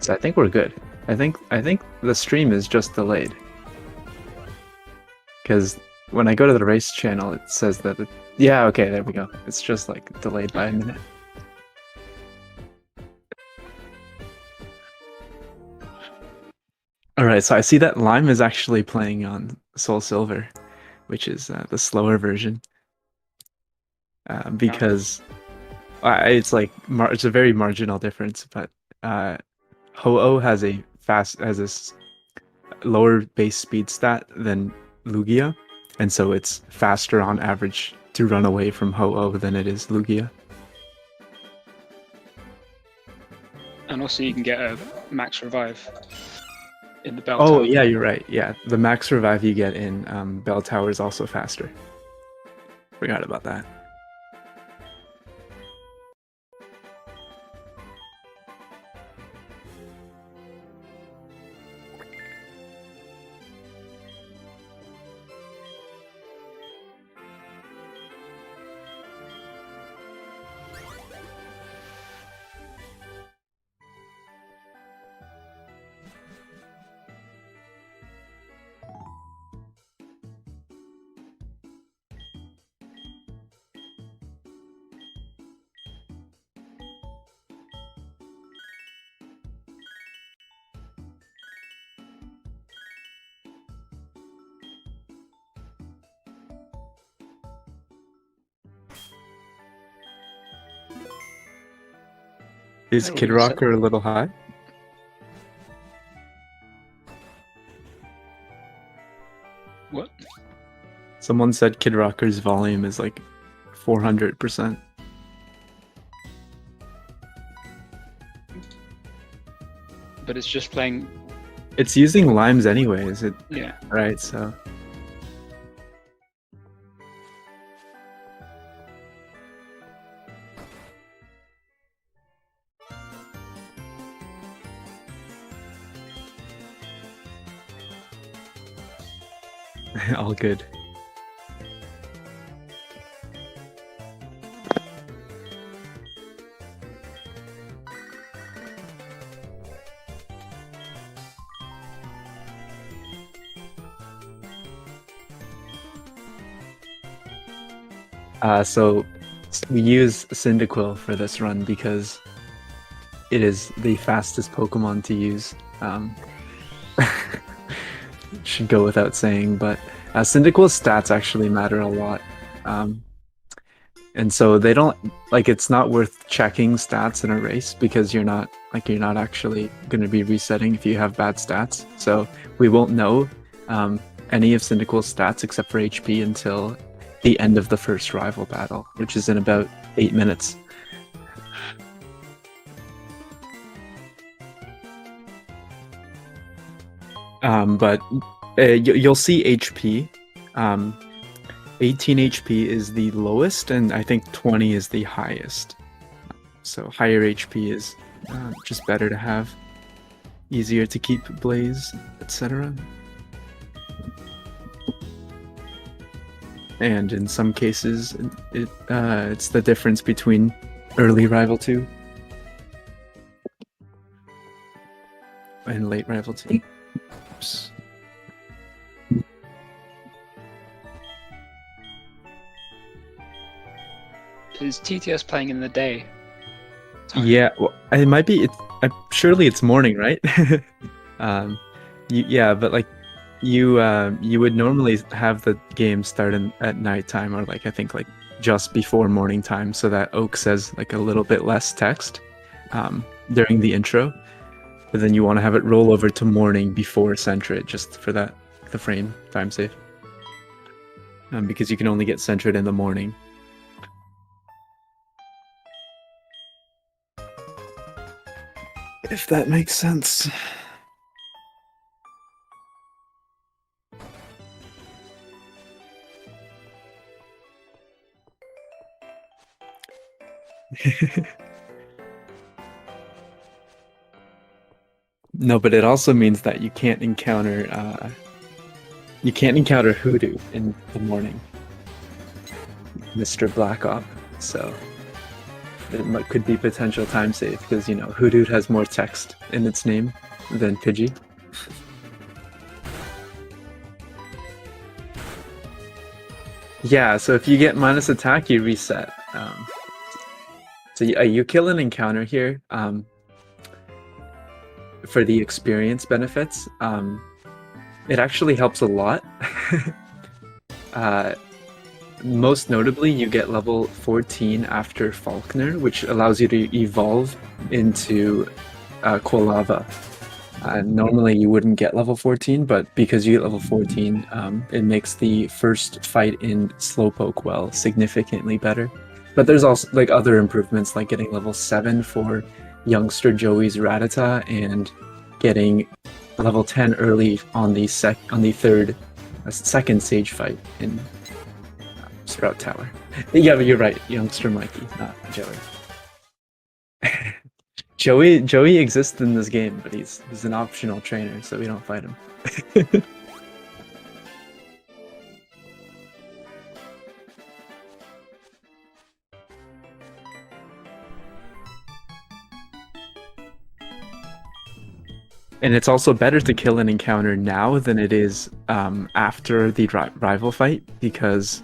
So I think we're good. I think the stream is just delayed. Because when I go to the race channel, it says that yeah, okay, there we go. It's just like delayed by a minute. Alright, so I see that Lime is actually playing on Soul Silver, which is the slower version. Because it's like it's a very marginal difference, but Ho-Oh has a lower base speed stat than Lugia, and so it's faster on average to run away from Ho-Oh than it is Lugia. And also you can get a max revive in the bell Oh, tower. yeah, you're right. Yeah, the max revive you get in Bell Tower is also faster. Forgot about that. Is Kidrocker a little high? What? Someone said Kidrocker's volume is like 400%. But it's just playing. It's using limes anyways. Yeah. Right, so. All good. So we use Cyndaquil for this run because it is the fastest Pokemon to use. Should go without saying, but Cyndaquil's stats actually matter a lot. And so they don't like it's not worth checking stats in a race because you're not actually going to be resetting if you have bad stats. So we won't know any of Cyndaquil's stats except for HP until the end of the first rival battle, which is in about 8 minutes. But you'll see HP. 18 HP is the lowest, and I think 20 is the highest. So higher HP is just better to have, easier to keep Blaze, etc. And in some cases, it's the difference between early Rival 2 and late Rival 2. Oops. Is TTS playing in the day? Yeah, well, it might be. Surely it's morning, right? Yeah, but like you would normally have the game start at nighttime, or like I think like just before morning time, so that Oak says like a little bit less text during the intro. But then you want to have it roll over to morning before Sentret, just for the frame time save. Because you can only get Sentret in the morning. If that makes sense. No, but it also means that you can't encounter Hoodoo in the morning, Mr. Black Op. So could be potential time save because you know Hoodoo has more text in its name than Pidgey. Yeah, so if you get minus attack, you reset. So you kill an encounter here for the experience benefits. It actually helps a lot. Most notably, you get level 14 after Falkner, which allows you to evolve into Quilava. Normally you wouldn't get level 14, but because you get level 14, it makes the first fight in Slowpoke well significantly better. But there's also like other improvements, like getting level 7 for youngster Joey's Rattata and getting level 10 early on the second Sage fight in Sprout Tower. Yeah, but you're right, youngster Mikey, not Joey. Joey exists in this game, but he's an optional trainer, so we don't fight him. And it's also better to kill an encounter now than it is after the rival fight, because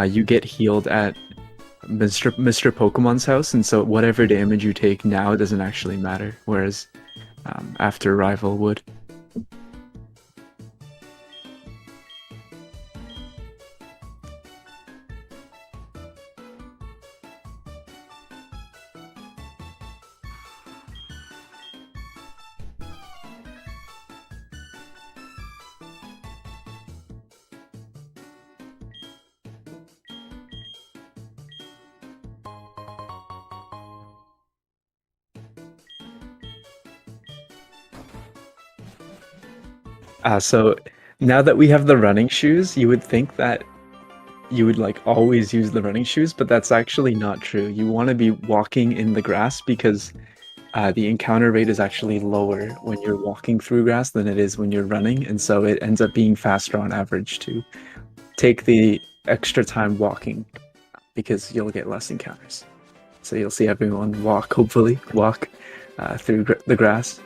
you get healed at Mr. Pokemon's house, and so whatever damage you take now doesn't actually matter, whereas after rival would. So now that we have the running shoes, you would think that you would like always use the running shoes, but that's actually not true. You want to be walking in the grass because the encounter rate is actually lower when you're walking through grass than it is when you're running, and so it ends up being faster on average to take the extra time walking because you'll get less encounters. So you'll see everyone hopefully walk through the grass.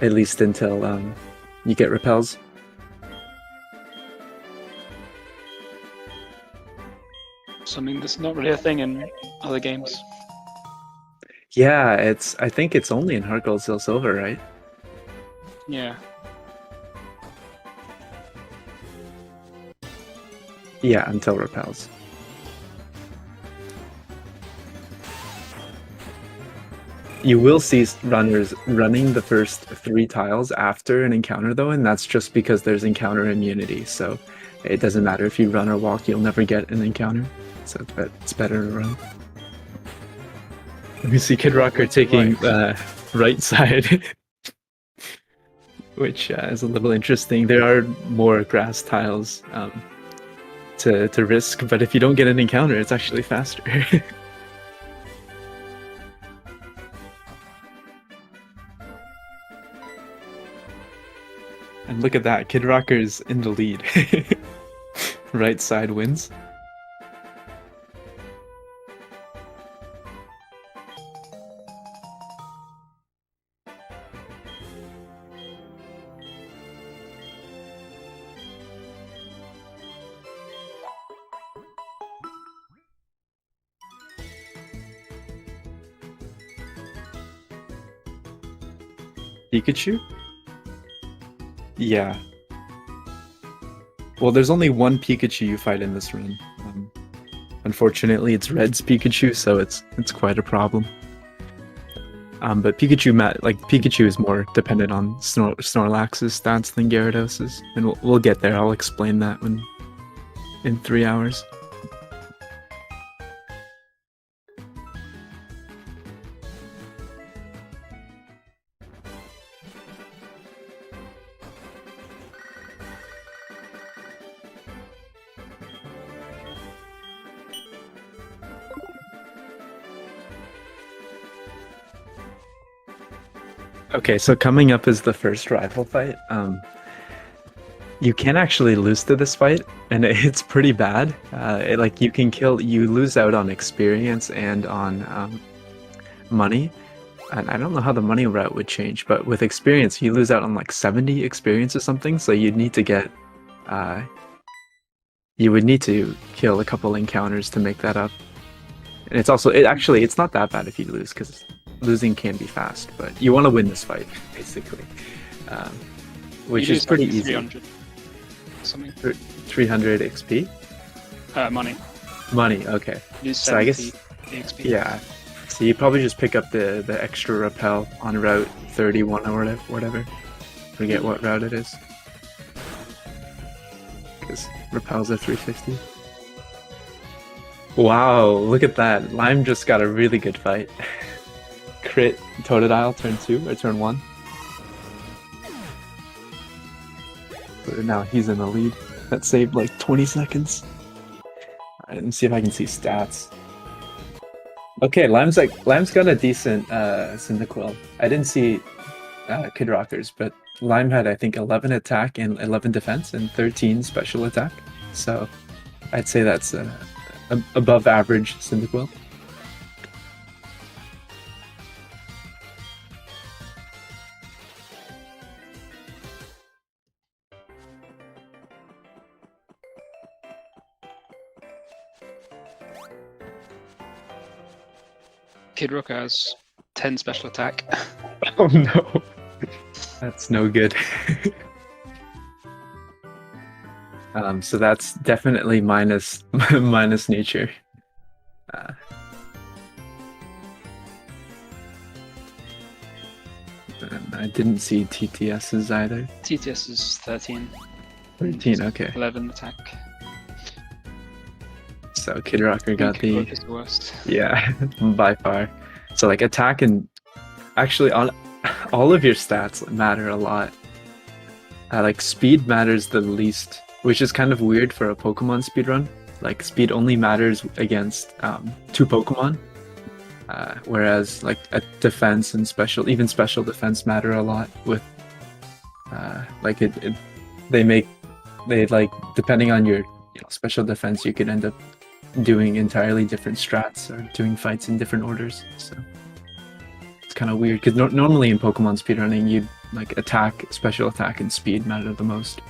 At least until you get repels. Something that's not really a thing in other games. Yeah, I think it's only in Heart Gold Steel Silver, right? Yeah. Yeah, until repels. You will see runners running the first 3 tiles after an encounter though, and that's just because there's encounter immunity, so it doesn't matter if you run or walk, you'll never get an encounter, so it's better to run. We see Kidrocker taking right side, which is a little interesting. There are more grass tiles to risk, but if you don't get an encounter, it's actually faster. And look at that, Kidrocker's in the lead. Right side wins. Pikachu? Yeah. Well, there's only one Pikachu you fight in this run. Unfortunately, it's Red's Pikachu, so it's quite a problem. But Pikachu is more dependent on Snorlax's stats than Gyarados', and we'll get there. I'll explain that in 3 hours. Okay, so coming up is the first rival fight. You can actually lose to this fight, and it's pretty bad. Like you lose out on experience and on money. And I don't know how the money route would change, but with experience, you lose out on like 70 experience or something. So you'd need to get, uh, you would need to kill a couple encounters to make that up. And it's also, it's not that bad if you lose, because losing can be fast, but you want to win this fight, basically. Um, which is pretty easy. 300 something. 300 XP? Money. Money, okay. So I guess, XP. yeah. So you probably just pick up the extra rappel on Route 31 or whatever. Forget what route it is. Because rappels are 350. Wow, look at that. Lime just got a really good fight. Crit Totodile turn 2 or turn 1. So now he's in the lead. That saved like 20 seconds. Alright, let me see if I can see stats. Okay, Lime's got a decent Cyndaquil. I didn't see Kidrocker's, but Lime had I think 11 attack and 11 defense and 13 special attack. So I'd say that's above average Cyndaquil. Kidrocker has 10 special attack. Oh no, that's no good. So that's definitely minus nature. I didn't see TTS's either. TTS is 13. 13, okay. 11 attack. So Kidrocker got the worst. Yeah, by far. So like attack and actually on all of your stats matter a lot. Like speed matters the least, which is kind of weird for a Pokemon speedrun. Like speed only matters against 2 Pokemon, whereas like a defense and even special defense matter a lot. With like they depending on your special defense, you could end up doing entirely different strats or doing fights in different orders. So it's kind of weird because normally in Pokemon speedrunning, you'd like attack, special attack, and speed matter the most.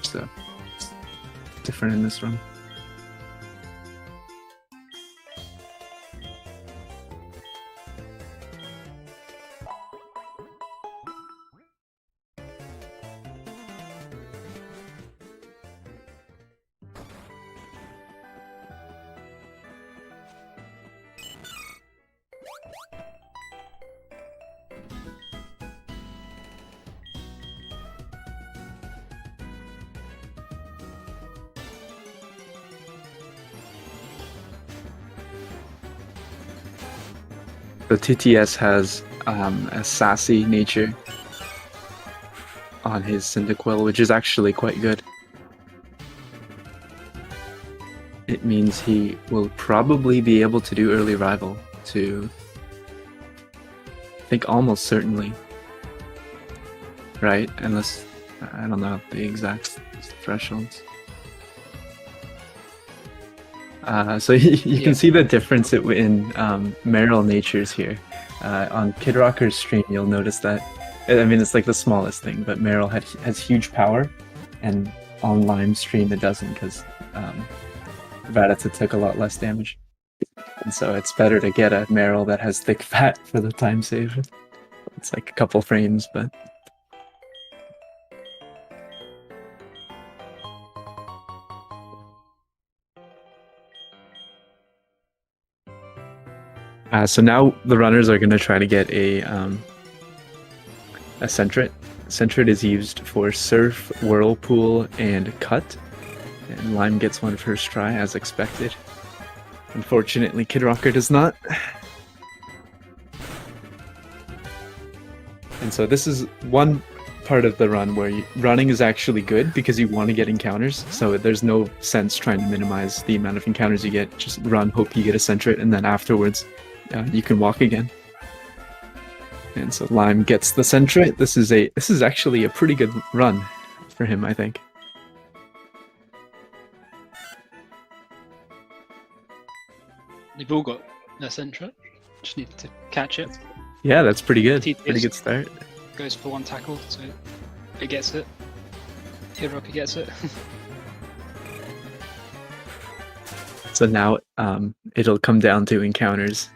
So it's different in this run. The TTS has a sassy nature on his Cyndaquil, which is actually quite good. It means he will probably be able to do early rival to, I think, almost certainly. Right? Unless, I don't know the exact thresholds. So you can see the difference in Meryl natures here. On Kidrocker's stream, you'll notice that, I mean, it's like the smallest thing, but Meryl has huge power, and on Lime's stream it doesn't, because Rattata took a lot less damage. And so it's better to get a Meryl that has thick fat for the time save. It's like a couple frames, but... so now the runners are going to try to get a Sentret. Sentret is used for Surf, Whirlpool, and Cut. And Lime gets one first try, as expected. Unfortunately, Kidrocker does not. And so this is one part of the run where running is actually good because you want to get encounters. So there's no sense trying to minimize the amount of encounters you get. Just run, hope you get a Sentret, and then afterwards you can walk again. And so Lime gets the Sentret. This is actually a pretty good run for him, I think. They've all got their Sentra. Just need to catch it. Yeah, that's pretty good. TTS. Pretty good start. Goes for one tackle, so it gets it. Kidrocker gets it. So now it'll come down to encounters.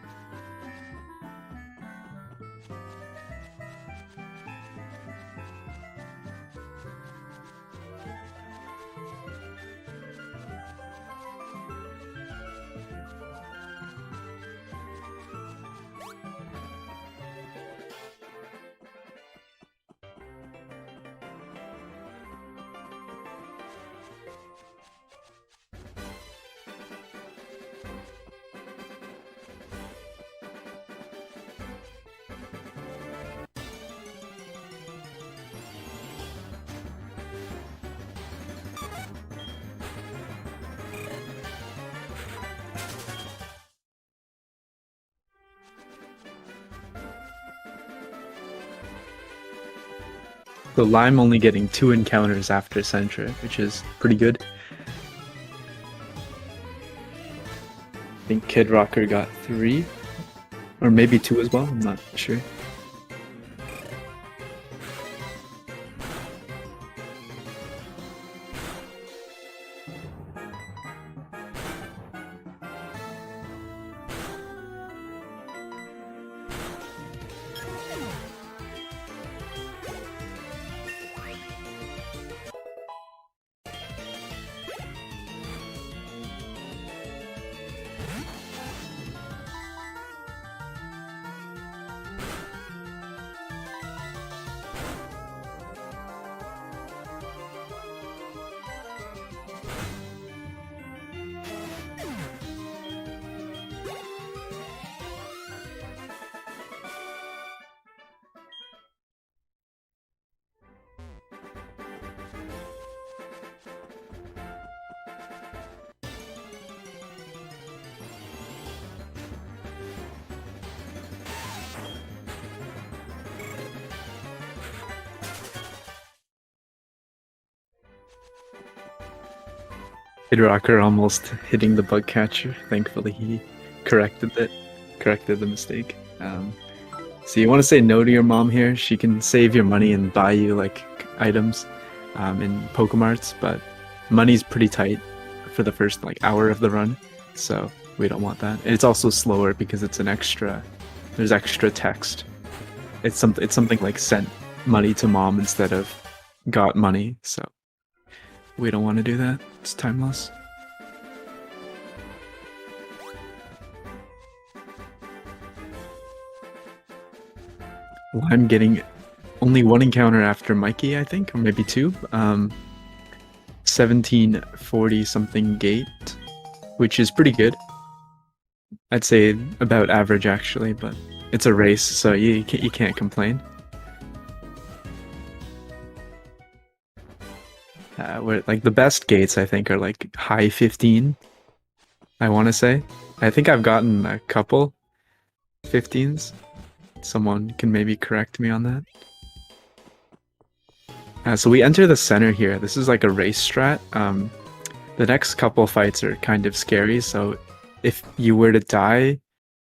So Lime only getting 2 encounters after Sentra, which is pretty good. I think Kidrocker got 3, or maybe 2 as well, I'm not sure. Kidrocker almost hitting the bug catcher. Thankfully, he corrected the mistake. So you want to say no to your mom here? She can save your money and buy you like items in Pokemarts, but money's pretty tight for the first like hour of the run, so we don't want that. And it's also slower because it's an extra. There's extra text. It's something like sent money to mom instead of got money, so we don't want to do that. It's time loss. Well, I'm getting only 1 encounter after Mikey, I think, or maybe 2. 1740 something gate, which is pretty good. I'd say about average actually, but it's a race, so you can't complain. Where like the best gates I think are like high 15. I want to say. I think I've gotten a couple 15s. Someone can maybe correct me on that. So we enter the center here. This is like a race strat. The next couple fights are kind of scary. So if you were to die,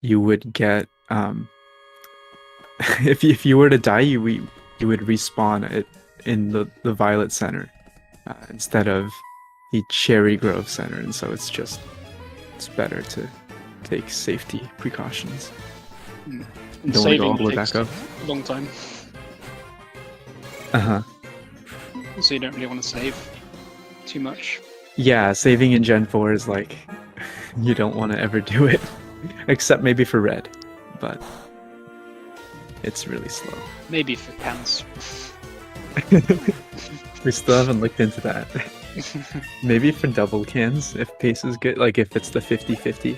you would get if you were to die, you would respawn it in the Violet Center instead of the Cherry Grove Center, and so it's better to take safety precautions. Don't want to go all the way back up. A long time. So you don't really want to save too much. Yeah, saving in Gen 4 is like you don't want to ever do it, except maybe for Red, but it's really slow. Maybe for cans. We still haven't looked into that. Maybe for double cans, if pace is good, like if it's the 50-50.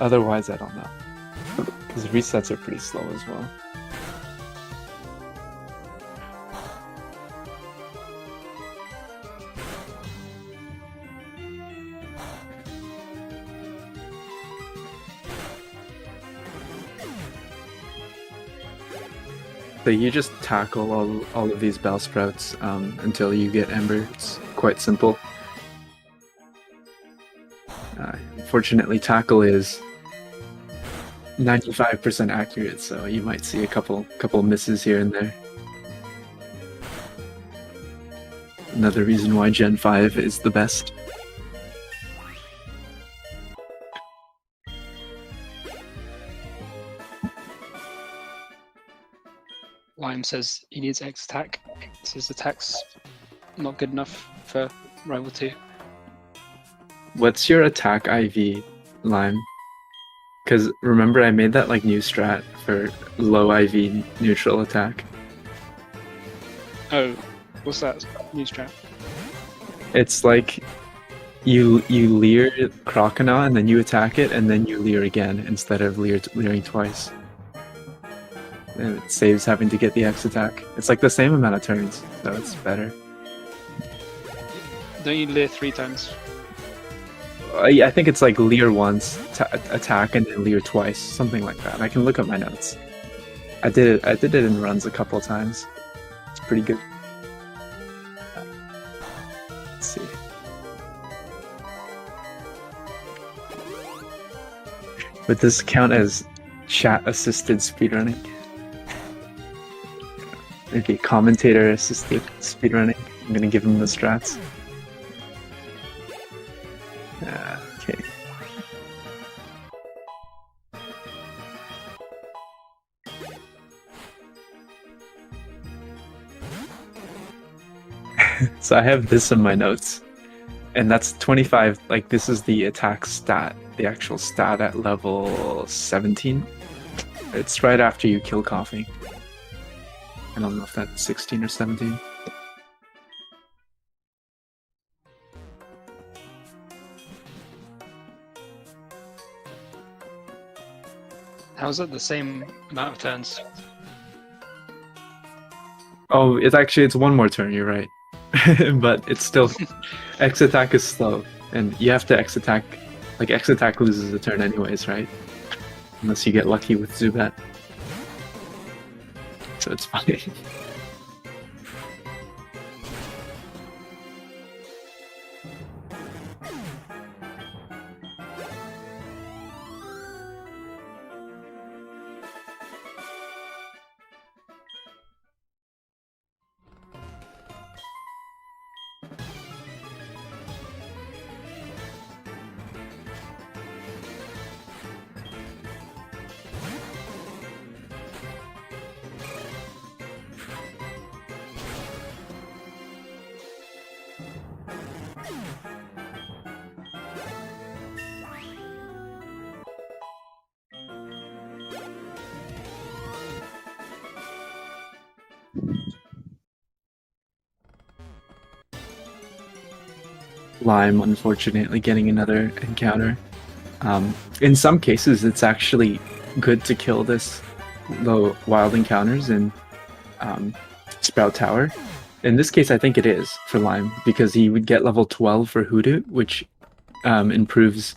Otherwise, I don't know. Because resets are pretty slow as well. So you just tackle all of these bell sprouts until you get Ember. It's quite simple. Unfortunately, tackle is 95% accurate, so you might see a couple misses here and there. Another reason why Gen 5 is the best. Lime says he needs X attack. Says attack's not good enough for Rival 2. What's your attack IV, Lime? Because remember I made that like new strat for low IV neutral attack. Oh, what's that new strat? It's like you leer Croconaw and then you attack it and then you leer again instead of leering twice. And it saves having to get the X attack. It's like the same amount of turns, so it's better. Don't you leer 3 times? I think it's like leer once, attack, and then leer twice, something like that. I can look up my notes. I did it in runs a couple times. It's pretty good. Let's see. Would this count as chat-assisted speedrunning? Maybe commentator-assisted speedrunning. I'm gonna give him the strats. Okay. So I have this in my notes, and that's 25. Like, this is the attack stat, the actual stat at level 17. It's right after you kill Coffee. I don't know if that's 16 or 17. How's it the same amount of turns? Oh, it's one more turn, you're right. But it's still... X attack is slow, and you have to X attack... Like, X attack loses a turn anyways, right? Unless you get lucky with Zubat. So it's fine. Lime, unfortunately, getting another encounter. In some cases, it's actually good to kill this low wild encounters in Sprout Tower. In this case, I think it is for Lime, because he would get level 12 for Hoodoo, which improves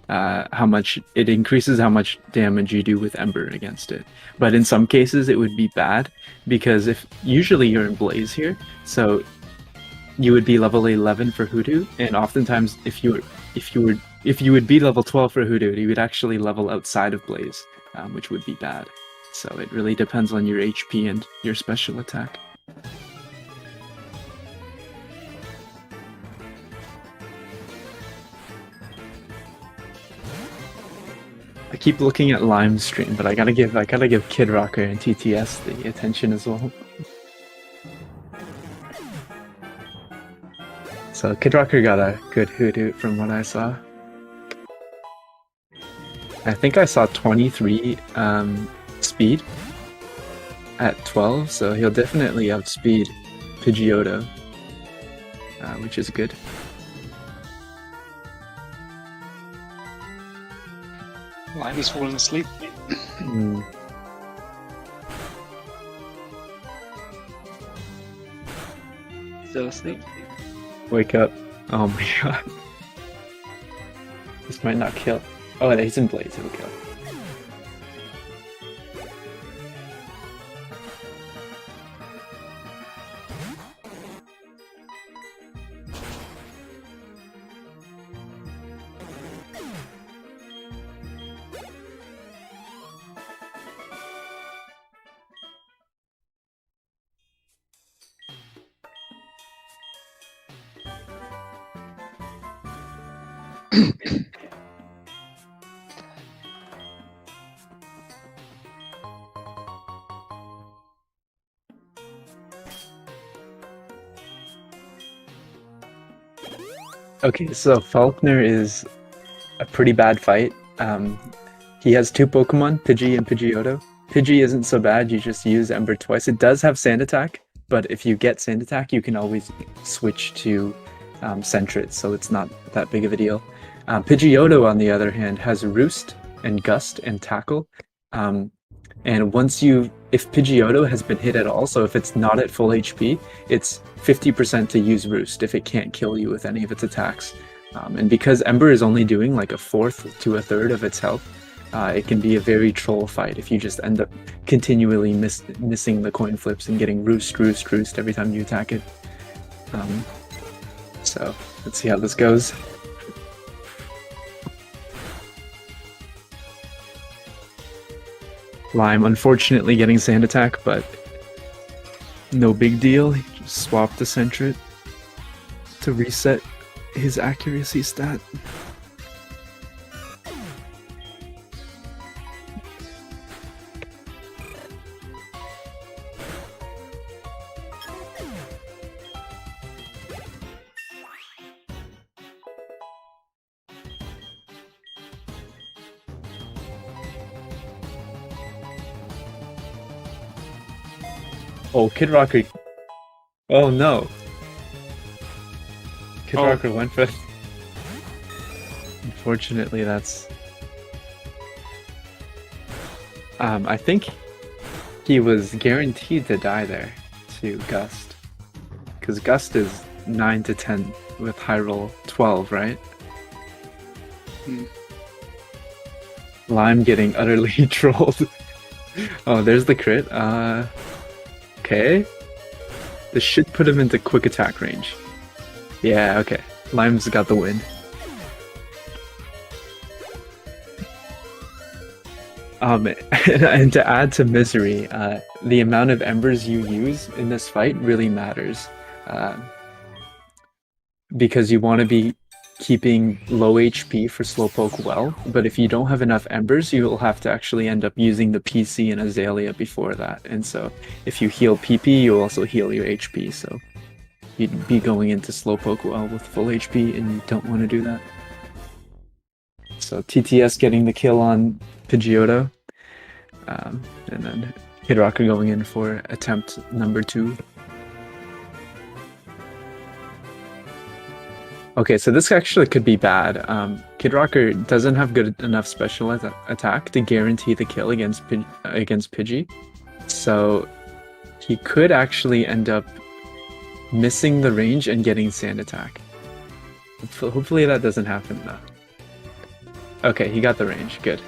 it increases how much damage you do with Ember against it. But in some cases, it would be bad, because usually you're in Blaze here, so you would be level 11 for Hoodoo, and oftentimes if you would be level 12 for Hoodoo, you would actually level outside of Blaze, which would be bad. So it really depends on your HP and your special attack. I keep looking at Lime's stream, but I gotta give Kidrocker and TTS the attention as well. So Kidrocker got a good Hoodoo from what I saw. I think I saw 23 speed at 12, so he'll definitely outspeed Pidgeotto, which is good. Lime is falling asleep. Still asleep. Wake up. Oh my god. This might not kill. Oh, he's in Blaze, it'll kill. Okay, so Faulkner is a pretty bad fight. He has two Pokemon, Pidgey and Pidgeotto. Pidgey isn't so bad, you just use Ember twice. It does have Sand Attack, but if you get Sand Attack, you can always switch to Sentret, so it's not that big of a deal. Pidgeotto, on the other hand, has Roost and Gust and Tackle. And if Pidgeotto has been hit at all, so if it's not at full HP, it's 50% to use Roost if it can't kill you with any of its attacks. And because Ember is only doing like a fourth to a third of its health, it can be a very troll fight if you just end up continually missing the coin flips and getting Roost every time you attack it. So let's see how this goes. Lime unfortunately getting Sand Attack, but no big deal. He just swapped the Sentret to reset his accuracy stat. Oh, Kidrocker. Oh no. Kidrocker went for. Unfortunately, that's. I think he was guaranteed to die there to Gust. Because Gust is 9 to 10 with high roll 12, right? Lime getting utterly trolled. Oh, there's the crit. Okay. This should put him into quick attack range. Yeah, okay. Lime's got the win. And to add to misery, the amount of embers you use in this fight really matters. Because you want to be keeping low HP for Slowpoke well, but if you don't have enough embers, you will have to actually end up using the PC and Azalea before that. And so if you heal PP, you'll also heal your HP, so you'd be going into Slowpoke well with full HP, and you don't want to do that. So TTS getting the kill on Pidgeotto, and then Kidrocker going in for attempt number 2. Okay, so this actually could be bad. Kidrocker doesn't have good enough special attack to guarantee the kill against Pidgey, so he could actually end up missing the range and getting Sand Attack. Hopefully that doesn't happen though. Okay, he got the range. Good.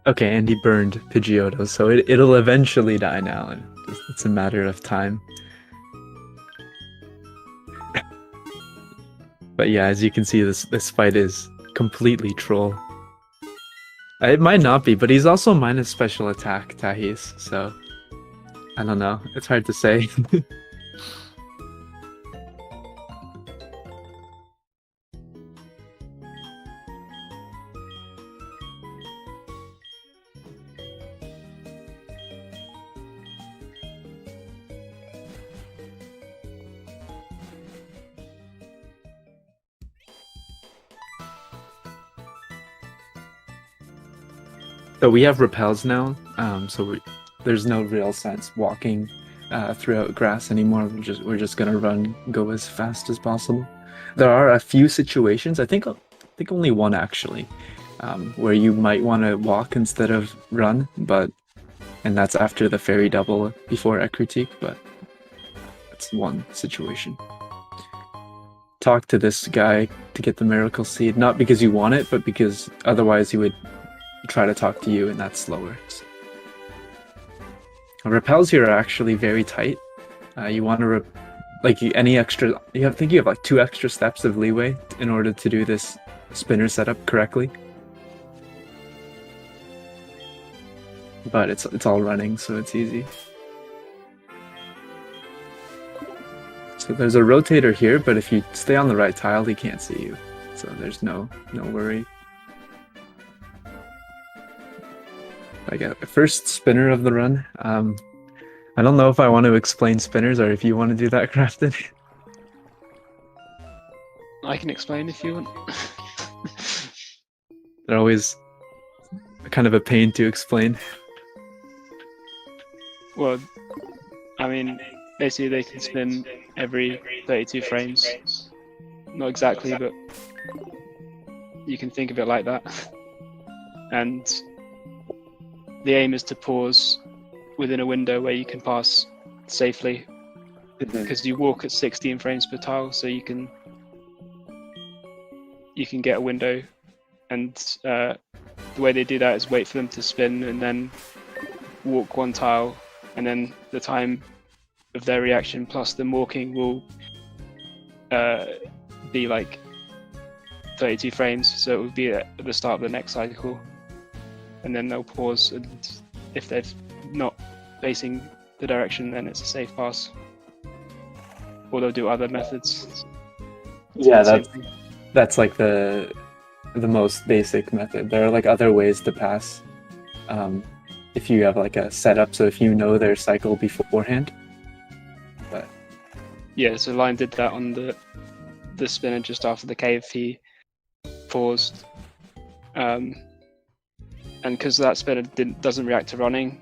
Okay, and he burned Pidgeotto, so it'll eventually die now, and it's a matter of time. But yeah, as you can see, this fight is completely troll. It might not be, but he's also minus special attack, Tahis, so I don't know. It's hard to say. So we have repels now, there's no real sense walking throughout grass anymore. We're just gonna go as fast as possible. There are a few situations, I think only one actually, where you might want to walk instead of run, and that's after the fairy double before Critique, but that's one situation. Talk to this guy to get the Miracle Seed, not because you want it, but because otherwise he would try to talk to you, and that's slower. So. Repels here are actually very tight. You want to any extra. I think you have like 2 extra steps of leeway in order to do this spinner setup correctly. But it's all running, so it's easy. So there's a rotator here, but if you stay on the right tile, he can't see you. So there's no worry. I get the first spinner of the run. I don't know if I want to explain spinners or if you want to do that, Crafton. I can explain if you want. They're always kind of a pain to explain. Well, I mean, basically they can spin every 32 frames. Not exactly, but you can think of it like that. And the aim is to pause within a window where you can pass safely, because you walk at 16 frames per tile, so you can get a window, and the way they do that is wait for them to spin and then walk 1 tile, and then the time of their reaction plus them walking will be like 32 frames, so it would be at the start of the next cycle, and then they'll pause, and if they're not facing the direction, then it's a safe pass, or they'll do other methods. Yeah, that's like the most basic method. There are like other ways to pass if you have like a setup, so if you know their cycle beforehand. But yeah, so Lime did that on the spinner just after the cave. He paused, and because that spinner doesn't react to running,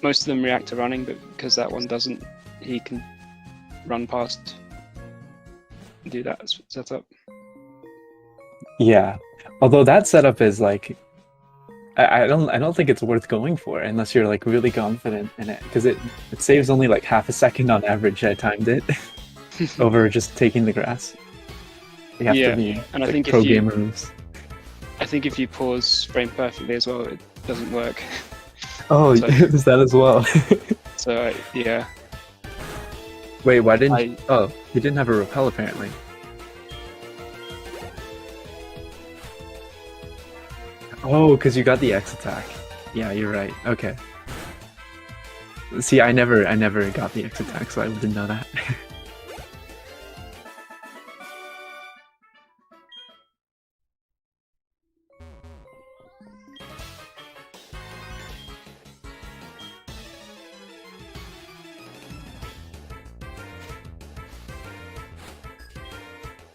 most of them react to running, but because that one doesn't, he can run past and do that setup. Yeah, although that setup is like, I don't think it's worth going for unless you're like really confident in it, because it saves only like half a second on average. I timed it over just taking the grass. You have to be and like, I think pro gamer moves. I think if you pause frame perfectly as well, it doesn't work. Oh, so, is that as well? So yeah. Wait, why didn't? Oh, he didn't have a repel apparently. Oh, because you got the X attack. Yeah, you're right. Okay. See, I never got the X attack, so I didn't know that.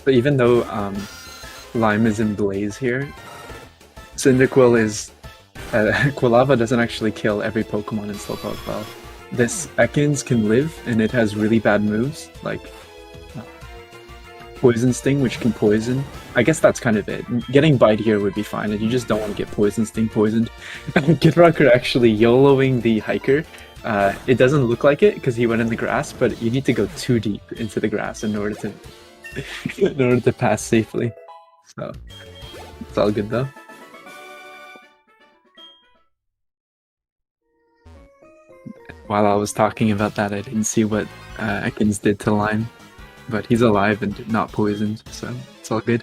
But even though Lime is in Blaze here, Cyndaquil is... Quilava doesn't actually kill every Pokemon in Slowpoke well. This Ekans can live, and it has really bad moves, like Poison Sting, which can poison. I guess that's kind of it. Getting Bite here would be fine, and you just don't want to get Poison Sting poisoned. Kidrocker actually YOLOing the Hiker. It doesn't look like it, because he went in the grass, but you need to go too deep into the grass in order to pass safely. So it's all good though. While I was talking about that, I didn't see what Ekans did to Lime, but he's alive and not poisoned, so it's all good.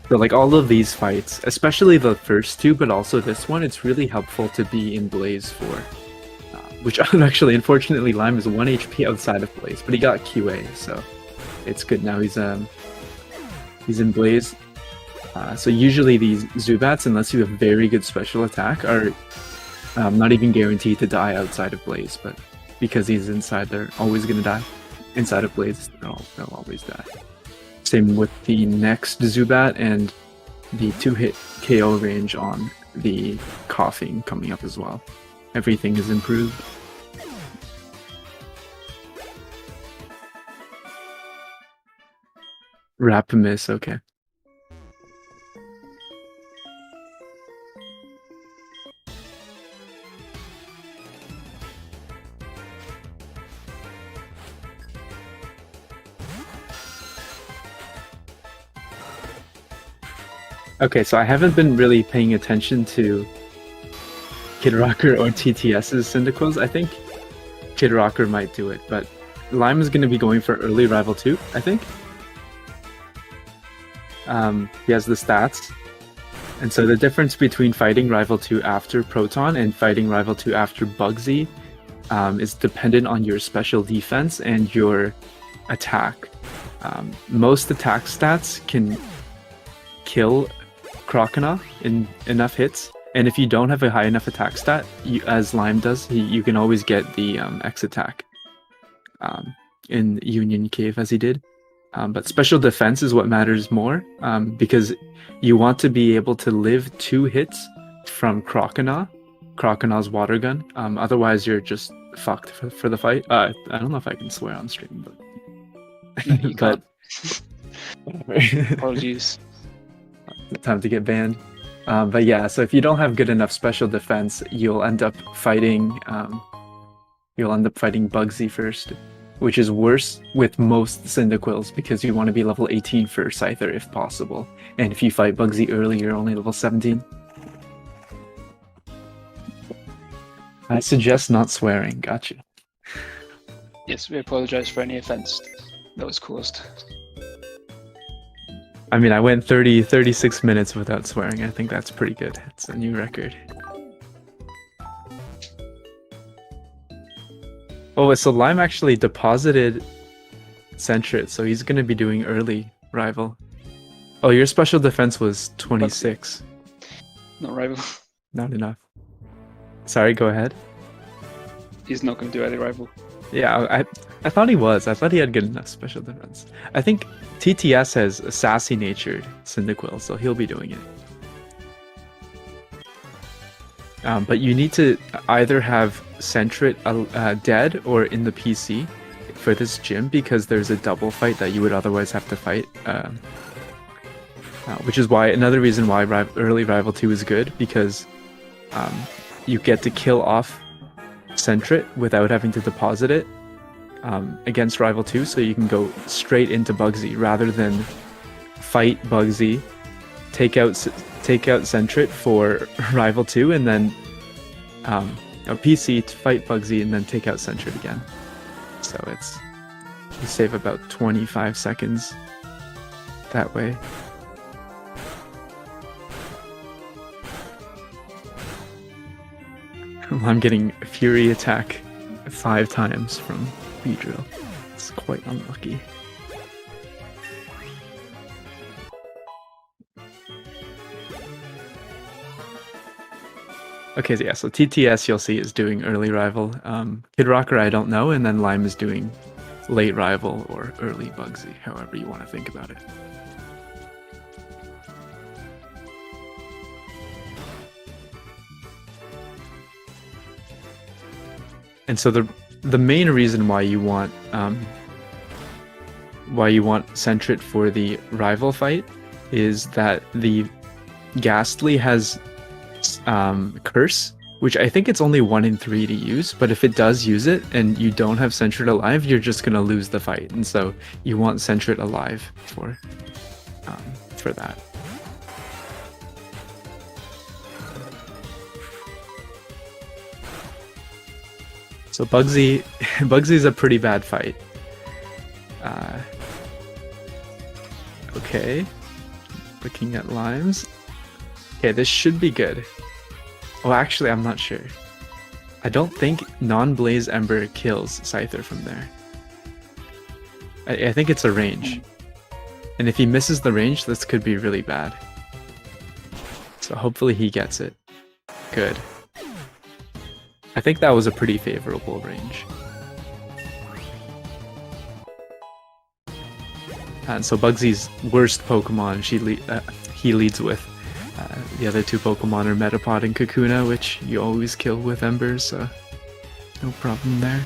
So like all of these fights, especially the first 2, but also this one, it's really helpful to be in Blaze for. Which actually, unfortunately, Lime is 1 HP outside of Blaze, but he got QA, so it's good now. He's in Blaze. So usually these Zubats, unless you have very good special attack, are not even guaranteed to die outside of Blaze, but because he's inside, they're always going to die. Inside of Blaze, they'll always die. Same with the next Zubat and the 2-hit KO range on the Coughing coming up as well. Everything is improved. Rapimus, okay. Okay, so I haven't been really paying attention to Kidrocker or TTS's Cyndaquils. I think Kidrocker might do it, but Lime is going to be going for early Rival 2, I think. He has the stats. And so the difference between fighting Rival 2 after Proton and fighting Rival 2 after Bugsy is dependent on your special defense and your attack. Most attack stats can kill Croconaw in enough hits, and if you don't have a high enough attack stat, as Lime does, you can always get the X attack in Union Cave as he did. But special defense is what matters more, because you want to be able to live 2 hits from Croconaw's water gun. Otherwise, you're just fucked for the fight. I don't know if I can swear on stream, but No, you but can't. Apologies. time to get banned. But yeah, so if you don't have good enough special defense, you'll end up fighting Bugsy first, which is worse with most Cyndaquils because you want to be level 18 for Scyther if possible. And if you fight Bugsy early, you're only level 17. I suggest not swearing. Gotcha. Yes, we apologize for any offense that was caused. I mean, I went 36 minutes without swearing. I think that's pretty good. It's a new record. Oh, so Lime actually deposited Sentret, so he's going to be doing early Rival. Oh, your special defense was 26. Not Rival. Not enough. Sorry, go ahead. He's not going to do early Rival. Yeah, I thought he was. I thought he had good enough special defense. I think TTS has a sassy-natured Cyndaquil, so he'll be doing it. But you need to either have Sentret dead or in the PC for this gym because there's a double fight that you would otherwise have to fight. Which is why another reason why early Rival 2 is good, because you get to kill off Sentret without having to deposit it against Rival 2, so you can go straight into Bugsy rather than fight Bugsy, take out Sentret for Rival 2, and then a PC to fight Bugsy and then take out Sentret again. So you save about 25 seconds that way. I'm getting Fury attack 5 times from Beedrill. It's quite unlucky. Okay, so yeah, so TTS you'll see is doing early Rival. Kidrocker I don't know, and then Lime is doing late Rival or early Bugsy, however you want to think about it. And so the main reason why you want Sentret for the Rival fight is that the Ghastly has Curse, which I think it's only 1 in 3 to use, but if it does use it and you don't have Sentret alive, you're just gonna lose the fight, and so you want Sentret alive for that. So Bugsy's a pretty bad fight. Okay, looking at Limes. Okay, this should be good. Oh, actually, I'm not sure. I don't think non-Blaze Ember kills Scyther from there. I think it's a range. And if he misses the range, this could be really bad. So hopefully he gets it. Good. I think that was a pretty favorable range. And so Bugsy's worst Pokemon, he leads with. The other 2 Pokemon are Metapod and Kakuna, which you always kill with Embers, so no problem there.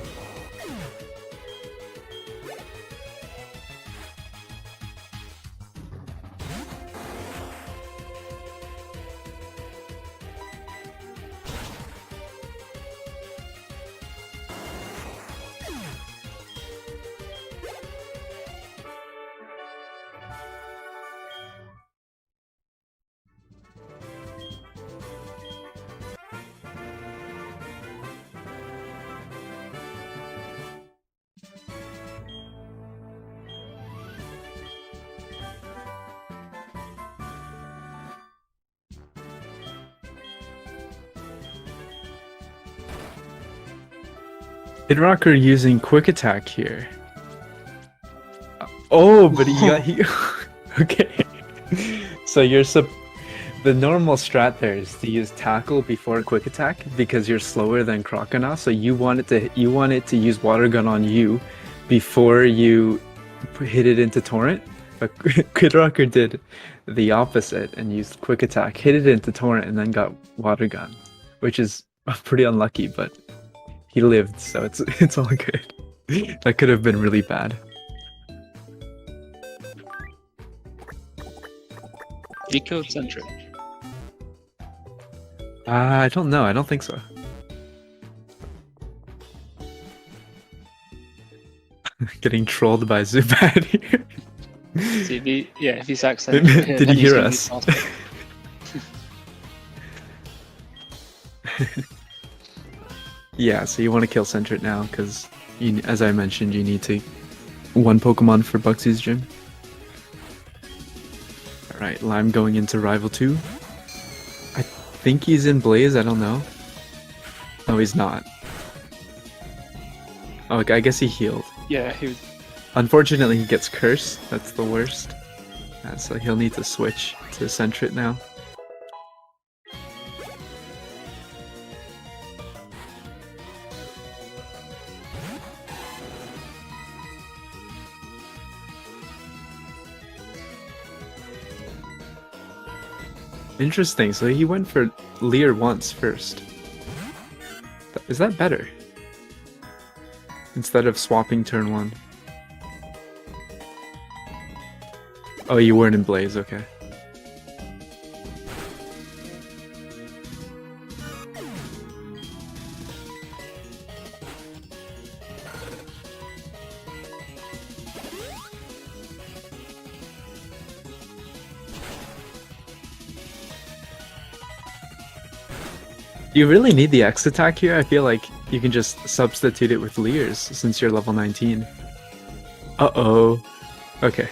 Kidrocker using quick attack here. Oh, but he okay. So the normal strat there is to use tackle before quick attack because you're slower than Crocodile. So you want it to use water gun on you before you hit it into torrent. But Kidrocker did the opposite and used quick attack, hit it into torrent, and then got water gun, which is pretty unlucky. But he lived, so it's all good. That could have been really bad. He killed Sentry. I don't know. I don't think so. Getting trolled by Zubat here. So if he sacks Sentry, Did he hear us? Yeah, so you want to kill Sentret now because, as I mentioned, you need to one Pokemon for Buxy's gym. Alright, Lime going into Rival 2. I think he's in Blaze, I don't know. No, he's not. Oh, I guess he healed. Yeah, he was. Unfortunately, he gets Cursed. That's the worst. So he'll need to switch to Sentret now. Interesting, so he went for Leer once first. Is that better? Instead of swapping turn 1. Oh, you weren't in Blaze, okay. You really need the X attack here? I feel like you can just substitute it with Leers since you're level 19. Uh-oh. Okay.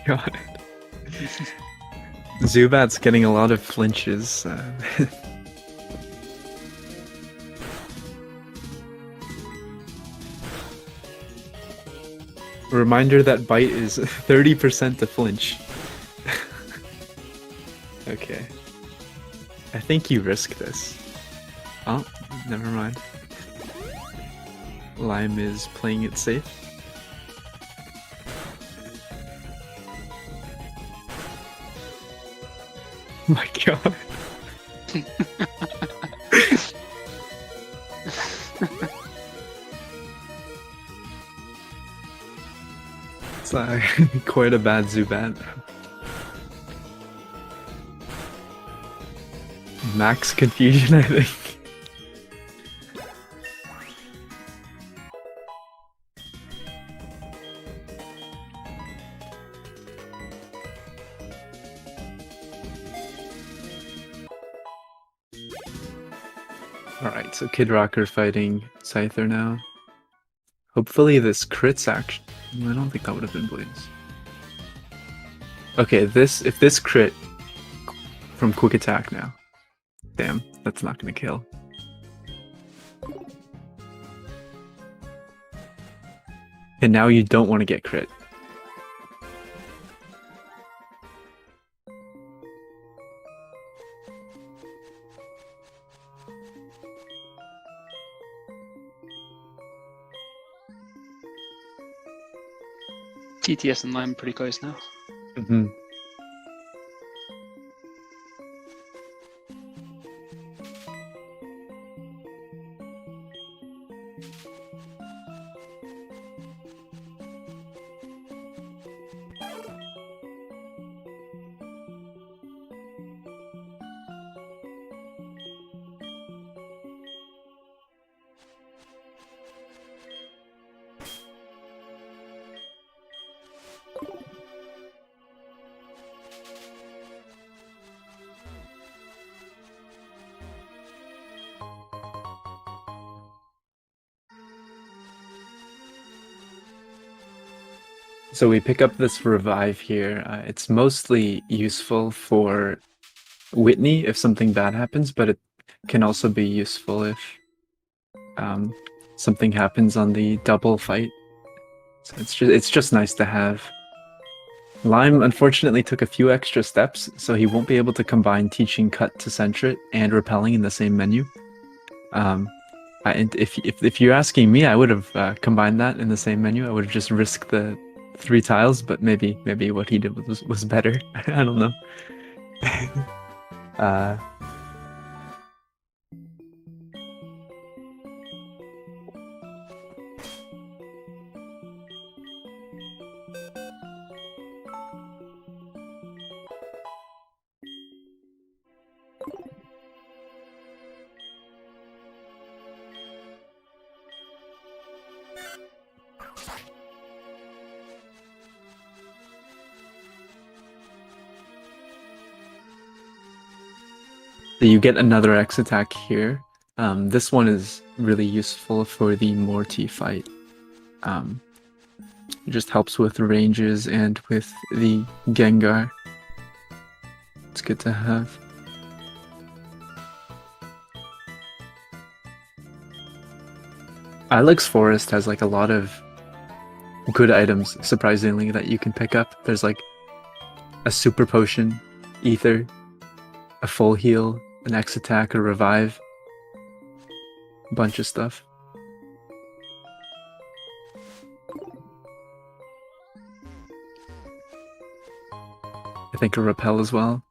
God. Zubat's getting a lot of flinches. Reminder that bite is 30% to flinch. Okay. I think you risk this. Oh, never mind. Lime is playing it safe. Oh my god. It's quite a bad Zubat. Max confusion, I think. Alright, so Kidrocker fighting Scyther now. Hopefully this crits action. I don't think that would have been Blaze. Okay, if this crit from quick attack now. Damn, that's not gonna kill. And now you don't want to get crit. TTS and Lime pretty close now. Mm-hmm. So we pick up this revive here. It's mostly useful for Whitney if something bad happens, but it can also be useful if um, something happens on the double fight. So it's just nice to have. Lime unfortunately took a few extra steps, so he won't be able to combine teaching cut to Sentret and repelling in the same menu. And if you're asking me, I would have combined that in the same menu. I would have just risked the 3 tiles, but maybe what he did was better. I don't know. uh, so you get another X attack here. This one is really useful for the Morty fight. It just helps with ranges and with the Gengar. It's good to have. Ilex Forest has like a lot of good items, surprisingly, that you can pick up. There's like a super potion, ether, a full heal, an X attack, a revive, a bunch of stuff. I think a repel as well.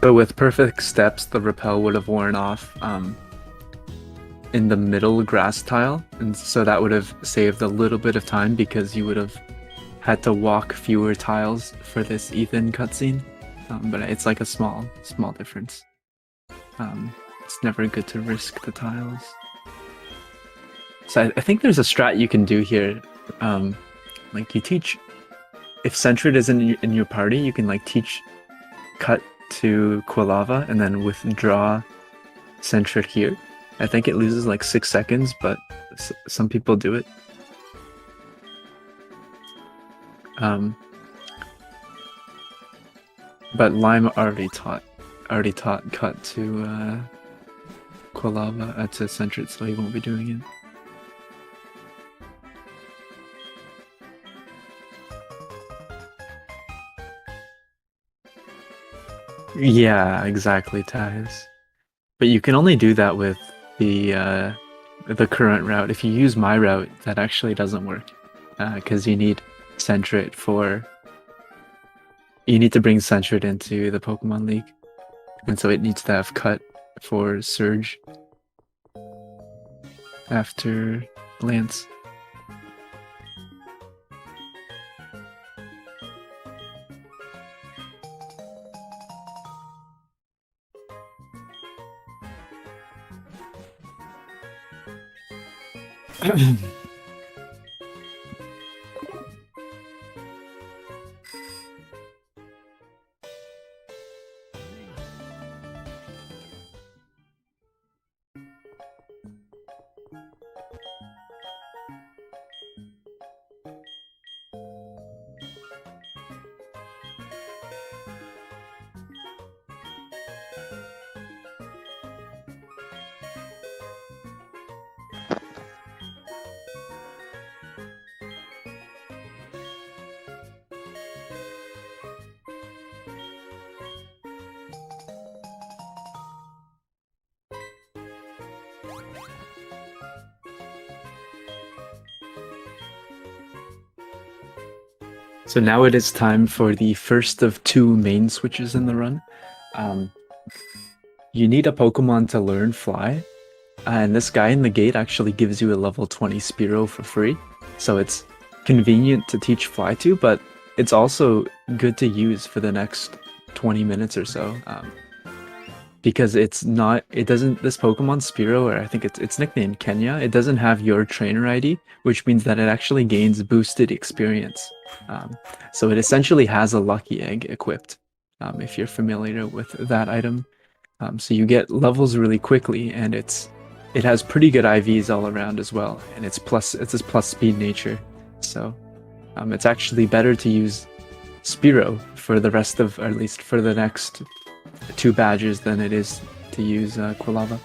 So with perfect steps, the repel would have worn off in the middle grass tile, and so that would have saved a little bit of time because you would have had to walk fewer tiles for this Ethan cutscene. But it's like a small difference. It's never good to risk the tiles. So I think there's a strat you can do here. Like you teach, if Sentret is in your party, you can like teach cut to Quilava and then withdraw Sentret here. I think it loses like 6 seconds, but some people do it. But Lime already taught cut to Quilava to Sentret, so he won't be doing it. Yeah, exactly, Ties. But you can only do that with the current route. If you use my route, that actually doesn't work because you need Sentret for. You need to bring Sentret into the Pokemon League, and so it needs to have cut for Surge after Lance. So now it is time for the first of 2 main switches in the run. You need a Pokemon to learn Fly, and this guy in the gate actually gives you a level 20 Spearow for free. So it's convenient to teach Fly to, but it's also good to use for the next 20 minutes or so. because it's not it doesn't this Pokemon Spearow, or I think it's nicknamed Kenya, it doesn't have your trainer ID, which means that it actually gains boosted experience. So it essentially has a lucky egg equipped, if you're familiar with that item. So you get levels really quickly, and it has pretty good IVs all around as well, and it's this plus speed nature. So it's actually better to use Spearow for the rest of, or at least for the next 2 badges, than it is to use Quilava.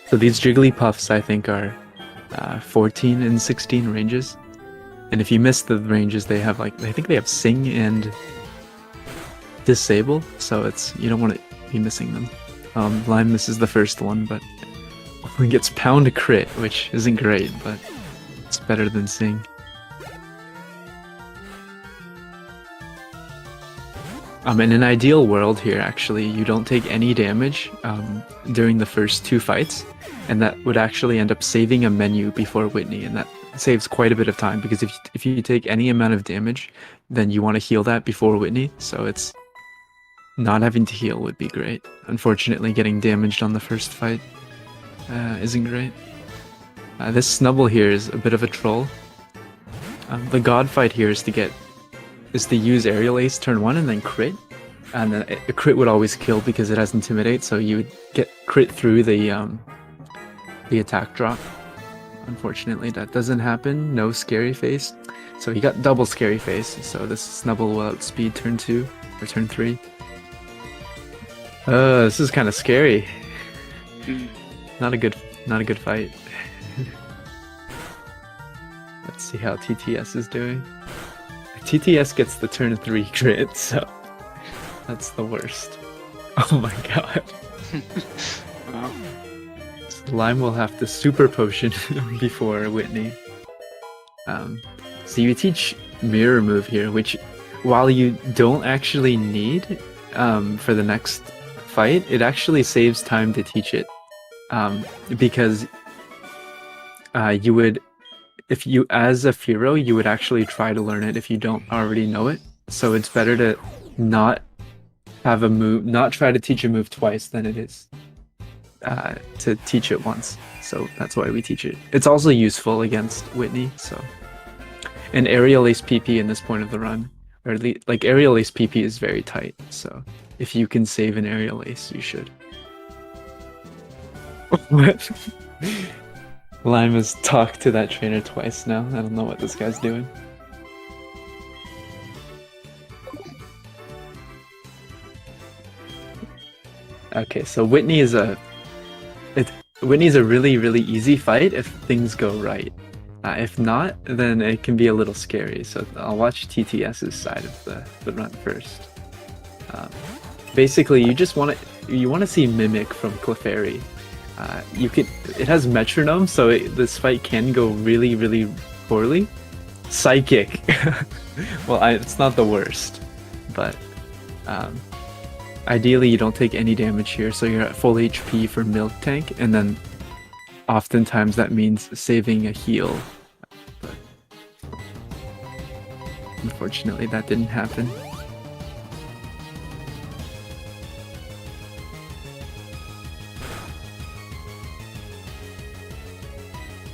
So these Jigglypuffs, I think, are 14 and 16 ranges. And if you miss the ranges, they have I think they have Sing and Disable, so you don't want to be missing them. Lime misses the first one, but only gets Pound Crit, which isn't great, but it's better than Sing. In an ideal world here, actually, you don't take any damage during the first 2 fights, and that would actually end up saving a menu before Whitney, and that saves quite a bit of time, because if you take any amount of damage, then you want to heal that before Whitney, so it's not having to heal would be great. Unfortunately, getting damaged on the first fight isn't great. This Snubble here is a bit of a troll. The God fight here is to use Aerial Ace turn 1 and then crit. And then a crit would always kill because it has Intimidate, so you would get crit through the attack drop. Unfortunately, that doesn't happen. No Scary Face. So he got double Scary Face, so this Snubble will outspeed turn 2 or turn 3. This is kind of scary. Not a good fight. Let's see how TTS is doing. TTS gets the turn 3 crit, so that's the worst. Oh my god. Wow. So Lime will have to Super Potion before Whitney. So you teach Mirror Move here, which, while you don't actually need for the next fight, it actually saves time to teach it. Because you would, if you, as a Firo, you would actually try to learn it if you don't already know it. So it's better to not try to teach a move twice than it is to teach it once. So that's why we teach it. It's also useful against Whitney, so. And Aerial Ace PP in this point of the run, or at least, like, Aerial Ace PP is very tight, so if you can save an Aerial Ace, you should. What? Lime has talked to that trainer twice now. I don't know what this guy's doing. Okay, so Whitney is a really, really easy fight if things go right. If not, then it can be a little scary. So I'll watch TTS's side of the run first. Basically, you want to see Mimic from Clefairy. It has Metronome, so this fight can go really, really poorly. Psychic. Well, it's not the worst, but ideally you don't take any damage here, so you're at full HP for Milk Tank, and then oftentimes that means saving a heal. But unfortunately, that didn't happen.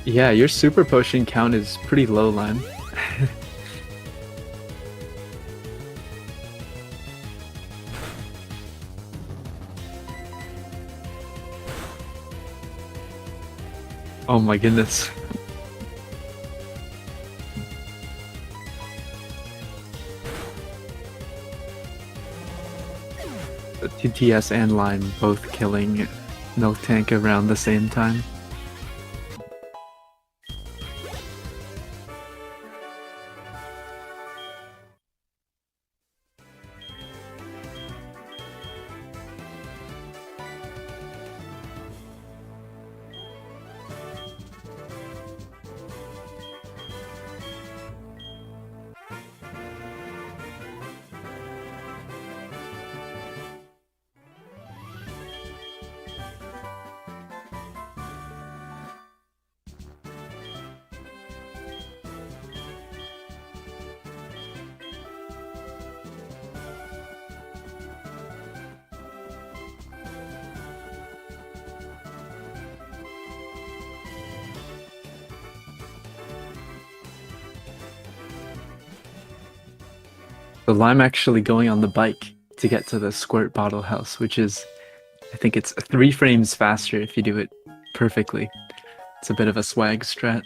Yeah, your Super Potion count is pretty low, Lime. Oh my goodness. The TTS and Lime both killing Milk Tank around the same time. So I'm actually going on the bike to get to the squirt bottle house, which is, I think it's 3 frames faster if you do it perfectly. It's a bit of a swag strat.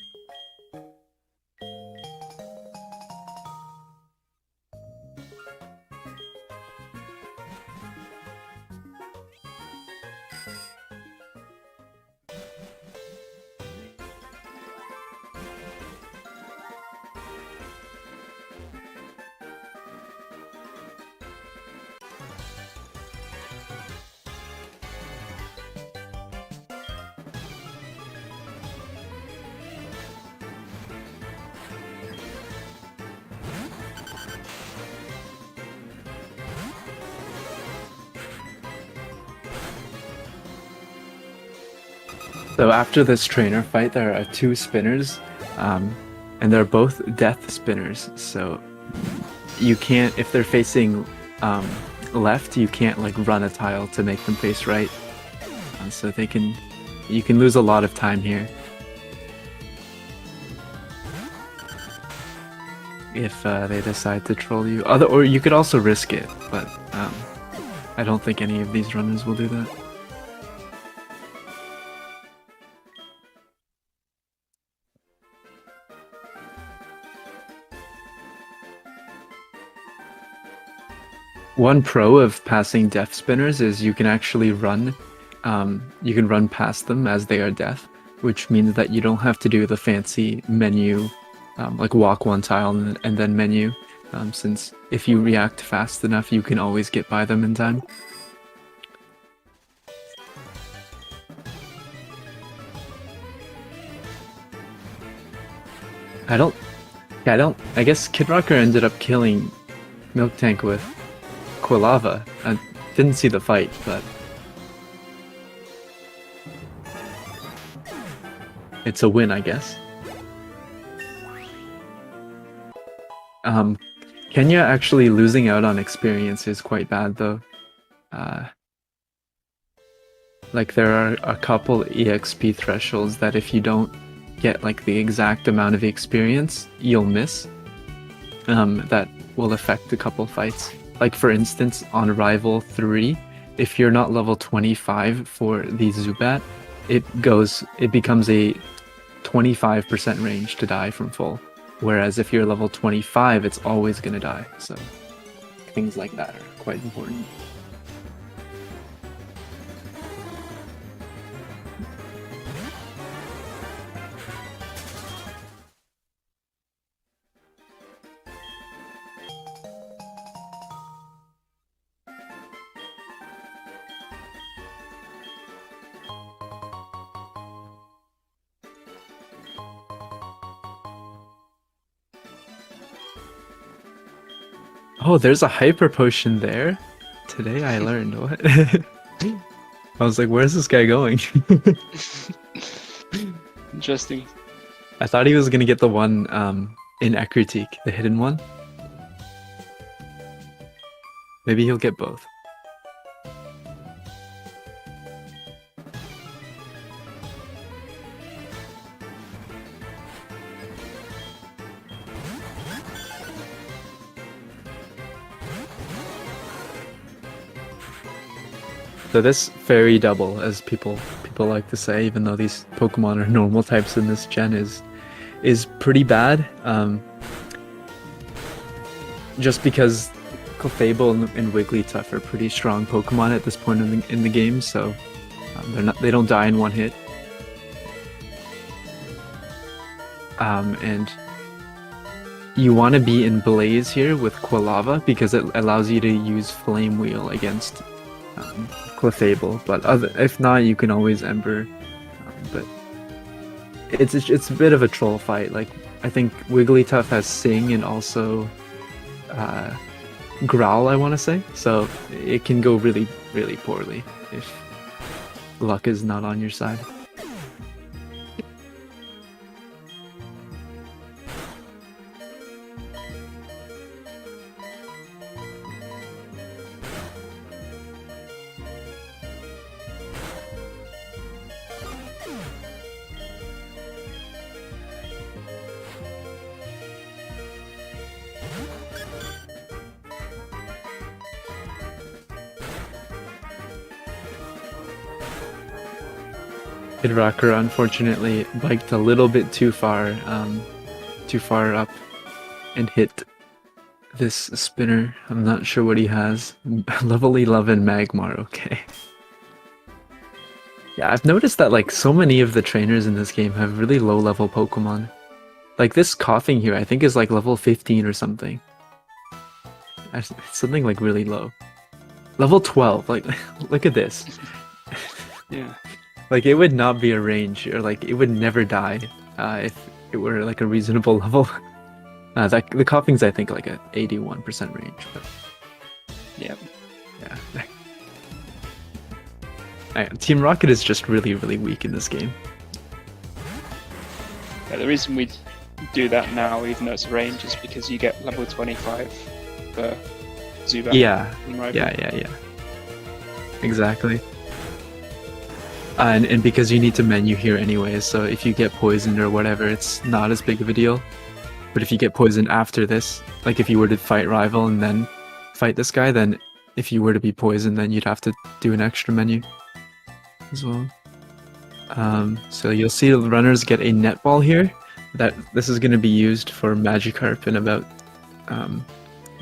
So after this trainer fight, there are 2 spinners, um, and they're both death spinners. So you can't, if they're facing left, you can't like run a tile to make them face right. So you can lose a lot of time here if they decide to troll you. Or you could also risk it, but I don't think any of these runners will do that. One pro of passing death spinners is you can actually run past them as they are death, which means that you don't have to do the fancy menu, like walk 1 tile and then menu, since if you react fast enough, you can always get by them in time. I guess Kidrocker ended up killing Milk Tank with Quilava. I didn't see the fight, but it's a win, I guess. Kenya actually losing out on experience is quite bad, though. Like, there are a couple EXP thresholds that if you don't get like the exact amount of experience, you'll miss. That will affect a couple fights. Like for instance, on Rival 3, if you're not level 25 for the Zubat, it becomes a 25% range to die from full. Whereas if you're level 25, it's always gonna die. So things like that are quite important. Oh, there's a hyper potion there. Today I learned what. I was like, where's this guy going? Interesting. I thought he was gonna get the one in Ekritik, the hidden one. Maybe he'll get both. So this fairy double, as people like to say, even though these Pokemon are normal types in this gen, is pretty bad. Just because Clefable and Wigglytuff are pretty strong Pokemon at this point in the game, so they don't die in one hit. And you want to be in Blaze here with Quilava because it allows you to use Flame Wheel against Clefable, but if not, you can always Ember. But it's a bit of a troll fight. Like I think Wigglytuff has Sing and also Growl, I want to say, so it can go really, really poorly if luck is not on your side. Kidrocker unfortunately biked a little bit too far up and hit this spinner. I'm not sure what he has. Level 11 Magmar, okay. Yeah, I've noticed that like so many of the trainers in this game have really low level Pokemon. Like this coughing here I think is like level 15 or something. It's something like really low. Level 12, like look at this. Yeah. Like it would not be a range, or like it would never die if it were like a reasonable level. The coughing's I think like a 81% range. But... Yep. Yeah. Team Rocket is just really weak in this game. Yeah, the reason we do that now, even though it's a range, is because you get level 25 for Zubat. Yeah. Yeah. Exactly. And because you need to menu here anyway, so if you get poisoned or whatever, it's not as big of a deal. But if you get poisoned after this, like if you were to fight Rival and then fight this guy, then if you were to be poisoned, then you'd have to do an extra menu as well. So you'll see the runners get a netball here. This is going to be used for Magikarp in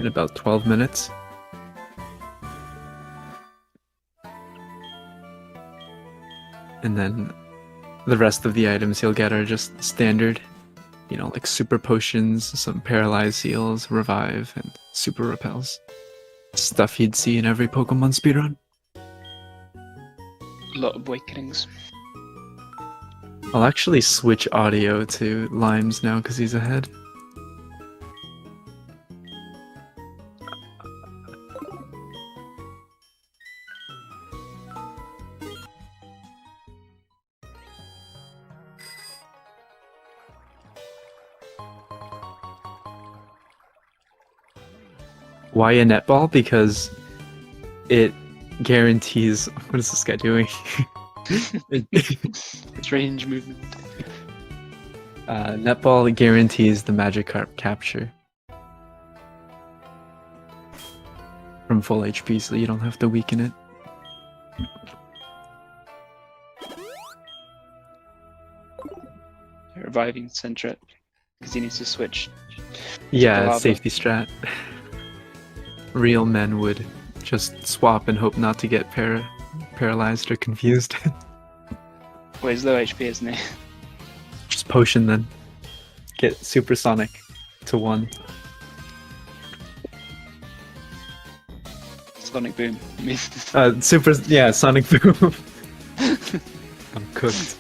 about 12 minutes. And then the rest of the items you'll get are just standard, you know, like super potions, some paralyzed seals, revive, and super repels. Stuff you'd see in every Pokemon speedrun. A lot of awakenings. I'll actually switch audio to Limes now because he's ahead. Why a netball? Because it guarantees... What is this guy doing? Strange movement. Netball guarantees the Magikarp capture from full HP, so you don't have to weaken it. Reviving Sentret, because he needs to switch. Yeah, safety strat. Real men would just swap and hope not to get paralyzed or confused. Well, he's low HP, isn't he? Just potion then. Get supersonic to 1. Sonic Boom. Sonic Boom. I'm cooked.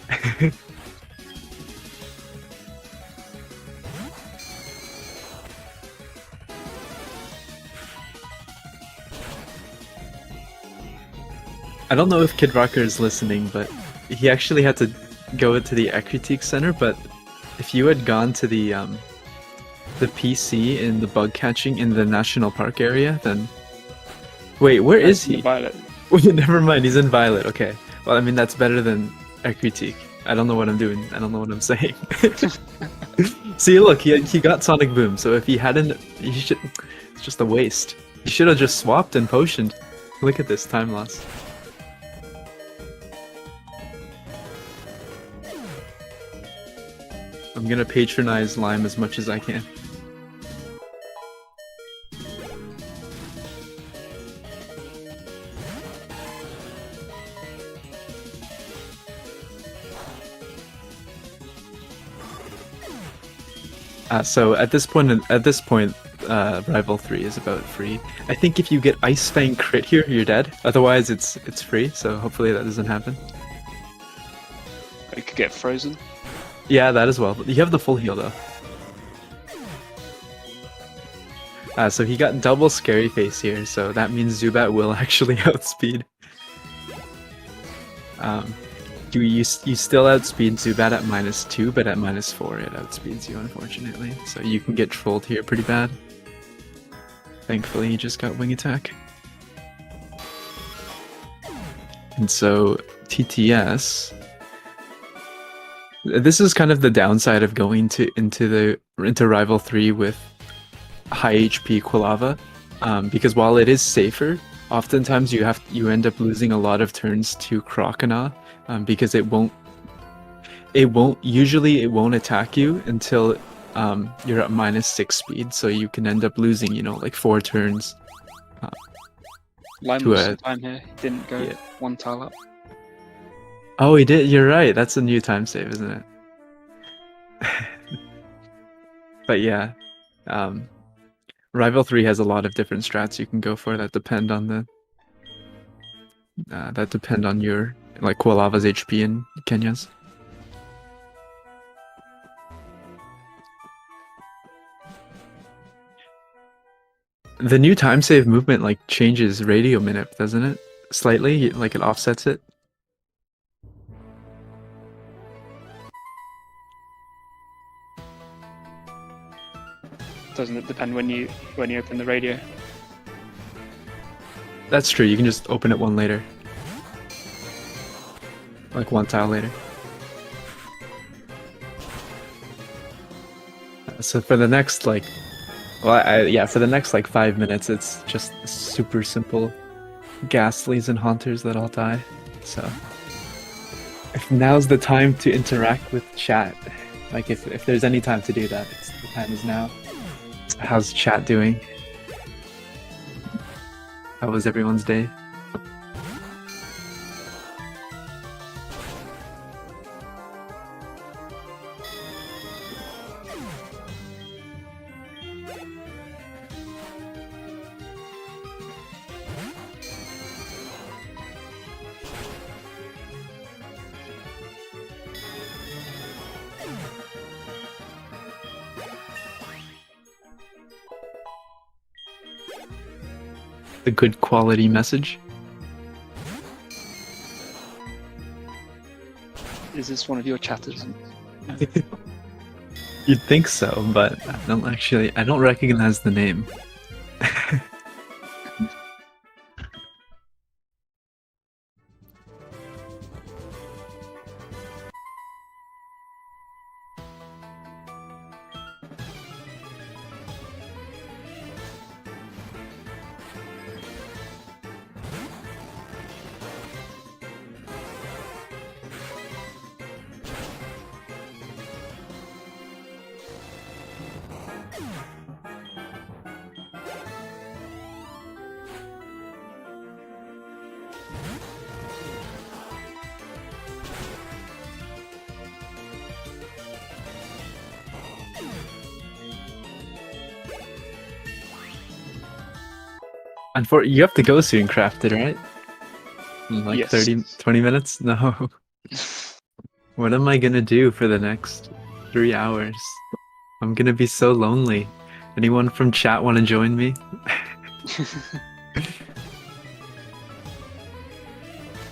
I don't know if Kidrocker is listening, but he actually had to go to the Critique Center, but if you had gone to the PC in the bug catching in the national park area, then... Wait, where is he? Violet. Never mind, he's in Violet, okay. Well, I mean, that's better than Critique. I don't know what I'm doing. I don't know what I'm saying. See, look, he got Sonic Boom, so if he hadn't... it's just a waste. He should have just swapped and potioned. Look at this time loss. I'm gonna patronize Lime as much as I can. So at this point, Rival 3 is about free. I think if you get Ice Fang crit here, you're dead. Otherwise, it's free. So hopefully that doesn't happen. You could get frozen. Yeah, that as well. But you have the full heal though. So he got double Scary Face here, so that means Zubat will actually outspeed. You still outspeed Zubat at -2, but at -4 it outspeeds you, unfortunately. So you can get trolled here pretty bad. Thankfully, he just got Wing Attack. And so TTS. This is kind of the downside of going into Rival 3 with high HP Quilava, because while it is safer oftentimes you end up losing a lot of turns to Crocodile, because it won't attack you until you're at -6 speed, so you can end up losing, like 4 turns. Lime To was a- some time here. He didn't go yeah. one tile up. Oh, he did. You're right. That's a new time save, isn't it? But yeah, Rival 3 has a lot of different strats you can go for that depend on your like Quilava's HP and Kenya's. The new time save movement like changes radio minute, doesn't it? Slightly, like it offsets it. Doesn't it depend when you open the radio? That's true. You can just open it one later, like one tile later. So for the next like, for the next like 5 minutes, it's just super simple Ghastlies and Haunters that all die. So if now's the time to interact with chat. Like if there's any time to do that, the time is now. How's chat doing? How was everyone's day? A good quality message. Is this one of your chatters? You'd think so, but I don't recognize the name. You have to go soon, Crafted, right? In like Yes. 20 minutes? No. What am I gonna do for the next 3 hours? I'm gonna be so lonely. Anyone from chat want to join me?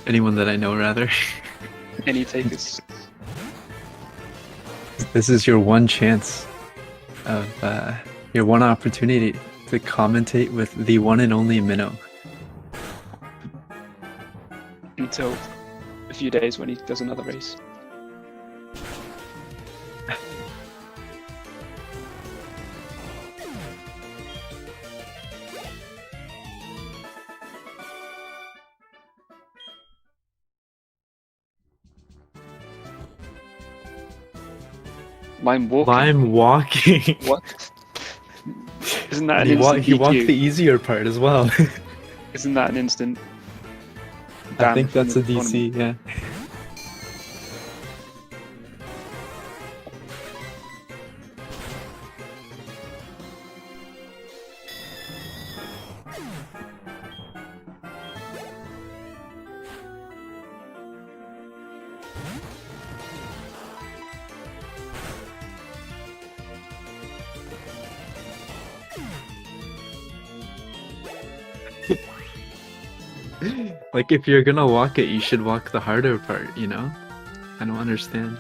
Anyone that I know, rather. Any takers? This is your one chance of your one opportunity to commentate with the one and only Minnow. Until a few days when he does another race. Lime walking. Lime walking. What? Isn't that an he instant he walked DQ? the easier part as well. Isn't that an instant? I ban think from that's a the DC, tournament? yeah. Like, if you're gonna walk it, you should walk the harder part, you know? I don't understand.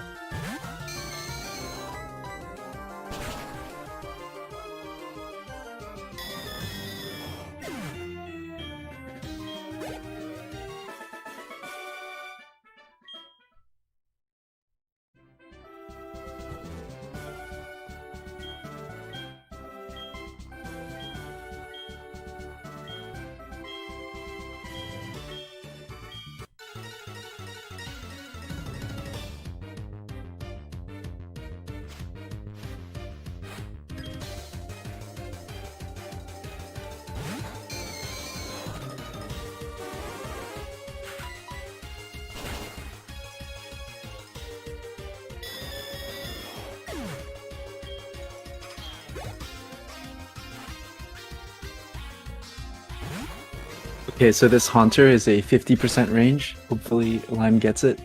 Okay, so this Haunter is a 50% range. Hopefully Lime gets it.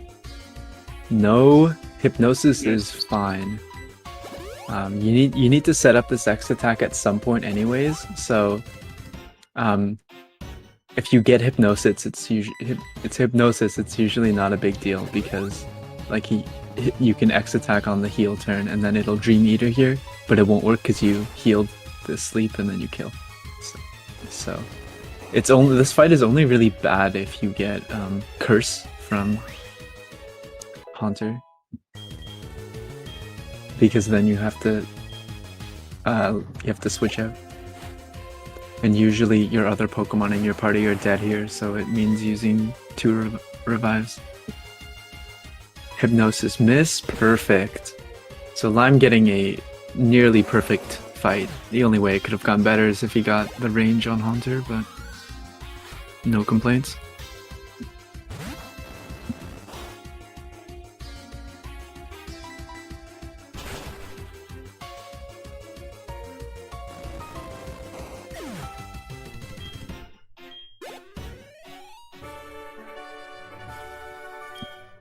No, Hypnosis is fine. You need to set up this X attack at some point anyways, so if you get Hypnosis, it's usually not a big deal because like you can X attack on the heal turn and then it'll Dream Eater here, but it won't work because you healed the sleep and then you kill. So it's only this fight is only really bad if you get Curse from Haunter, because then you have to switch out. And usually your other Pokemon in your party are dead here, so it means using 2 revives. Hypnosis miss, perfect. So Lime getting a nearly perfect fight. The only way it could have gone better is if he got the range on Haunter, but no complaints.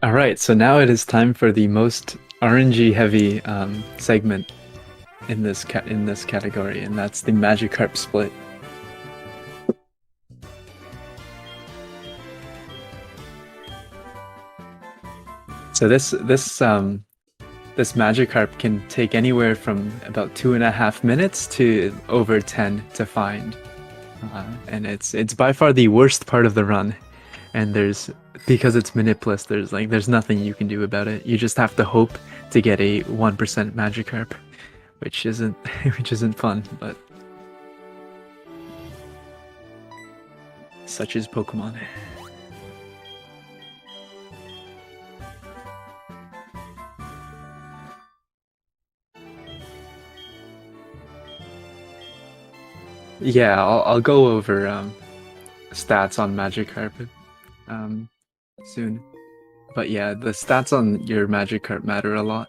All right, so now it is time for the most RNG heavy segment in this category, and that's the Magikarp split. So this Magikarp can take anywhere from about 2.5 minutes to over 10 to find, and it's by far the worst part of the run. And because it's Manipless, there's nothing you can do about it. You just have to hope to get a 1% Magikarp, which isn't fun, but such is Pokemon. Yeah, I'll go over stats on Magikarp soon. But yeah, the stats on your Magikarp matter a lot.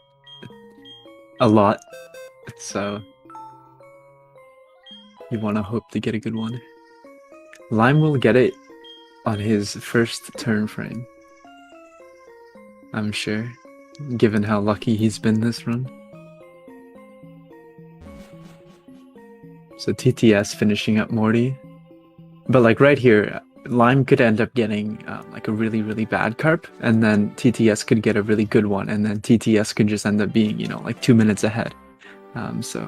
So you want to hope to get a good one. Lime will get it on his first turn frame, I'm sure, given how lucky he's been this run. So TTS finishing up Morty. But like right here, Lime could end up getting like a really, really bad carp, and then TTS could get a really good one, and then TTS could just end up being, like 2 minutes ahead. So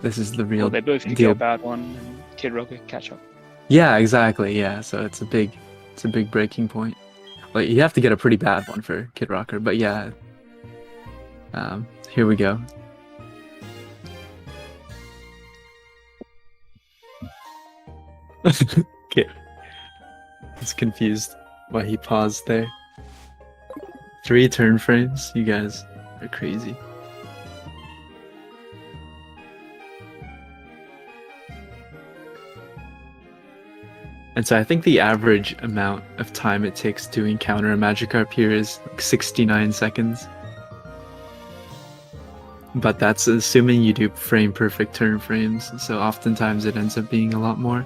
this is the real they both could deal. get a bad one, and Kidrocker catch up. Yeah, exactly. Yeah, so it's a big breaking point. Like you have to get a pretty bad one for Kidrocker, but yeah. Here we go. Okay. He's confused why he paused there. 3 turn frames? You guys are crazy. And so I think the average amount of time it takes to encounter a Magikarp here is like 69 seconds. But that's assuming you do frame perfect turn frames, so oftentimes it ends up being a lot more.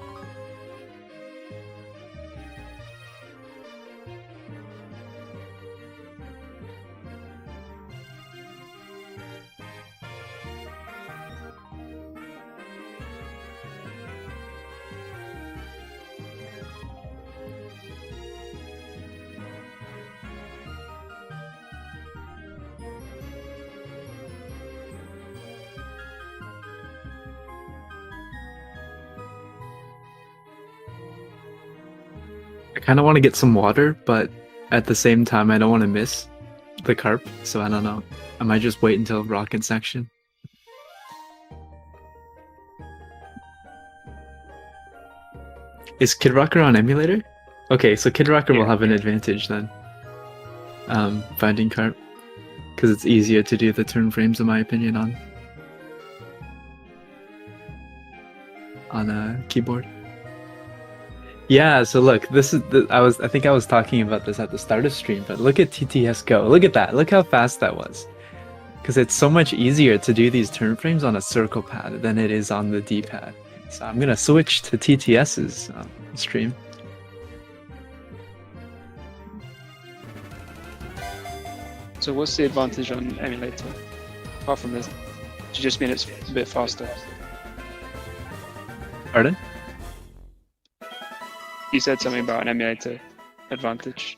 I kind of want to get some water, but at the same time, I don't want to miss the carp, so I don't know. I might just wait until rocket section. Is Kidrocker on emulator? Okay, so Kidrocker will have an advantage then. Finding carp, because it's easier to do the turn frames, in my opinion, on a keyboard. Yeah, so look, this is I think I was talking about this at the start of stream, but look at TTS go. Look at that. Look how fast that was. Because it's so much easier to do these turn frames on a circle pad than it is on the D-pad. So I'm gonna switch to TTS's stream. So what's the advantage on emulator? Apart from this, do you just mean it's a bit faster? Pardon? You said something about an emulator advantage.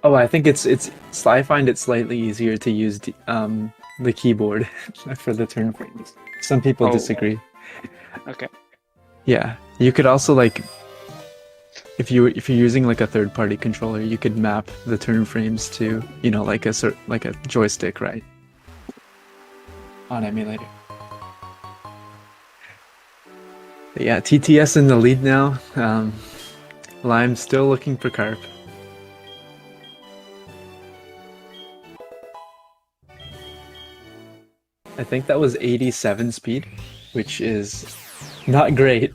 Oh, I think I find it slightly easier to use the keyboard for the turn frames. Some people Oh. disagree. Okay. Yeah, you could also like if you're using like a third-party controller, you could map the turn frames to, you know, like a joystick, right? On emulator. But yeah, TTS in the lead now. Lime's still looking for carp. I think that was 87 speed, which is not great.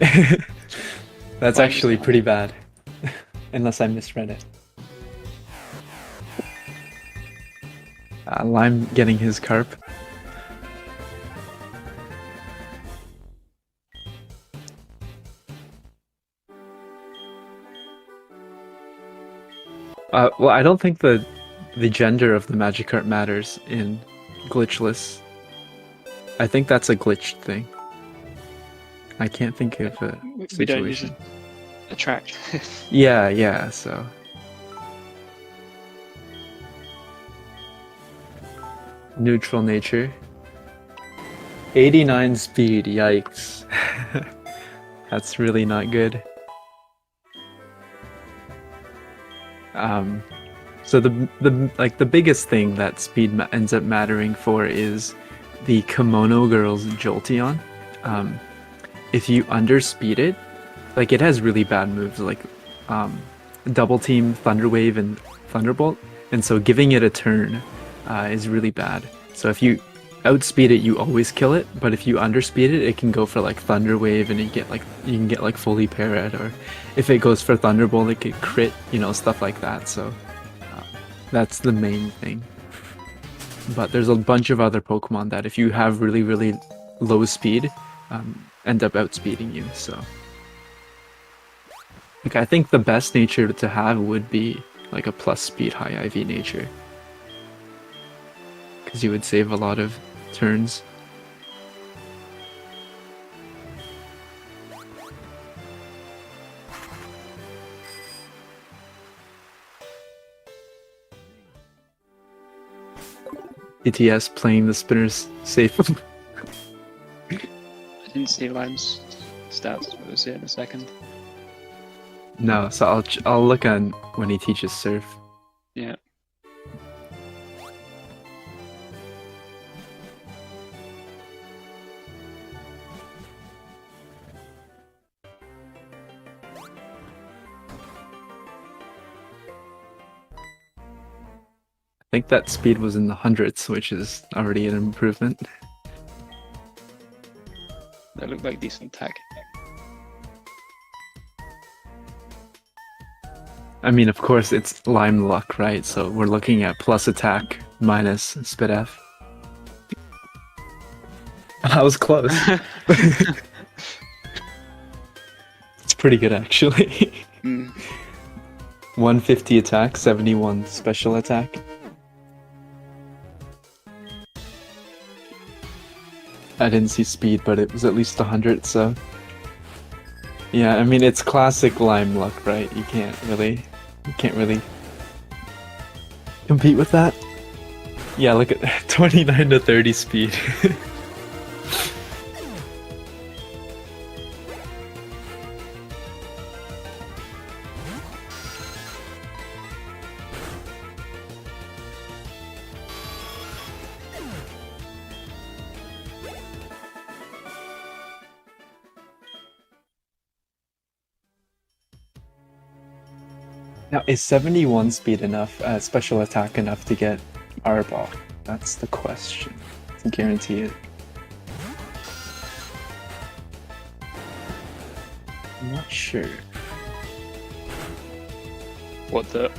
That's actually pretty bad, unless I misread it. Lime getting his carp. Well, I don't think the gender of the Magikarp matters in glitchless. I think that's a glitched thing. I can't think of a situation. We don't use a track. Yeah, so. Neutral nature. 89 speed, yikes. That's really not good. So the biggest thing that speed ends up mattering for is the Kimono Girl's Jolteon. If you underspeed it, like it has really bad moves like double team, Thunder Wave, and Thunderbolt, and so giving it a turn is really bad. So if you outspeed it, you always kill it, but if you underspeed it, it can go for like Thunder Wave, and you can get like fully parried, or if it goes for Thunderbolt, it could crit, you know, stuff like that. So that's the main thing. But there's a bunch of other Pokemon that if you have really low speed, end up outspeeding you. So like I think the best nature to have would be like a plus speed high IV nature, because you would save a lot of turns. TTS playing the spinners safe. I didn't see Lime's stats, but we'll see it in a second. No, so I'll look on when he teaches Surf. Yeah. I think that speed was in the hundreds, which is already an improvement. That looked like decent tech. I mean, of course, it's Lime luck, right? So we're looking at plus attack minus speed F. I was close. It's pretty good, actually. 150 attack, 71 special attack. I didn't see speed, but it was at least 100, so... Yeah, I mean, it's classic Lime luck, right? You can't really compete with that. Yeah, look at 29 to 30 speed. Now, is 71 speed enough, special attack enough to get Arbok? That's the question. To guarantee it. I'm not sure. What the?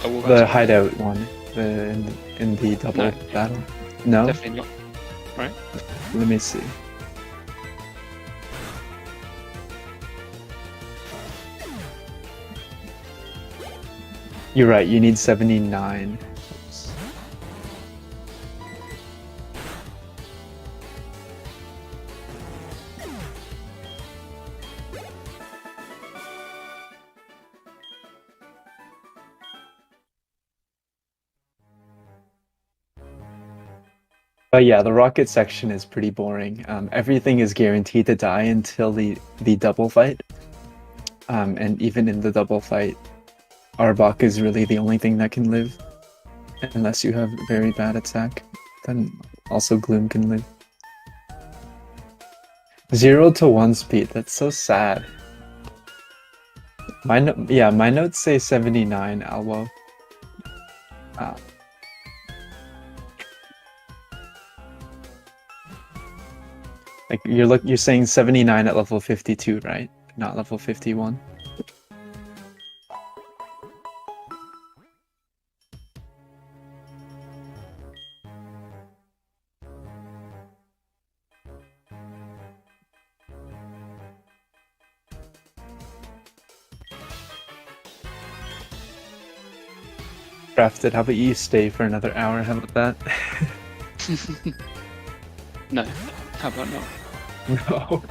The hideout one, in the double battle. No, definitely not. Right? Let me see. You're right. You need 79. But yeah, the rocket section is pretty boring. Everything is guaranteed to die until the double fight. And even in the double fight, Arbok is really the only thing that can live, unless you have very bad attack. Then also Gloom can live. 0 to 1 speed. That's so sad. My notes say 79 Alwo. Like you're saying 79 at level 52, right? Not level 51. Crafted, how about you stay for another hour? How about that? No. How about not? No.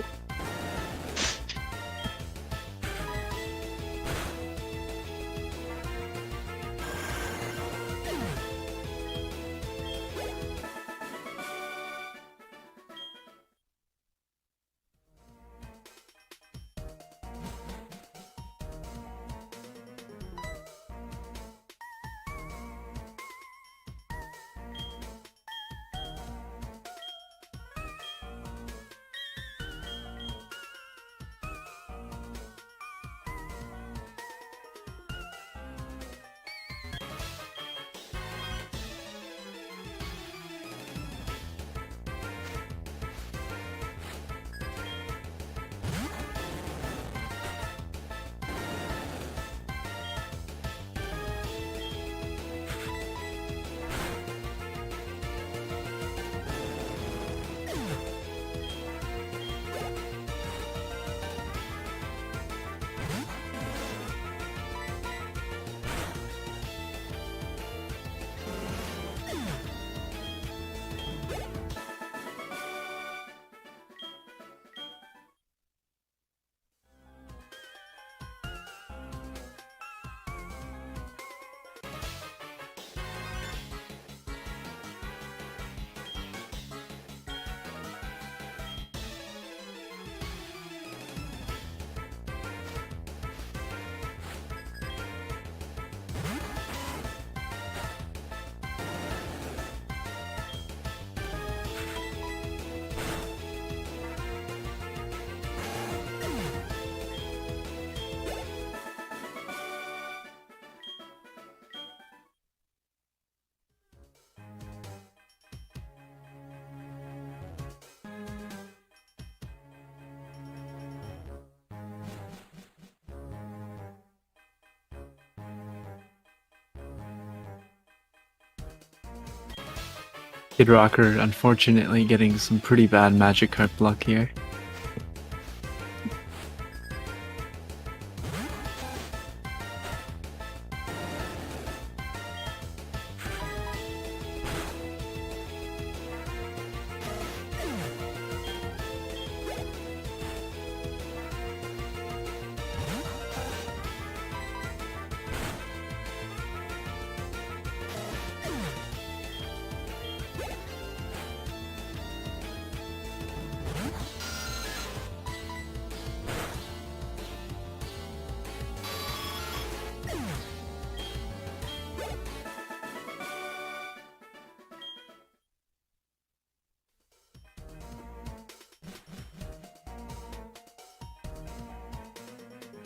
Kidrocker, unfortunately, getting some pretty bad magic card luck here.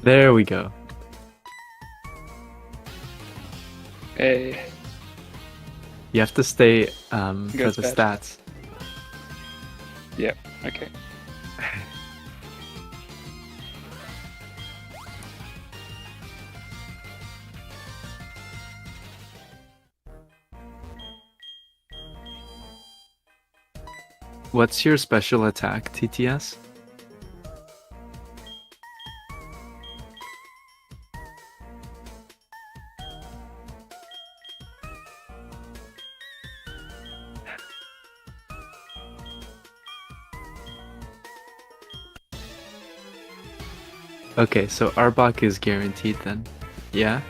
There we go. Hey. You have to stay for Goes the bad. stats. Yep. Okay. What's your special attack, TTS? Okay, so Arbok is guaranteed then. Yeah?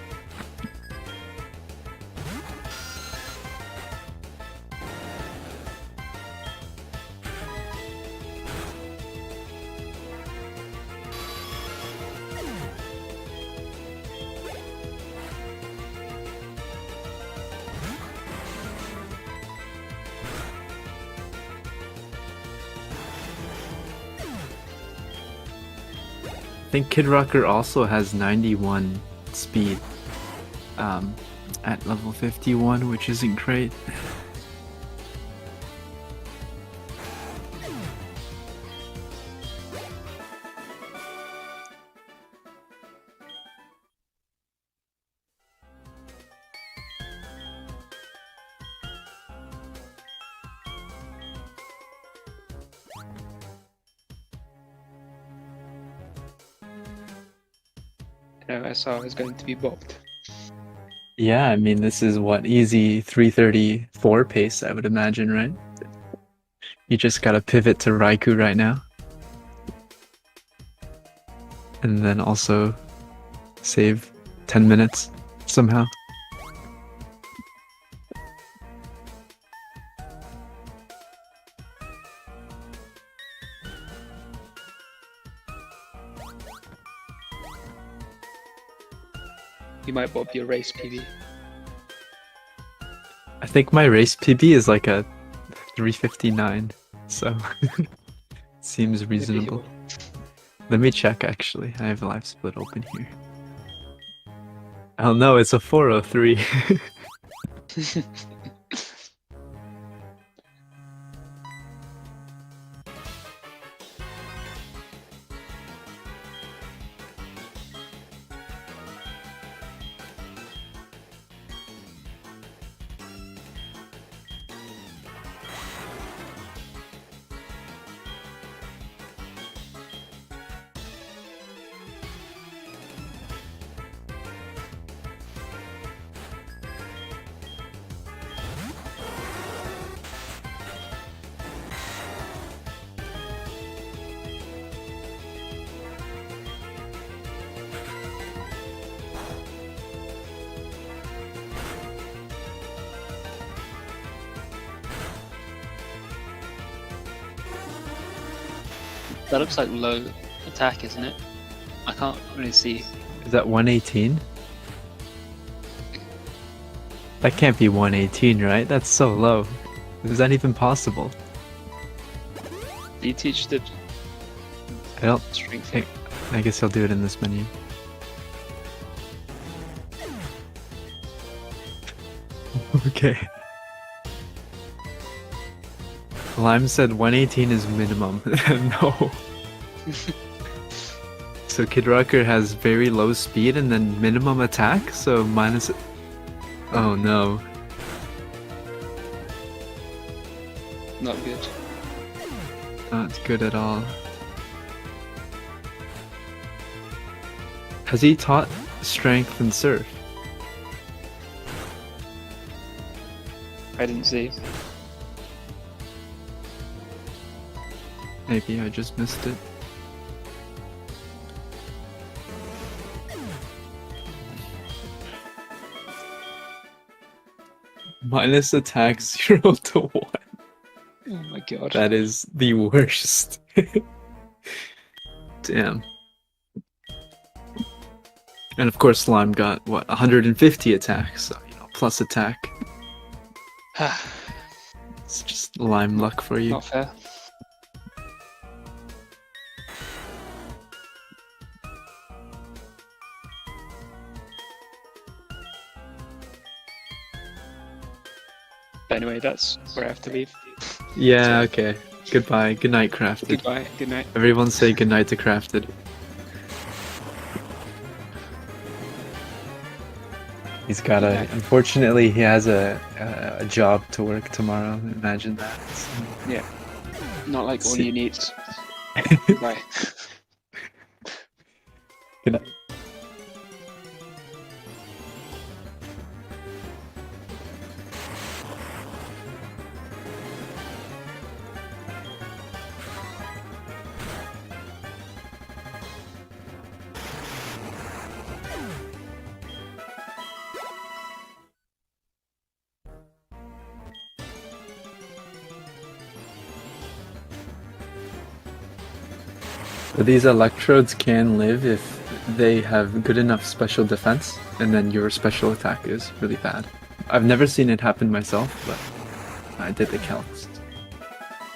think Kidrocker also has 91 speed at level 51, which isn't great. SR is going to be bopped. Yeah, I mean, this is what, easy 334 pace, I would imagine, right? You just gotta pivot to Raikou right now. And then also save 10 minutes somehow. You might bop your race PB. I think my race PB is like a 359, so seems reasonable. Let me check actually. I have live split open here. Oh no, it's a 403. That looks like low attack, isn't it? I can't really see. Is that 118? That can't be 118, right? That's so low. Is that even possible? Do you teach the I don't strength? think. I guess I'll do it in this menu. Okay. Lime said 118 is minimum. No. So Kidrocker has very low speed and then minimum attack, so minus. Oh no. Not good. Not good at all. Has he taught strength and surf? I didn't see. Maybe I just missed it. Minus attack 0 to 1. Oh my god. That is the worst. Damn. And of course Slime got, what, 150 attacks, so, you know, plus attack. It's just Lime luck for you. Not fair. But anyway, that's where I have to leave. Yeah, okay. Goodbye. Good night, Crafted. Goodbye. Good night. Everyone say good night to Crafted. He's got a. Unfortunately, he has a job to work tomorrow. Imagine that. So. Yeah. Not like all See. you need. Bye. Good night. So these electrodes can live if they have good enough special defense, and then your special attack is really bad. I've never seen it happen myself, but I did the counts,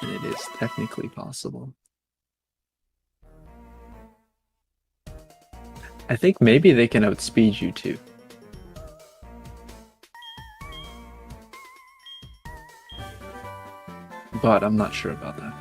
and it is technically possible. I think maybe they can outspeed you too. But I'm not sure about that.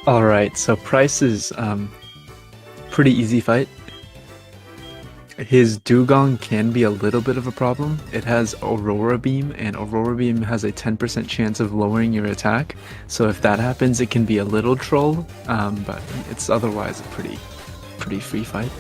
All right, so Price is pretty easy fight. His Dugong can be a little bit of a problem. It has Aurora Beam, and Aurora Beam has a 10% chance of lowering your attack. So if that happens, it can be a little troll, but it's otherwise a pretty free fight.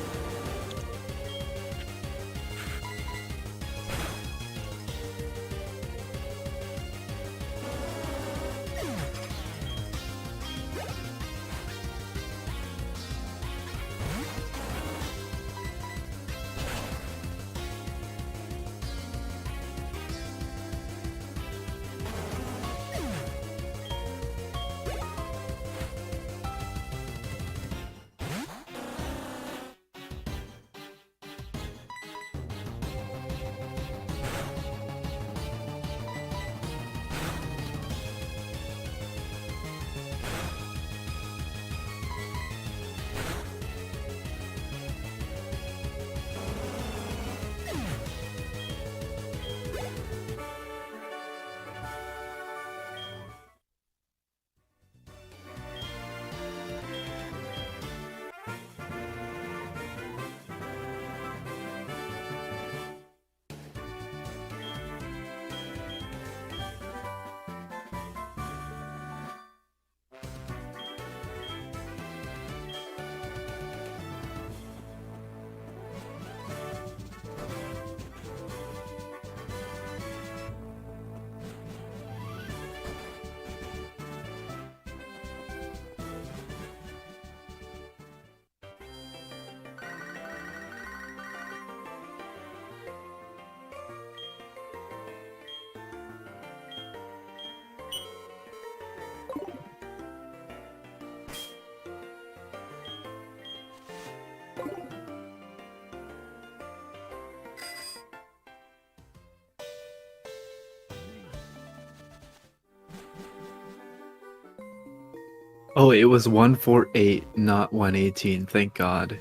Oh, it was 148, not 118. Thank God.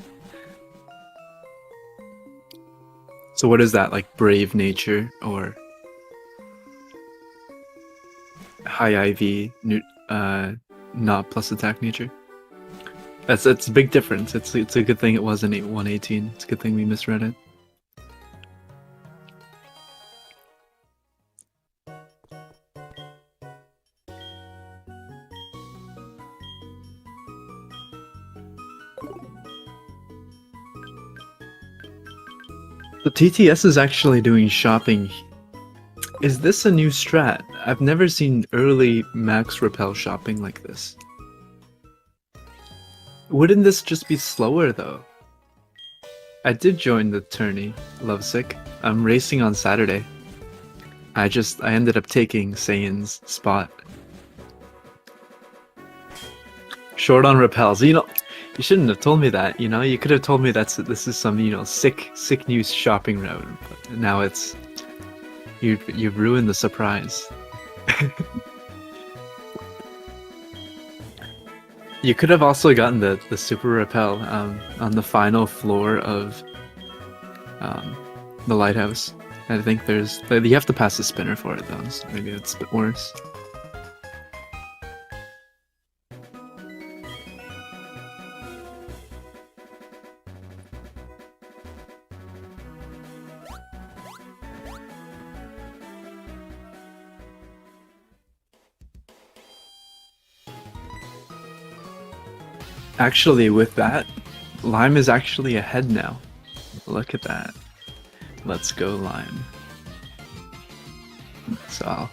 So what is that, like brave nature or high IV, not plus attack nature? That's a big difference. It's a good thing it wasn't 118. It's a good thing we misread it. The TTS is actually doing shopping. Is this a new strat? I've never seen early max repel shopping like this. Wouldn't this just be slower though? I did join the tourney, Lovesick. I'm racing on Saturday. I ended up taking Saiyan's spot. Short on repels. You shouldn't have told me that, You could have told me this is some, sick news shopping route. But now it's you've ruined the surprise. You could have also gotten the super repel on the final floor of the lighthouse. I think you have to pass the spinner for it though, so maybe it's a bit worse. Actually, with that, Lime is actually ahead now. Look at that. Let's go, Lime. So,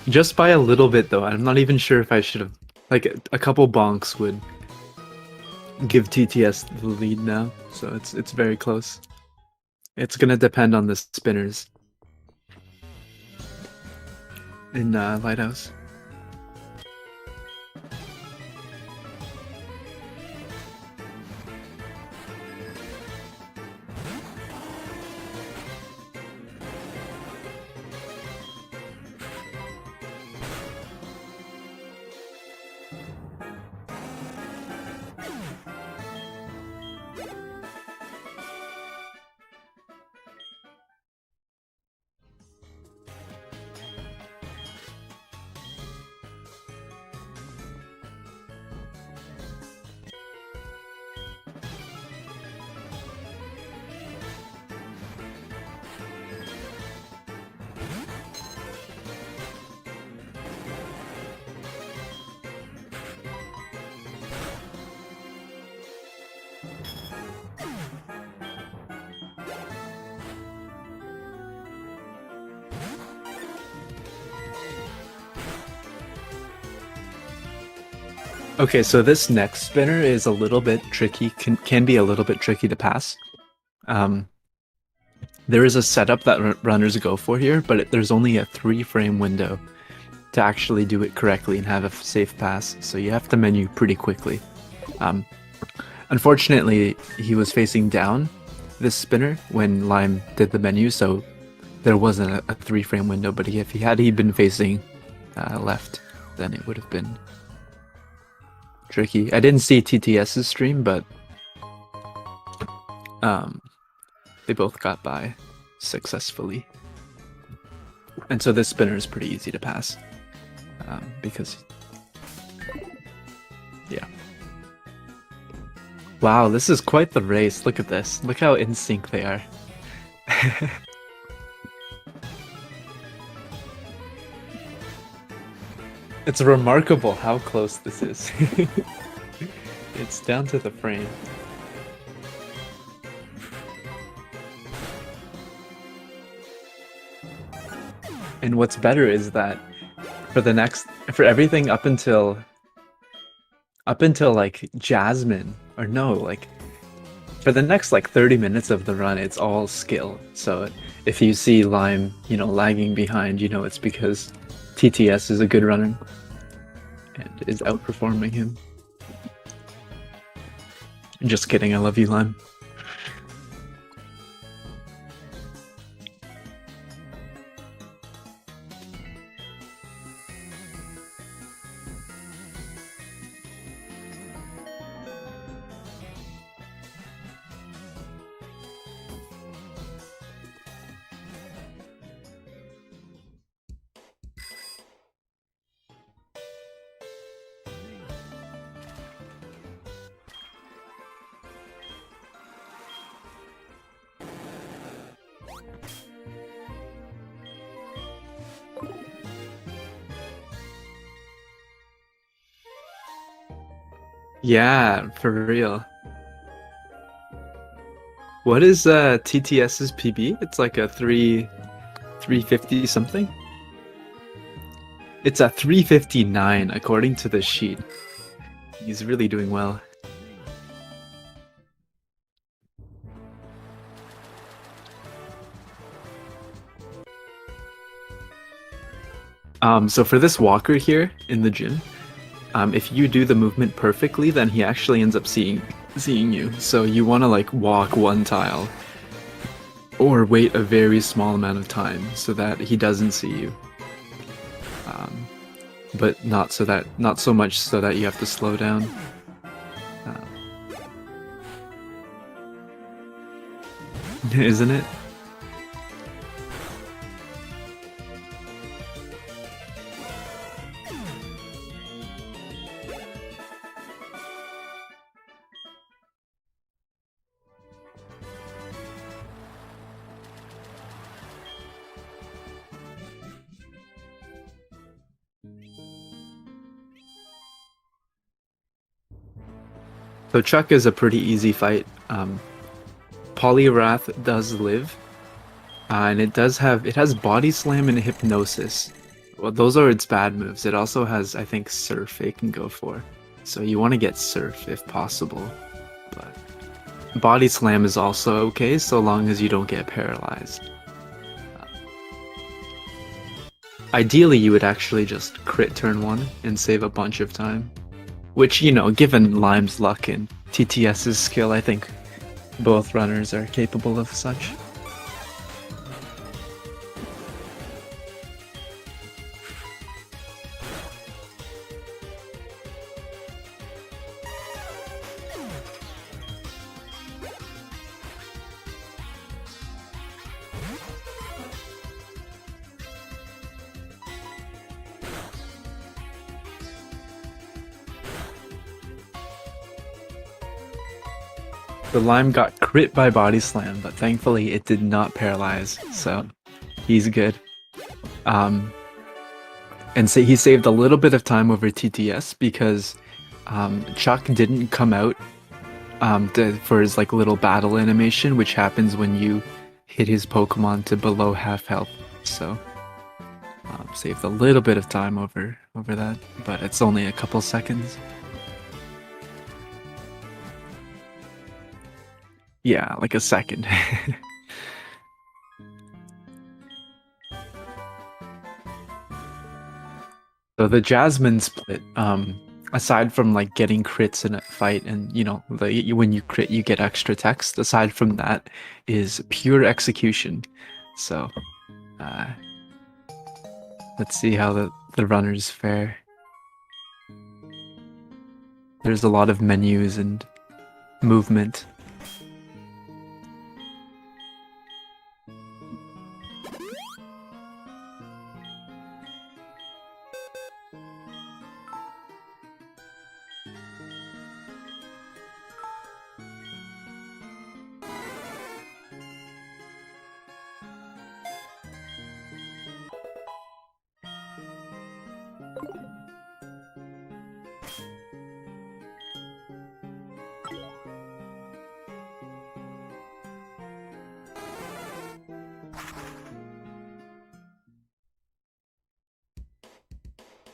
just by a little bit though. I'm not even sure if I should have... Like, a couple bonks would give TTS the lead now. So it's very close. It's gonna depend on the spinners in Lighthouse. Okay, so this next spinner is a little bit tricky, can be a little bit tricky to pass. There is a setup that runners go for here, but there's only a 3-frame window to actually do it correctly and have a safe pass, so you have to menu pretty quickly. Unfortunately, he was facing down, this spinner, when Lime did the menu, so there wasn't a 3-frame window, but if he been facing left, then it would have been tricky. I didn't see TTS's stream, but they both got by successfully. And so this spinner is pretty easy to pass because, yeah. Wow, this is quite the race. Look at this. Look how in sync they are. It's remarkable how close this is. It's down to the frame. And what's better is that for everything up until like Jasmine, or no, like for the next like 30 minutes of the run, it's all skill. So if you see Lime, lagging behind, it's because TTS is a good runner and is outperforming him. Just kidding, I love you, Lime. Yeah, for real. What is TTS's PB? It's like a 350 something. It's a 359 according to the sheet. He's really doing well. So for this walker here in the gym, if you do the movement perfectly, then he actually ends up seeing you. So you want to like walk one tile or wait a very small amount of time so that he doesn't see you. But not so much so that you have to slow down. Isn't it? So Chuck is a pretty easy fight. Poliwrath does live, and it has Body Slam and Hypnosis. Well, those are its bad moves. It also has, I think, Surf it can go for. So you want to get Surf if possible. But Body Slam is also okay so long as you don't get paralyzed. Ideally, you would actually just crit turn 1 and save a bunch of time. Which, you know, given Lime's luck and TTS's skill, I think both runners are capable of such. The Lime got crit by Body Slam, but thankfully it did not paralyze, so he's good. And so he saved a little bit of time over TTS because Chuck didn't come out for his like little battle animation, which happens when you hit his Pokemon to below half health. So saved a little bit of time over that, but it's only a couple seconds. Yeah, like a second. So the Jasmine split, aside from like getting crits in a fight and, you know, when you crit you get extra text, aside from that is pure execution. So let's see how the runners fare. There's a lot of menus and movement.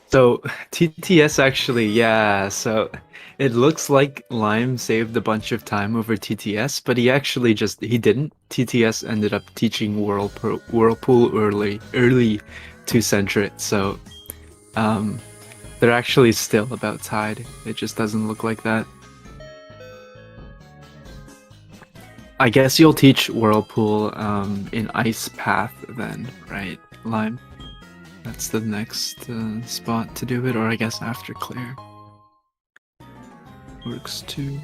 So TTS actually, yeah, so it looks like Lime saved a bunch of time over TTS, but he didn't. TTS ended up teaching Whirlpool early to center it, so they're actually still about tied. It just doesn't look like that. I guess you'll teach Whirlpool in Ice Path then, right, Lime? That's the next spot to do it, or I guess after Clear. Works too.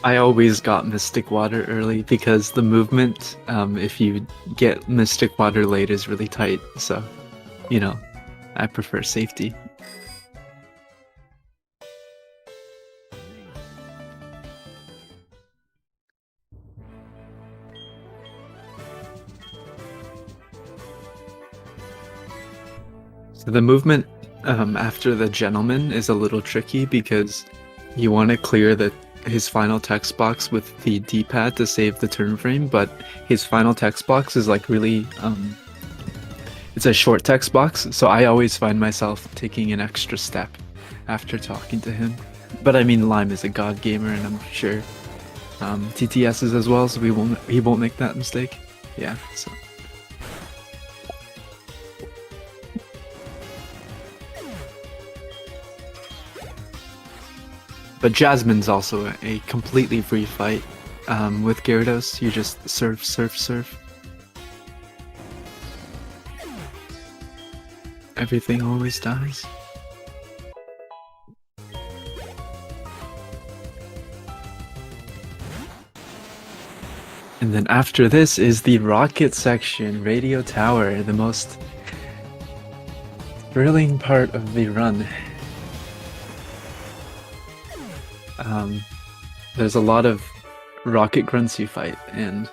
I always got Mystic Water early because the movement, if you get Mystic Water late, is really tight. So, you know, I prefer safety. So the movement after the gentleman is a little tricky because you want to clear his final text box with the D-pad to save the turn frame, but his final text box is like really it's a short text box, so I always find myself taking an extra step after talking to him. But I mean, Lime is a god gamer, and I'm sure TTS is as well, so he won't make that mistake. Yeah. So. But Jasmine's also a completely free fight. With Gyarados, you just surf, surf, surf. Everything always dies. And then after this is the rocket section, Radio Tower, the most thrilling part of the run. There's a lot of rocket grunts you fight, and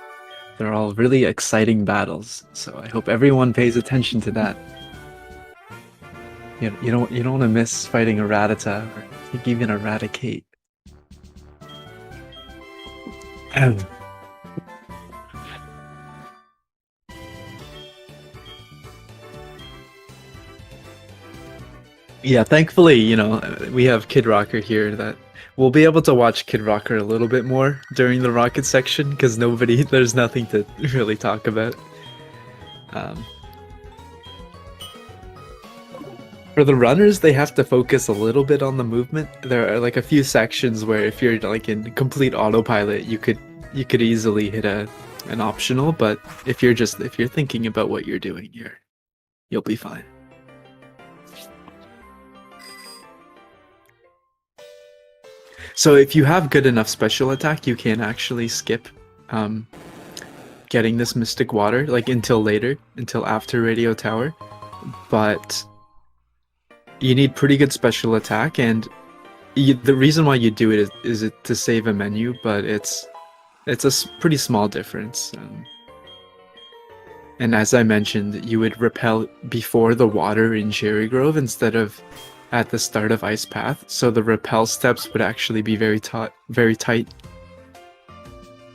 they're all really exciting battles. So I hope everyone pays attention to that. You don't want to miss fighting a Rattata or even a Raticate. Yeah, thankfully, we have Kidrocker here that we'll be able to watch Kidrocker a little bit more during the rocket section because there's nothing to really talk about. For the runners, they have to focus a little bit on the movement. There are like a few sections where if you're like in complete autopilot, you could easily hit an optional, but if you're thinking about what you're doing, you'll be fine. So if you have good enough special attack, you can actually skip getting this Mystic Water, like until after Radio Tower. But you need pretty good special attack, and the reason why you do it is it to save a menu, but it's a pretty small difference. And as I mentioned, you would repel before the water in Cherry Grove instead of at the start of Ice Path, so the repel steps would actually be very tight.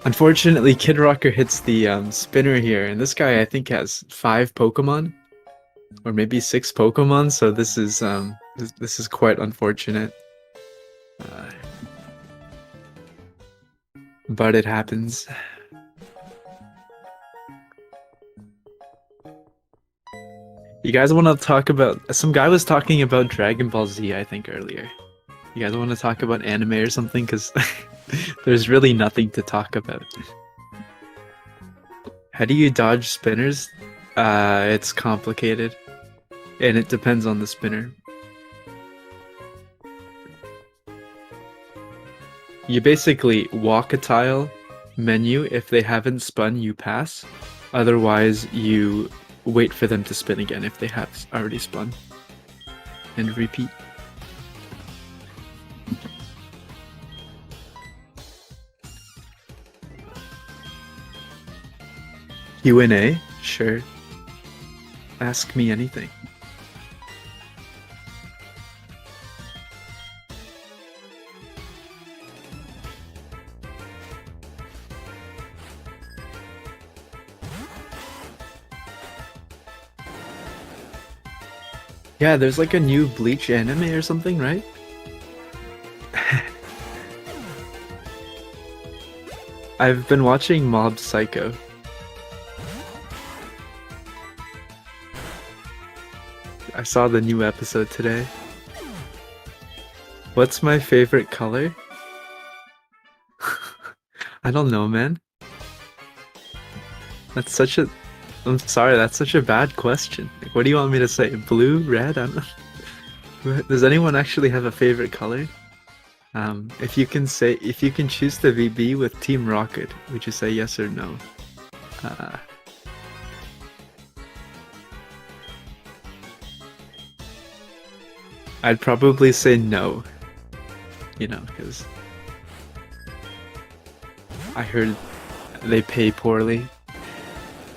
Unfortunately, Kidrocker hits the spinner here, and this guy I think has 5 Pokemon, or maybe 6 Pokemon. So this is quite unfortunate, but it happens. You guys want to talk about... Some guy was talking about Dragon Ball Z, I think, earlier. You guys want to talk about anime or something? Because there's really nothing to talk about. How do you dodge spinners? It's complicated. And it depends on the spinner. You basically walk a tile, menu. If they haven't spun, you pass. Otherwise, you wait for them to spin again if they have already spun. And repeat. Q&A? Sure. Ask me anything. Yeah, there's like a new Bleach anime or something, right? I've been watching Mob Psycho. I saw the new episode today. What's my favorite color? I don't know, man. I'm sorry, that's such a bad question. Like, what do you want me to say? Blue? Red? I don't know. Does anyone actually have a favorite color? If you can choose the VB with Team Rocket, would you say yes or no? Uh, I'd probably say no. You know, because I heard they pay poorly,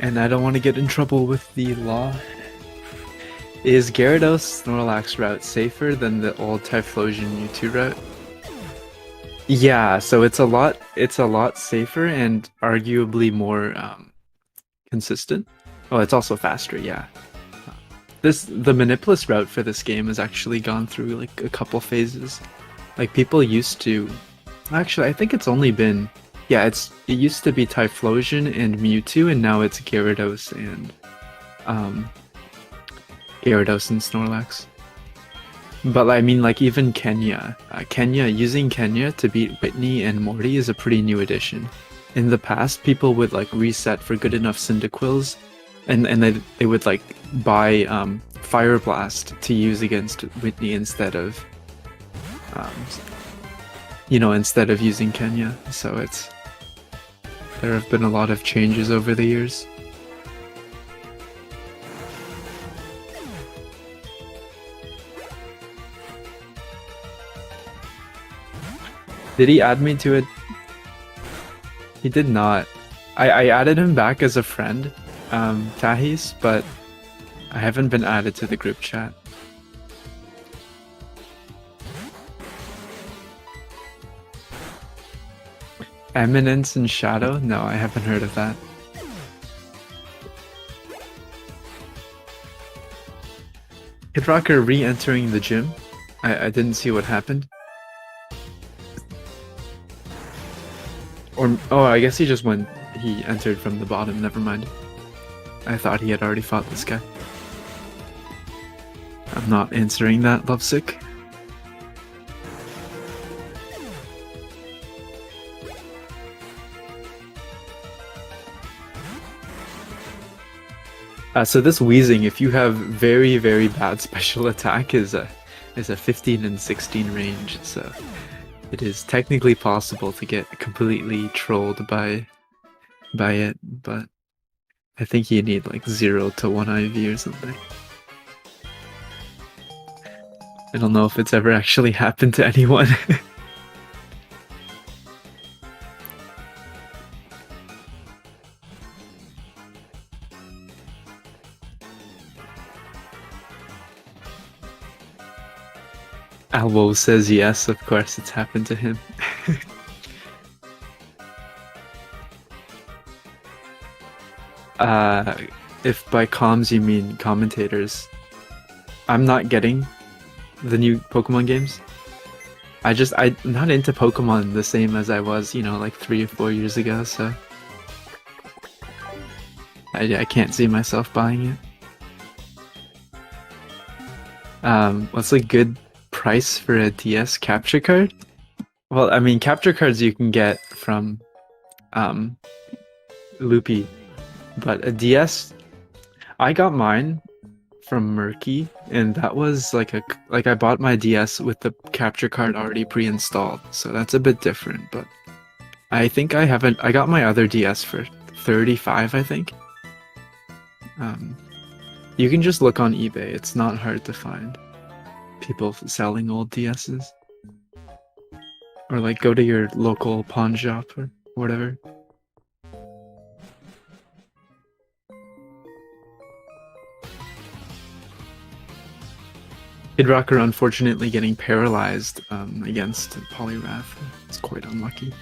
and I don't want to get in trouble with the law. Is Gyarados Snorlax route safer than the old Typhlosion Mewtwo route? Yeah, so it's a lot safer and arguably more consistent. Oh, it's also faster, yeah. The Manipless route for this game has actually gone through like a couple phases. Like people used to actually I think it's only been it used to be Typhlosion and Mewtwo, and now it's Gyarados and Snorlax. But I mean, like even Kenya, using Kenya to beat Whitney and Morty is a pretty new addition. In the past, people would like reset for good enough Cyndaquils, and they would like buy Fire Blast to use against Whitney instead of using Kenya. So there have been a lot of changes over the years. Did he add me to it? He did not. I added him back as a friend, Tahis, but I haven't been added to the group chat. Eminence and Shadow? No, I haven't heard of that. Kidrocker re-entering the gym? I didn't see what happened. Oh, I guess he entered from the bottom, never mind. I thought he had already fought this guy. I'm not answering that, Lovesick. So this Wheezing, if you have very, very bad special attack, is a 15 and 16 range, so it is technically possible to get completely trolled by it, but I think you need like 0 to 1 IV or something. I don't know if it's ever actually happened to anyone. Alwo says yes, of course it's happened to him. If by comms you mean commentators, I'm not getting the new Pokemon games. I'm not into Pokemon the same as I was, like 3 or 4 years ago, so I can't see myself buying it. What's a good price for a DS capture card? Well, I mean, capture cards you can get from Loopy, but a DS, I got mine from Murky, and that was like I bought my DS with the capture card already pre-installed, so that's a bit different. But I think I got my other DS for 35, I think. You can just look on eBay, it's not hard to find people selling old DSs, or like go to your local pawn shop or whatever. Kidrocker unfortunately getting paralyzed against Poliwrath. It's quite unlucky.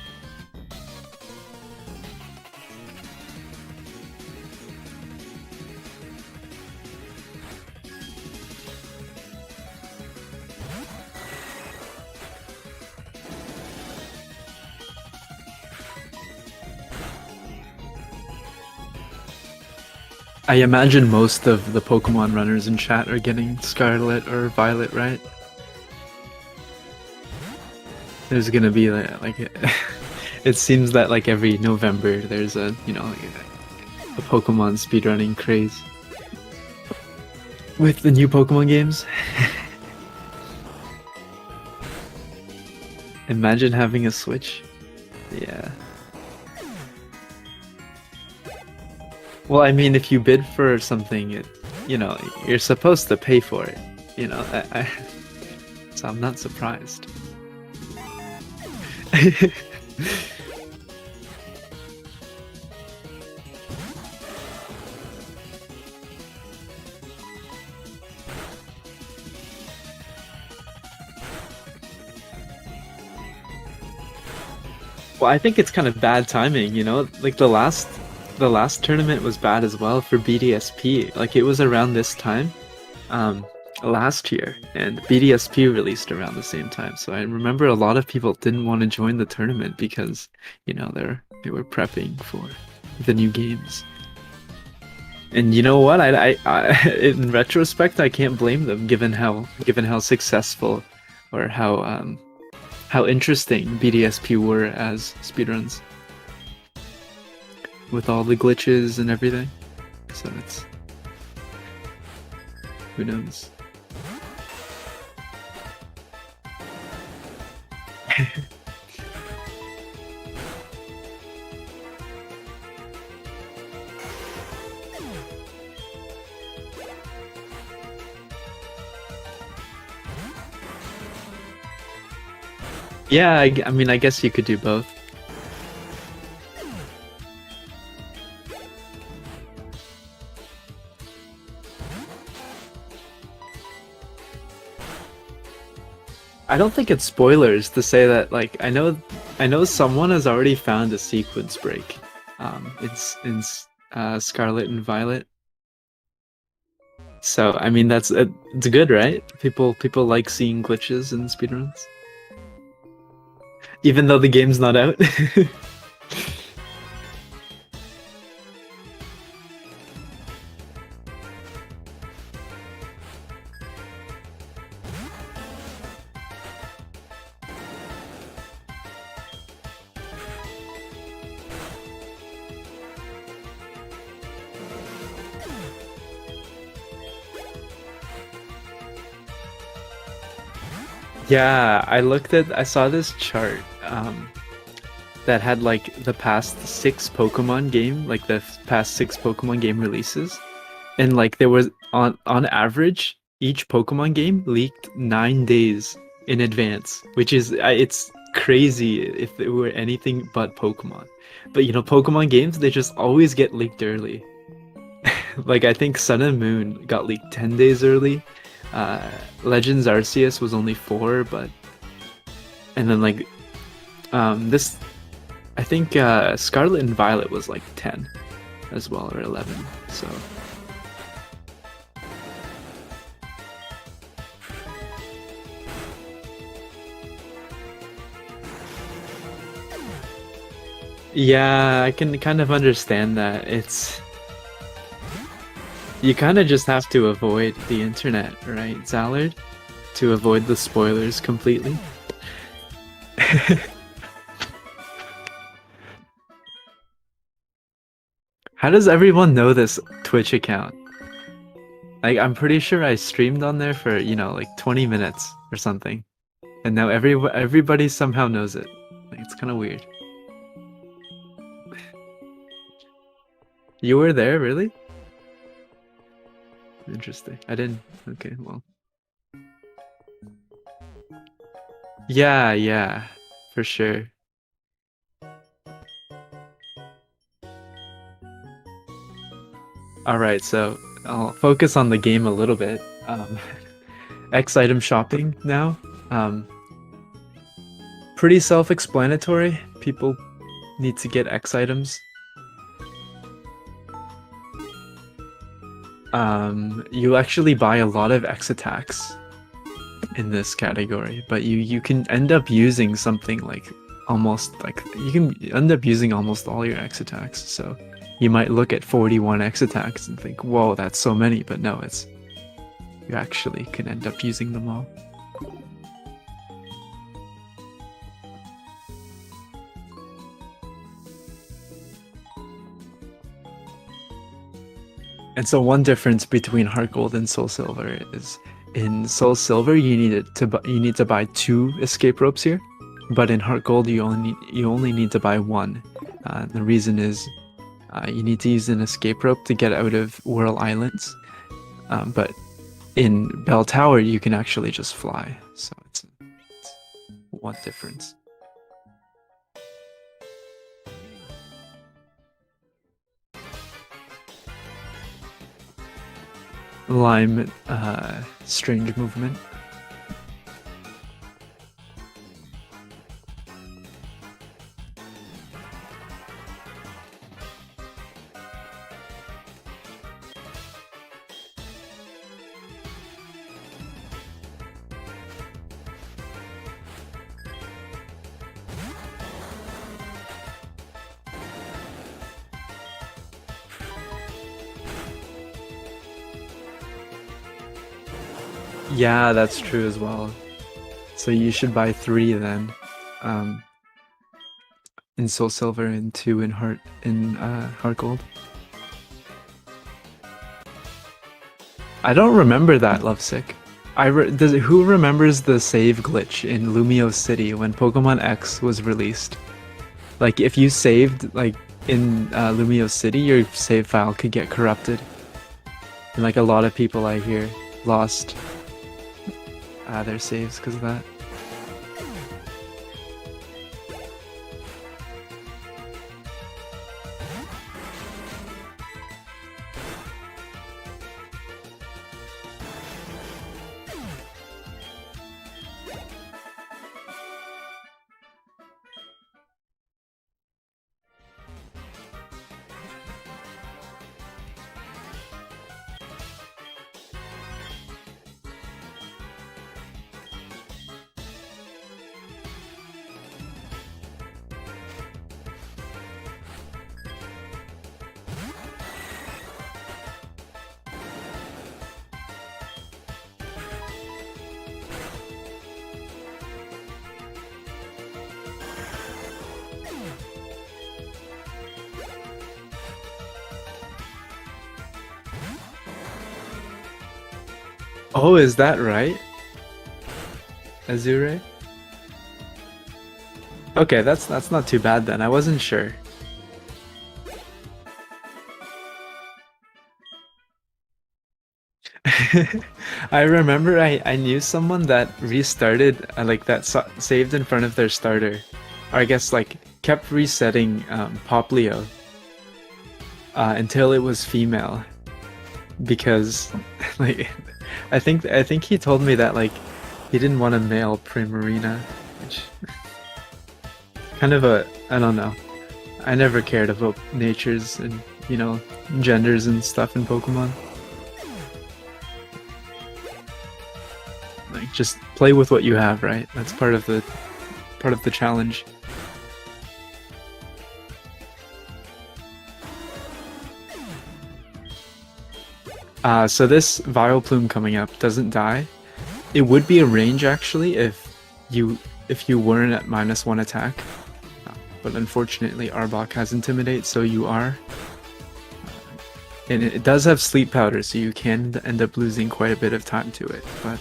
I imagine most of the Pokemon runners in chat are getting Scarlet or Violet, right? There's gonna be like it seems that like every November there's a Pokemon speedrunning craze with the new Pokemon games. Imagine having a Switch. Yeah. Well, I mean, if you bid for something, you're supposed to pay for it. So I'm not surprised. Well, I think it's kind of bad timing, Like the last tournament was bad as well for BDSP. Like it was around this time, um, last year, and BDSP released around the same time. So I remember a lot of people didn't want to join the tournament because, they were prepping for the new games. And you know what? In retrospect, I can't blame them, given how successful, or how interesting BDSP were as speedruns with all the glitches and everything. So who knows? Yeah, I mean, I guess you could do both. I don't think it's spoilers to say that, like, I know someone has already found a sequence break. It's in Scarlet and Violet. So I mean, it's good, right? People like seeing glitches in speedruns, even though the game's not out. Yeah, I saw this chart that had like the past six Pokemon game, like the past six Pokemon game releases, and like there was on average each Pokemon game leaked 9 days in advance, which is it's crazy if it were anything but Pokemon. But Pokemon games, they just always get leaked early. Like I think Sun and Moon got leaked 10 days early. Legends Arceus was only 4, and then like this, I think Scarlet and Violet was like 10 as well, or 11. So yeah, I can kind of understand that. You kind of just have to avoid the internet, right, Zallard? To avoid the spoilers completely. How does everyone know this Twitch account? Like, I'm pretty sure I streamed on there for, like 20 minutes or something. And now everybody somehow knows it. Like, it's kind of weird. You were there, really? Interesting. I didn't. Okay, well. Yeah, for sure. All right, so I'll focus on the game a little bit. X item shopping now. Pretty self-explanatory. People need to get X items. You actually buy a lot of X attacks in this category, but you can end up using something like you can end up using almost all your X attacks. So you might look at 41 X attacks and think, whoa, that's so many, but no, you actually can end up using them all. And so one difference between Heart Gold and Soul Silver is in Soul Silver you need to buy 2 escape ropes here, but in Heart Gold you only need to buy one. The reason is you need to use an escape rope to get out of Whirl Islands, but in Bell Tower you can actually just fly, so it's one difference. Lime, strange movement. Yeah, that's true as well. So you should buy 3 then, in Soul Silver and 2 in Heart Gold. I don't remember that, Lovesick. Who remembers the save glitch in Lumio City when Pokemon X was released? Like, if you saved like in Lumio City, your save file could get corrupted, and like a lot of people I hear lost their saves because of that. Oh, is that right? Azure? Okay, that's not too bad then. I wasn't sure. I remember I knew someone that restarted, saved in front of their starter, or I guess like kept resetting Poplio until it was female, because like I think he told me that like he didn't want a male Primarina, which kind of I don't know. I never cared about natures and genders and stuff in Pokemon. Like, just play with what you have, right? That's part of the challenge. So this Vileplume coming up doesn't die. It would be a range actually if you weren't at -1 attack, but unfortunately Arbok has Intimidate, so you are. And it does have Sleep Powder, so you can end up losing quite a bit of time to it, but.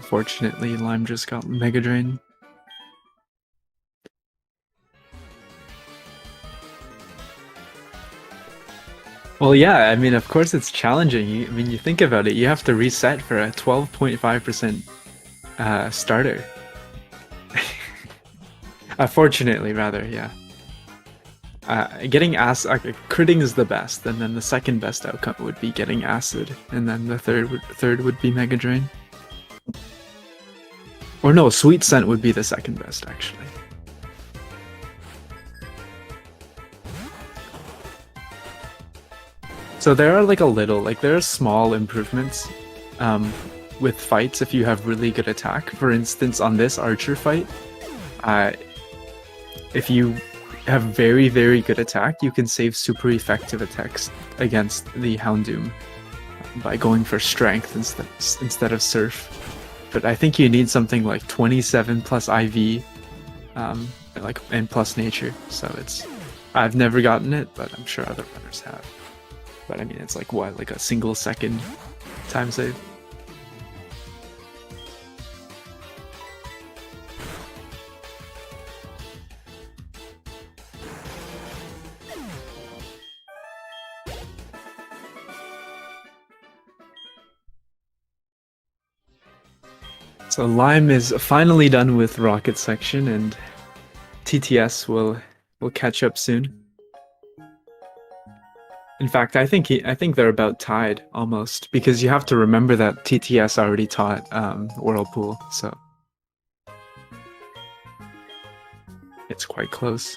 Fortunately, Lime just got Mega Drain. Well, yeah, I mean, of course it's challenging. You think about it, you have to reset for a 12.5% starter. Fortunately, rather, yeah. Getting critting is the best, and then the second best outcome would be getting Acid, and then the third would be Mega Drain. Or no, Sweet Scent would be the second best, actually. So there are there are small improvements with fights if you have really good attack. For instance, on this Archer fight, if you have very, very good attack, you can save super effective attacks against the Houndoom by going for Strength instead of Surf. But I think you need something like 27 plus IV, and plus Nature. So I've never gotten it, but I'm sure other runners have. But I mean, it's like what, like a single second Time save. So Lime is finally done with rocket section, and TTS will catch up soon. In fact, I think they're about tied almost, because you have to remember that TTS already taught Whirlpool, so it's quite close.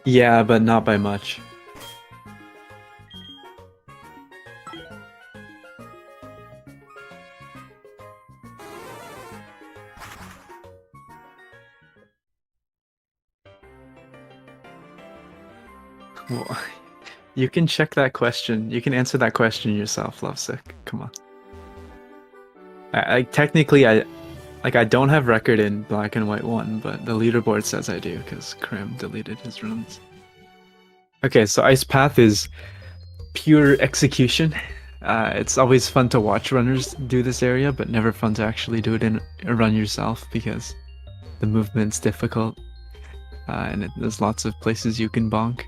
Yeah, but not by much. Well, you can check that question. You can answer that question yourself, Lovesick. Come on. I technically I don't have record in Black and White 1, but the leaderboard says I do because Krim deleted his runs. Okay, so Ice Path is pure execution. It's always fun to watch runners do this area, but never fun to actually do it in a run yourself because the movement's difficult, and there's lots of places you can bonk.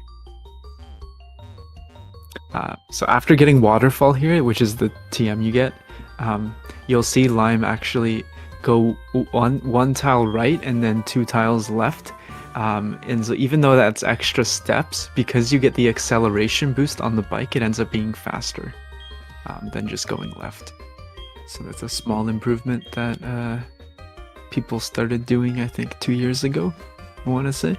So after getting Waterfall here, which is the TM you get, you'll see Lime actually go one tile right and then 2 tiles left. And so even though that's extra steps, because you get the acceleration boost on the bike, it ends up being faster than just going left. So that's a small improvement that people started doing, I think, 2 years ago, I want to say.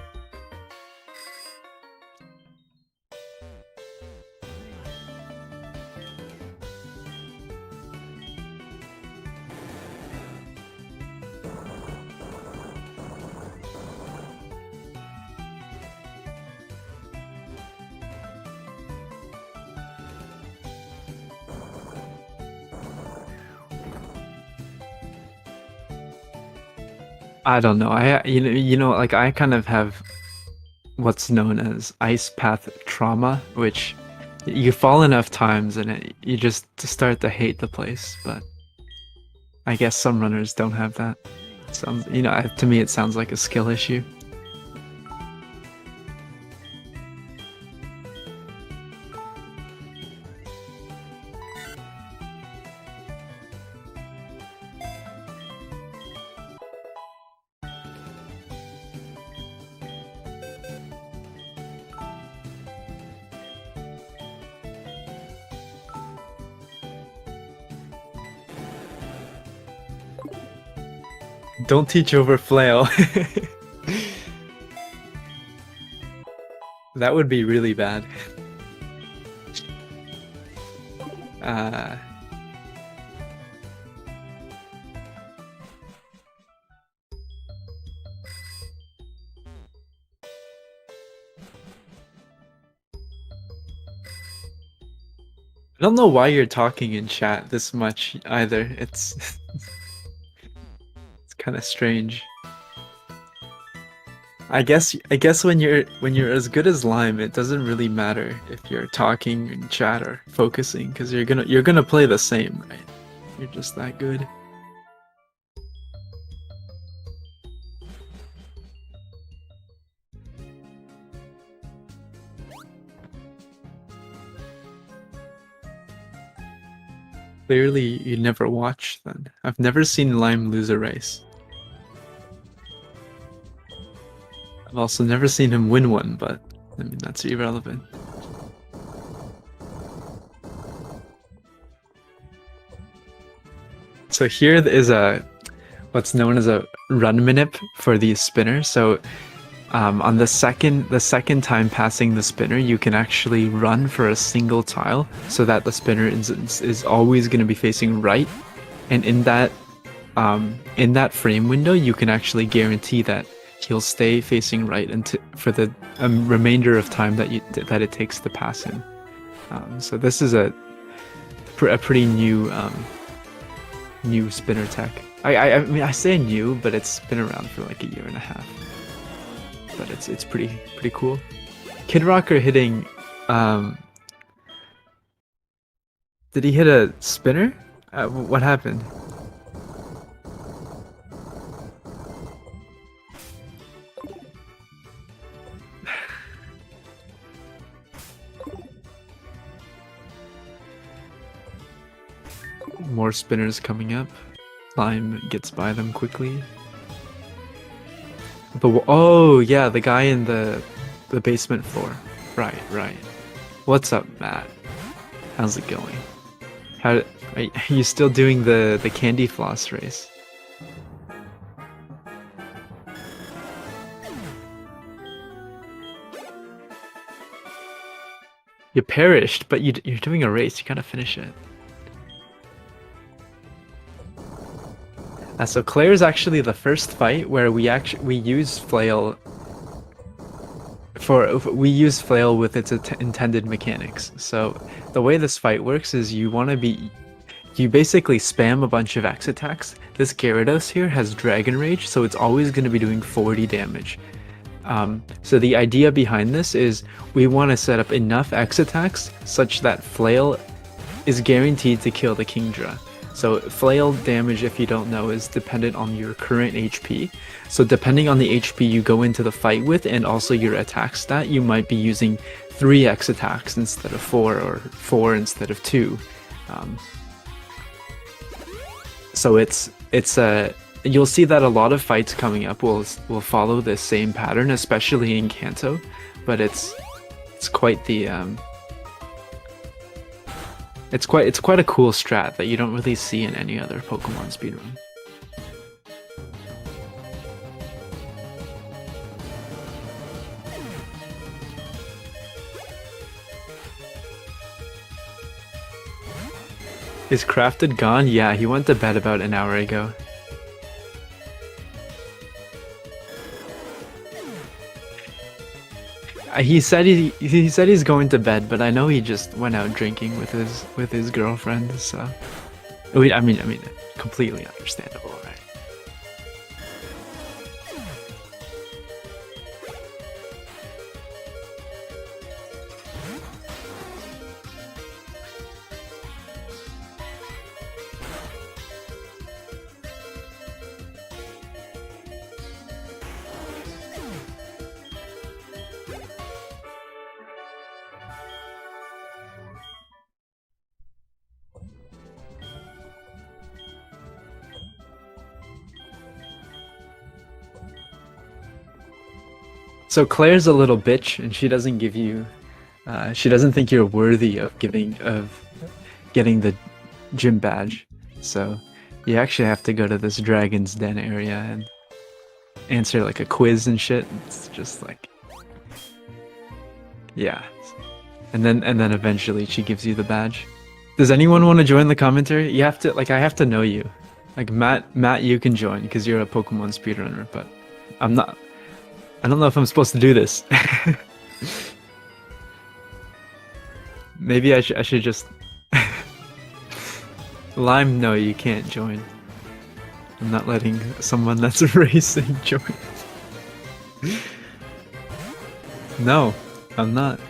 I don't know. Like I kind of have what's known as ice path trauma, which you fall enough times and you just start to hate the place. But I guess some runners don't have that. Some, to me, it sounds like a skill issue. Don't teach over flail. That would be really bad. I don't know why you're talking in chat this much either. It's it's kind of strange. I guess when you're as good as Lime, it doesn't really matter if you're talking in chat or focusing, because you're gonna play the same, right? You're just that good. Clearly, you never watched then. I've never seen Lime lose a race. I've also never seen him win one, but I mean, that's irrelevant. So here is what's known as a run manip for the spinner. So on the second time passing the spinner, you can actually run for a single tile so that the spinner is always going to be facing right, and in that frame window, you can actually guarantee that he'll stay facing right for the remainder of time that it takes to pass him. So this is a pretty new spinner tech. I mean, I say new, but it's been around for like a year and a half. But it's pretty cool. Kidrocker hitting. Did he hit a spinner? What happened? More spinners coming up. Slime gets by them quickly. But oh yeah, the guy in the basement floor. Right. What's up, Matt? How's it going? Are you still doing the candy floss race? You perished, but you're doing a race. You gotta finish it. So Claire's actually the first fight where we use flail with its intended mechanics. So the way this fight works is you basically spam a bunch of X attacks. This Gyarados here has Dragon Rage, so it's always going to be doing 40 damage. So the idea behind this is we want to set up enough X attacks such that flail is guaranteed to kill the Kingdra. So flail damage, if you don't know, is dependent on your current HP. So depending on the HP you go into the fight with and also your attack stat, you might be using 3 X attacks instead of 4 or 4 instead of 2. So you'll see that a lot of fights coming up will follow this same pattern, especially in Kanto, but it's quite the it's quite a cool strat that you don't really see in any other Pokemon speedrun. Is Crafted gone? Yeah, he went to bed about an hour ago. He said he's going to bed, but I know he just went out drinking with his girlfriend. So, I mean, completely understandable, right? So Claire's a little bitch, and she doesn't give you, she doesn't think you're worthy of getting the gym badge. So you actually have to go to this Dragon's Den area and answer like a quiz and shit. It's just like, yeah. And then eventually she gives you the badge. Does anyone want to join the commentary? You have to, like, I have to know you. Like Matt, you can join because you're a Pokemon speedrunner, but I'm not. I don't know if I'm supposed to do this. Maybe I should just... Lime, no, you can't join. I'm not letting someone that's racing join. No, I'm not.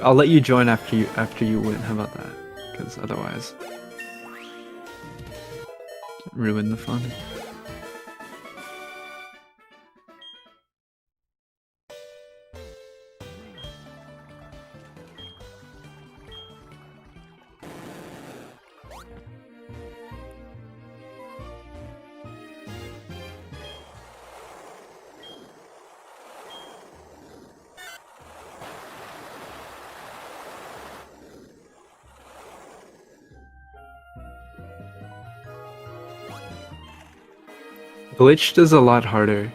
I'll let you join after you win. How about that? Because otherwise... ruin the fun. Glitched is a lot harder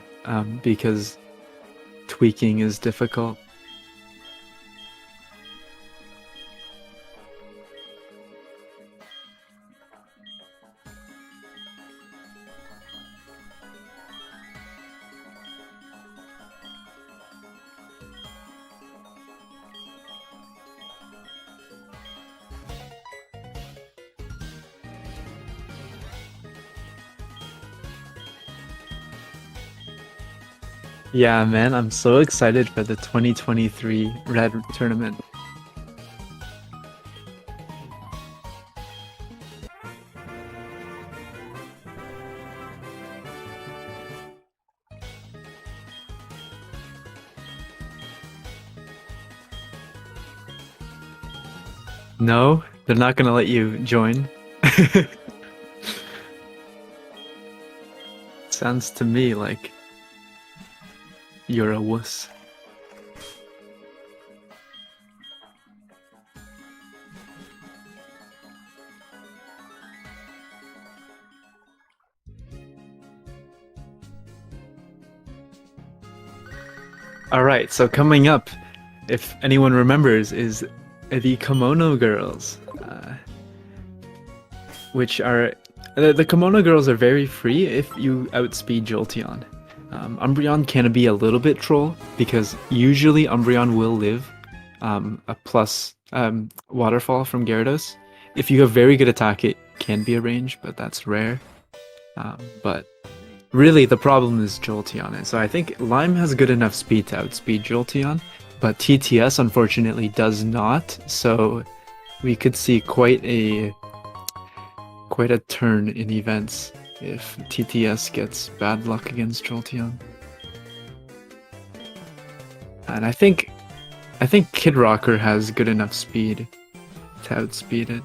because tweaking is difficult. Yeah, man, I'm so excited for the 2023 Red tournament. No, they're not gonna let you join. Sounds to me like you're a wuss. All right, so coming up, if anyone remembers, is the Kimono Girls, which are the Kimono Girls are very free if you outspeed Jolteon. Umbreon can be a little bit troll because usually Umbreon will live a plus waterfall from Gyarados. If you have very good attack, it can be a range, but that's rare. But really, the problem is Jolteon, and so I think Lime has good enough speed to outspeed Jolteon, but TTS unfortunately does not. So we could see quite a turn in events if TTS gets bad luck against Jolteon. And I think Kidrocker has good enough speed to outspeed it.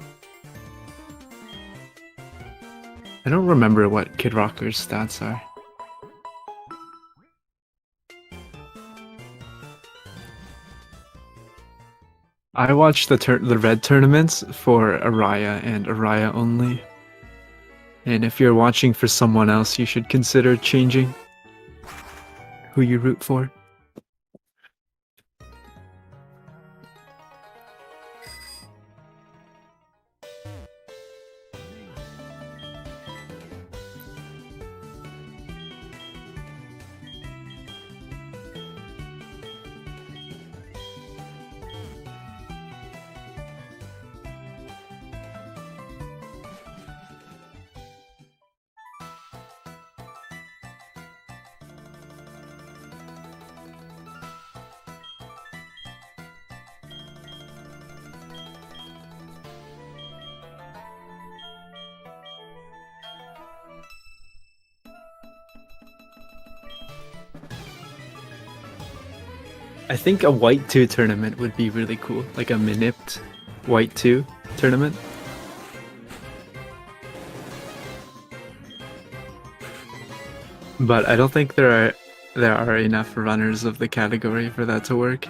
I don't remember what Kidrocker's stats are. I watched the red tournaments for Araya and Araya only. And if you're watching for someone else, you should consider changing who you root for. I think a White 2 tournament would be really cool, like a Manipped White 2 tournament. But I don't think there are enough runners of the category for that to work.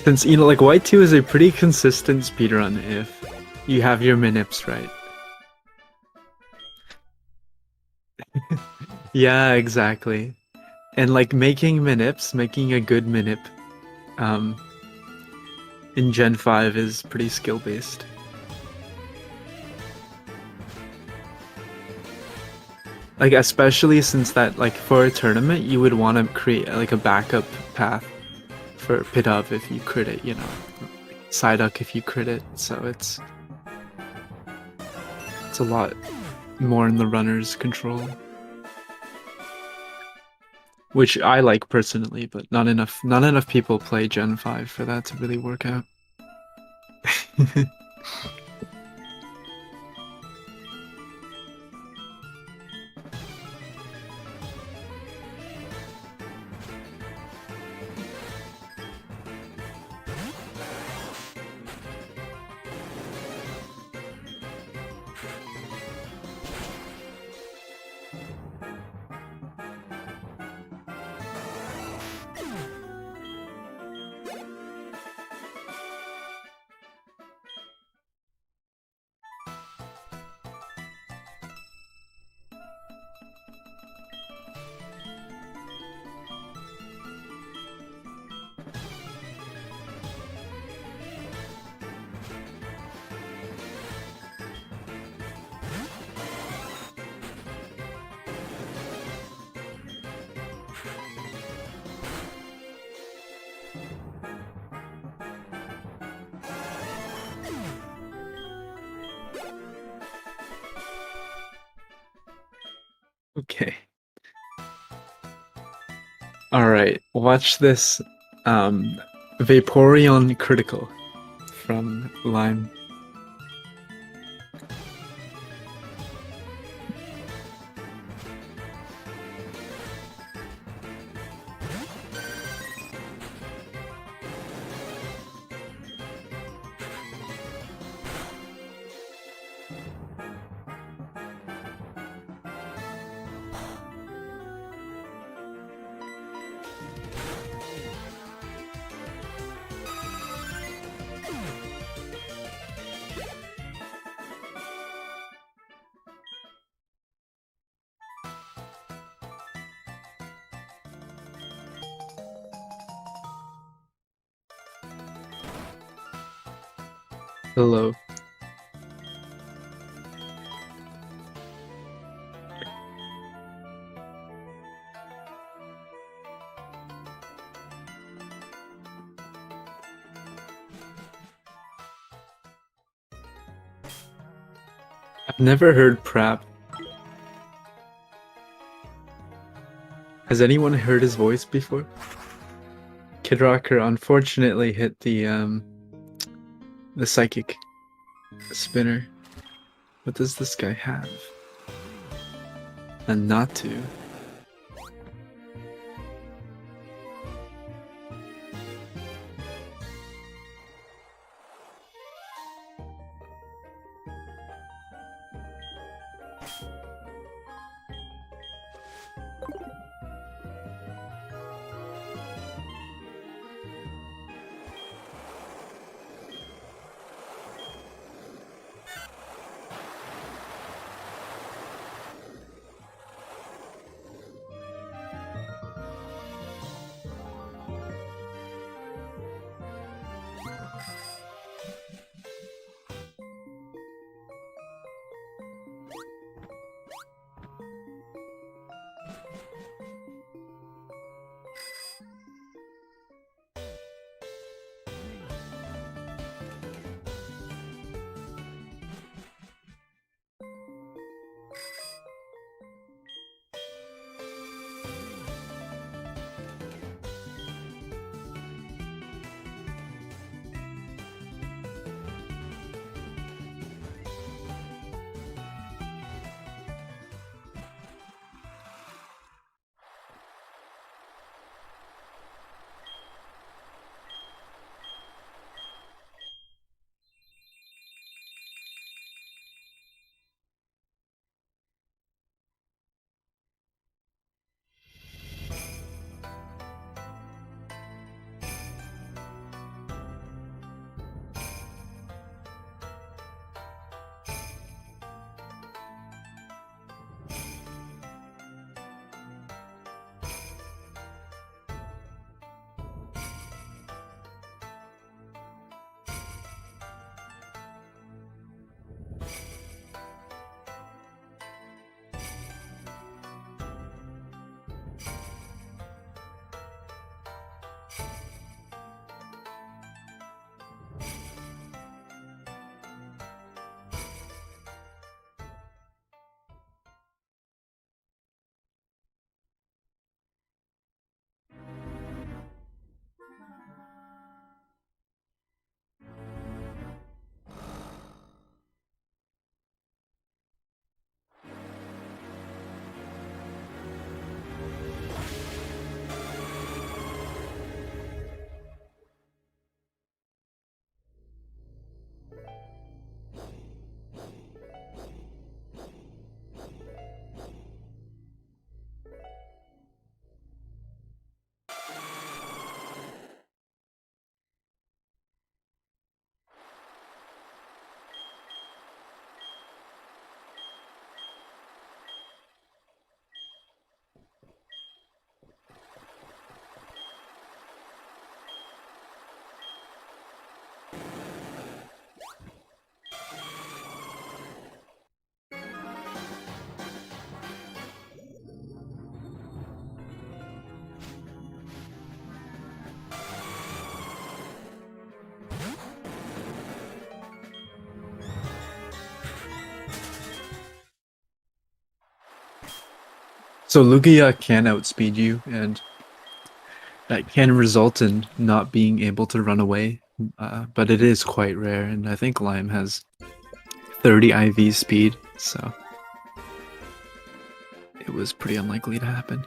Since, you know, like White 2 is a pretty consistent speedrun if you have your Manips right. Yeah, exactly. And like making Manips, making a good Manip in Gen 5 is pretty skill based. Like especially since that like for a tournament you would want to create like a backup path for Pidove if you crit it, you know. Psyduck if you crit it, so it's a lot more in the runner's control. Which I like personally, but not enough people play Gen 5 for that to really work out. Okay. All right. Watch this. Vaporeon Critical from Lime. Hello. I've never heard Prap. Has anyone heard his voice before? Kidrocker unfortunately hit the psychic spinner. What does this guy have? And not to. So Lugia can outspeed you, and that can result in not being able to run away, but it is quite rare, and I think Lime has 30 IV speed, so it was pretty unlikely to happen.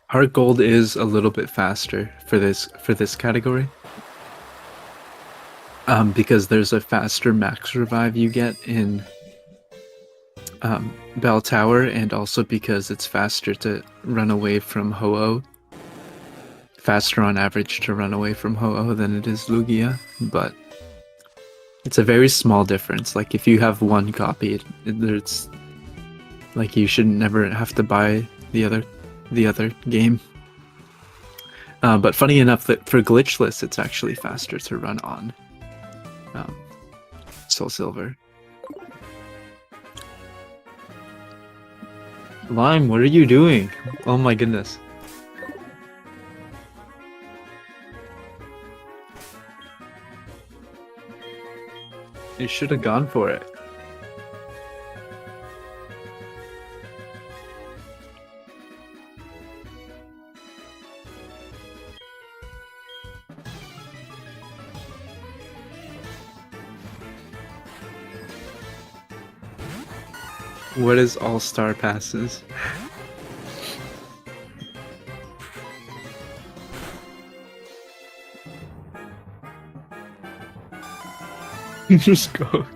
Heart Gold is a little bit faster for this category. Because there's a faster max revive you get in Bell Tower, and also because it's faster to run away from Ho-Oh. Faster on average to run away from Ho-Oh than it is Lugia, but it's a very small difference. Like if you have one copy, there's like you should never have to buy the other game. But funny enough, that for glitchless, it's actually faster to run on Soul Silver. Lime, what are you doing? Oh my goodness. You should have gone for it. What is all-star passes? Just go.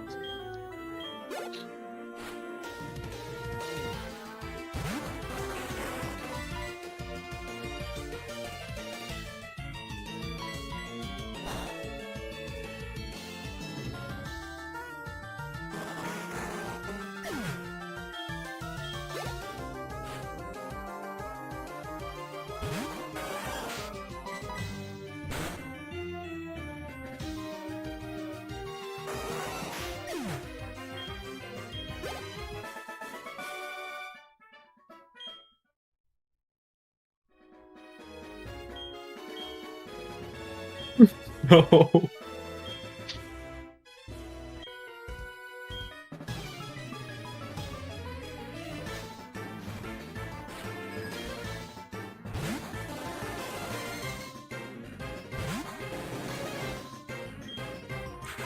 No.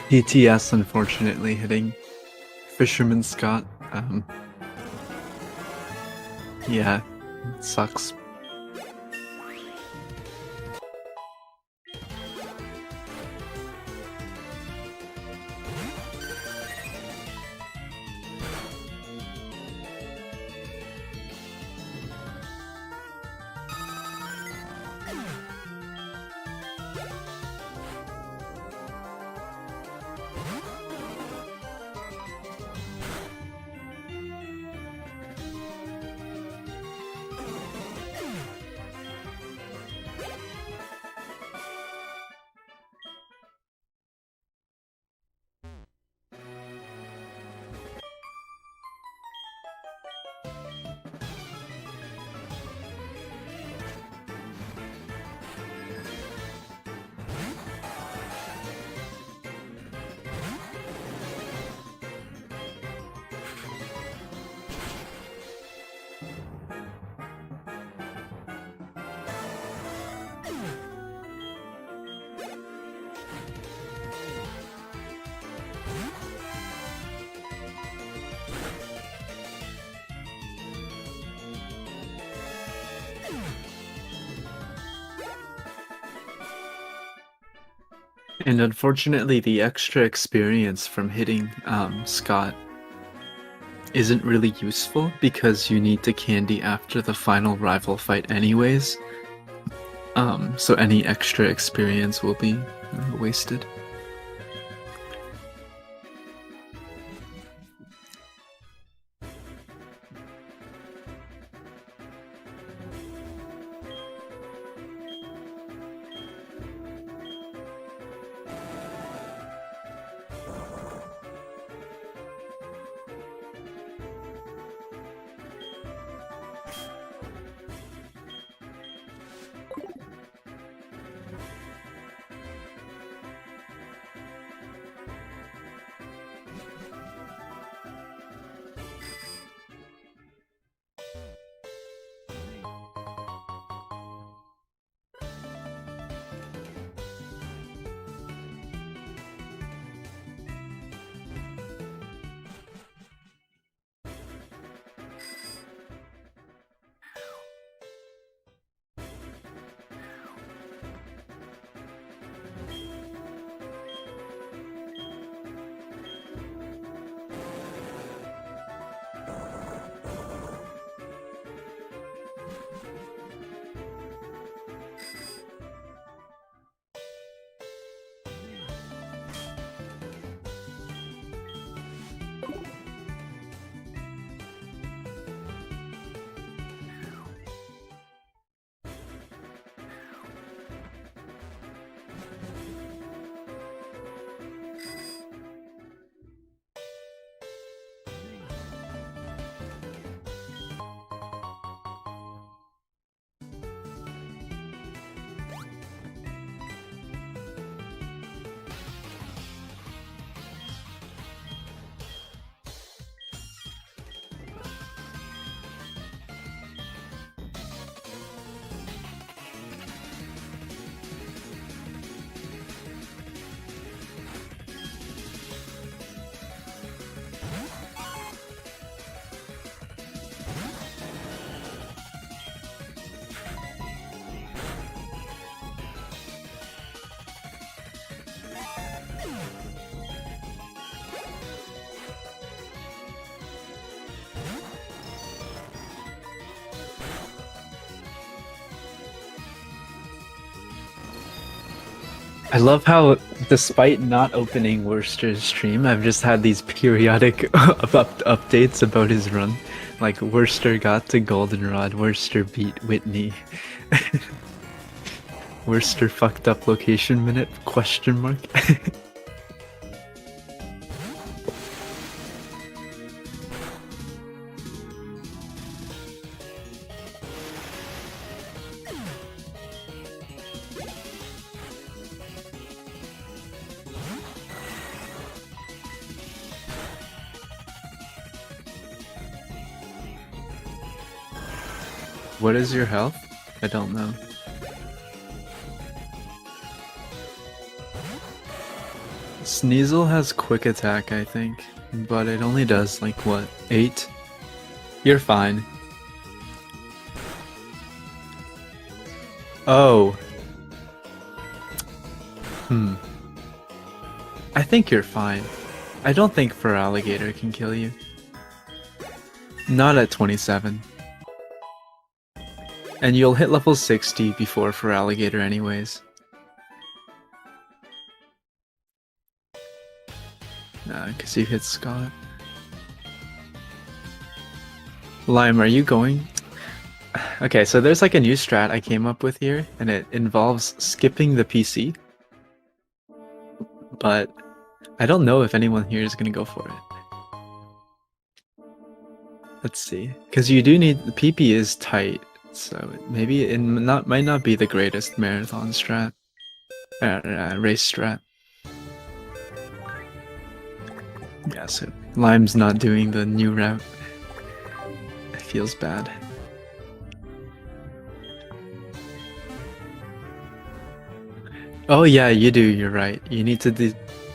TTS unfortunately hitting Fisherman Scott. Yeah, it sucks. And unfortunately, the extra experience from hitting Scott isn't really useful because you need to candy after the final rival fight anyways. So any extra experience will be wasted. I love how, despite not opening Worcester's stream, I've just had these periodic updates about his run. Like, Worcester got to Goldenrod, Worcester beat Whitney. Worcester fucked up location minute, question mark. What is your health? I don't know. Sneasel has quick attack, I think, but it only does like what, 8? You're fine. Oh. I think you're fine. I don't think Feraligatr can kill you. Not at 27. And you'll hit level 60 before Feraligatr anyways. Nah, because you hit Scott. Lime, are you going? Okay, so there's like a new strat I came up with here, and it involves skipping the PC. But I don't know if anyone here is gonna go for it. Let's see, because you do need, the PP is tight, so maybe it might not be the greatest marathon strat, race strat. Yeah, so Lime's not doing the new route. It feels bad. Oh yeah, you do, you're right. You need to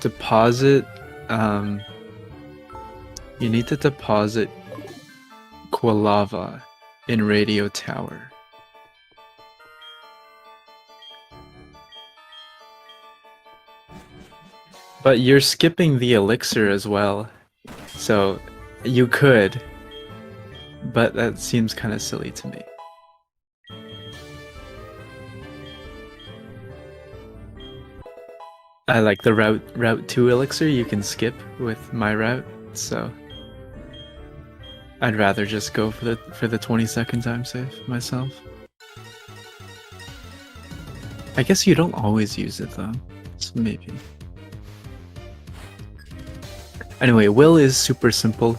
deposit, you need to deposit Quilava in Radio Tower. But you're skipping the elixir as well, so you could, but that seems kind of silly to me. I like the route 2 elixir you can skip with my route, so I'd rather just go for the 20-second time save myself. I guess you don't always use it though, so maybe. Anyway, will is super simple.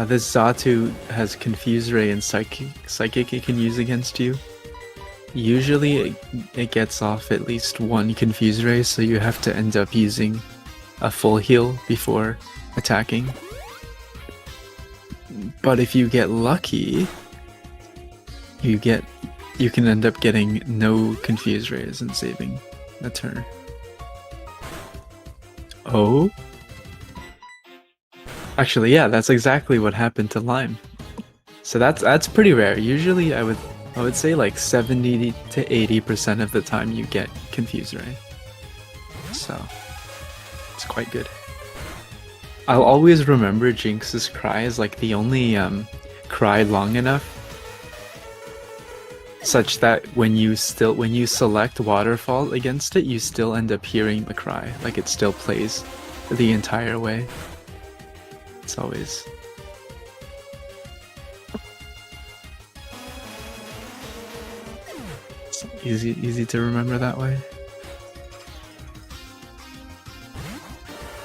This Zatu has Confuse Ray and Psychic it can use against you. Usually it gets off at least one Confuse Ray, so you have to end up using a full heal before attacking. But if you get lucky, you can end up getting no Confuse Rays and saving a turn. Oh? Actually, yeah, that's exactly what happened to Lime. So that's pretty rare. Usually I would say like 70 to 80% of the time you get Confuse Ray. So it's quite good. I'll always remember Jinx's cry as like the only cry long enough such that when you select Waterfall against it, you still end up hearing the cry. Like it still plays the entire way. It's always easy to remember that way.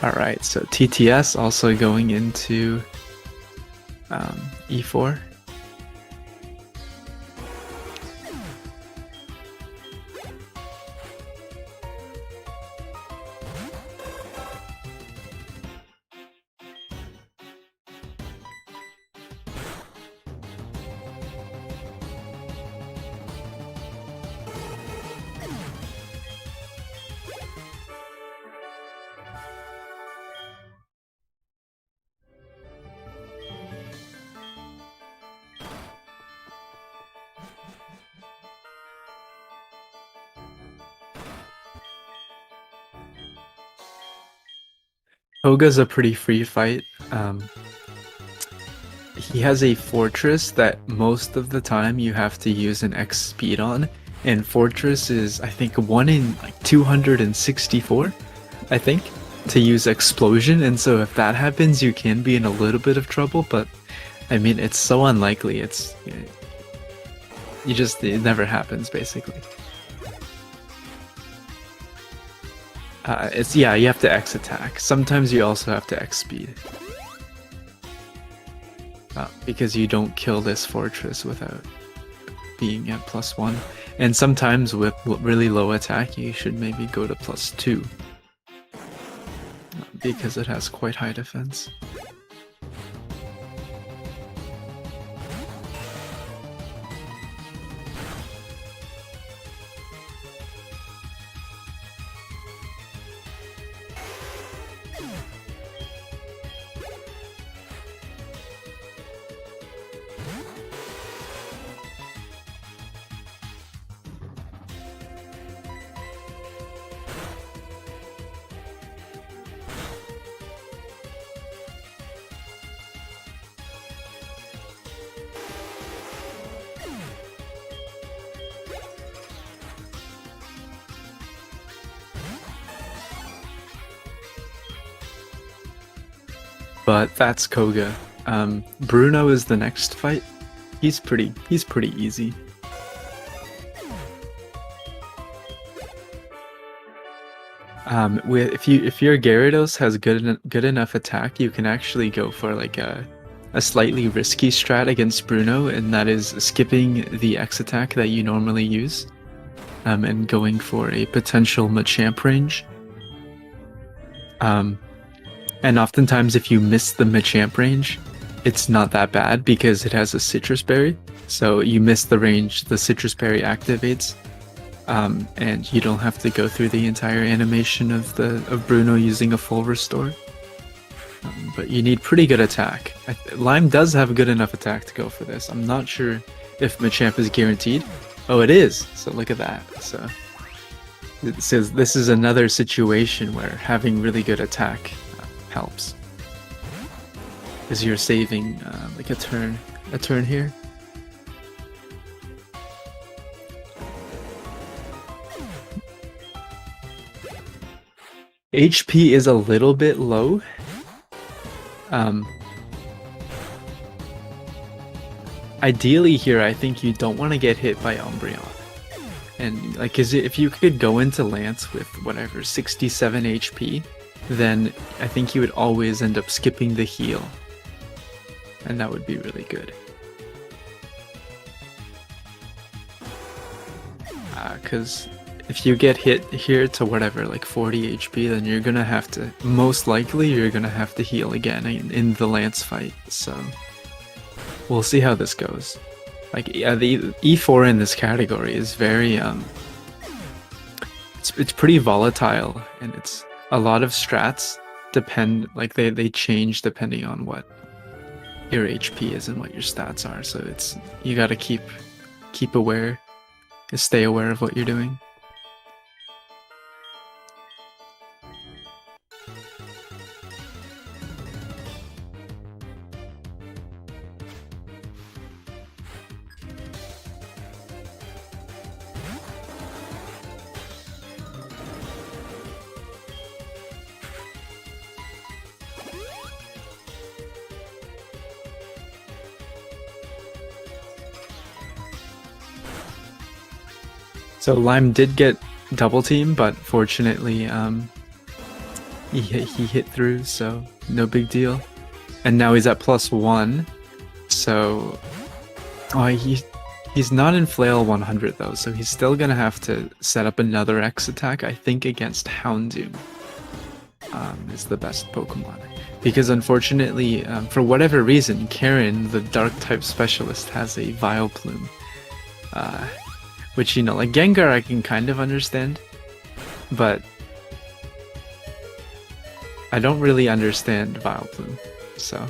Alright, so TTS also going into E4. Koga's a pretty free fight. He has a fortress that most of the time you have to use an X speed on, and fortress is I think 1 in like 264, I think, to use explosion, and so if that happens you can be in a little bit of trouble, but I mean it's so unlikely, it never happens basically. Yeah, you have to X attack. Sometimes you also have to X speed. Because you don't kill this fortress without being at +1. And sometimes with really low attack, you should maybe go to +2. Because it has quite high defense. But that's Koga. Bruno is the next fight. He's pretty easy. If your Gyarados has good enough attack, you can actually go for like a slightly risky strat against Bruno, and that is skipping the X attack that you normally use, and going for a potential Machamp range. And oftentimes if you miss the Machamp range, it's not that bad because it has a Citrus Berry. So you miss the range, the Citrus Berry activates, and you don't have to go through the entire animation of Bruno using a full restore. But you need pretty good attack. Lime does have good enough attack to go for this. I'm not sure if Machamp is guaranteed. Oh, it is! So look at that. So It says this is another situation where having really good attack helps. Because you're saving like a turn here. HP is a little bit low. Ideally here, I think you don't want to get hit by Umbreon. And like, if you could go into Lance with whatever 67 HP, then I think you would always end up skipping the heal, and that would be really good. Because if you get hit here to whatever, like 40 HP, then you're gonna have to, most likely, you're gonna have to heal again in the Lance fight. So we'll see how this goes. Like, yeah, the E4 in this category is very it's pretty volatile, and it's a lot of strats depend, like they change depending on what your HP is and what your stats are. So it's, you gotta keep aware, stay aware of what you're doing. So Lime did get double team, but fortunately he hit through, so no big deal. And now he's at +1, so he's not in Flail 100 though, so he's still gonna have to set up another X attack, I think, against Houndoom. Is the best Pokemon, because unfortunately, for whatever reason, Karen, the Dark type specialist, has a Vileplume. Which, you know, like Gengar I can kind of understand, but I don't really understand Vileplume. So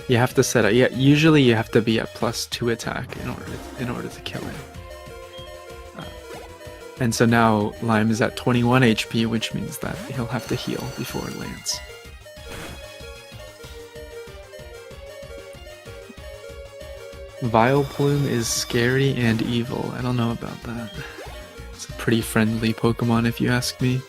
you have to set up, yeah, usually you have to be at +2 attack in order to kill him. And so now Lime is at 21 HP, which means that he'll have to heal before Lance. Vileplume is scary and evil. I don't know about that. It's a pretty friendly Pokemon if you ask me.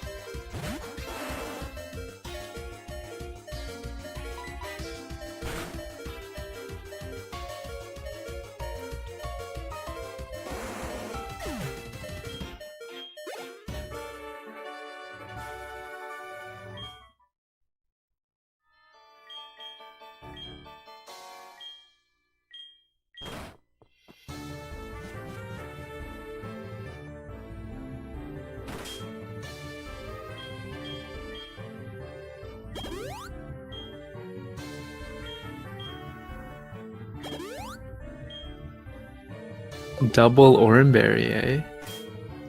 Double Oranberry, eh?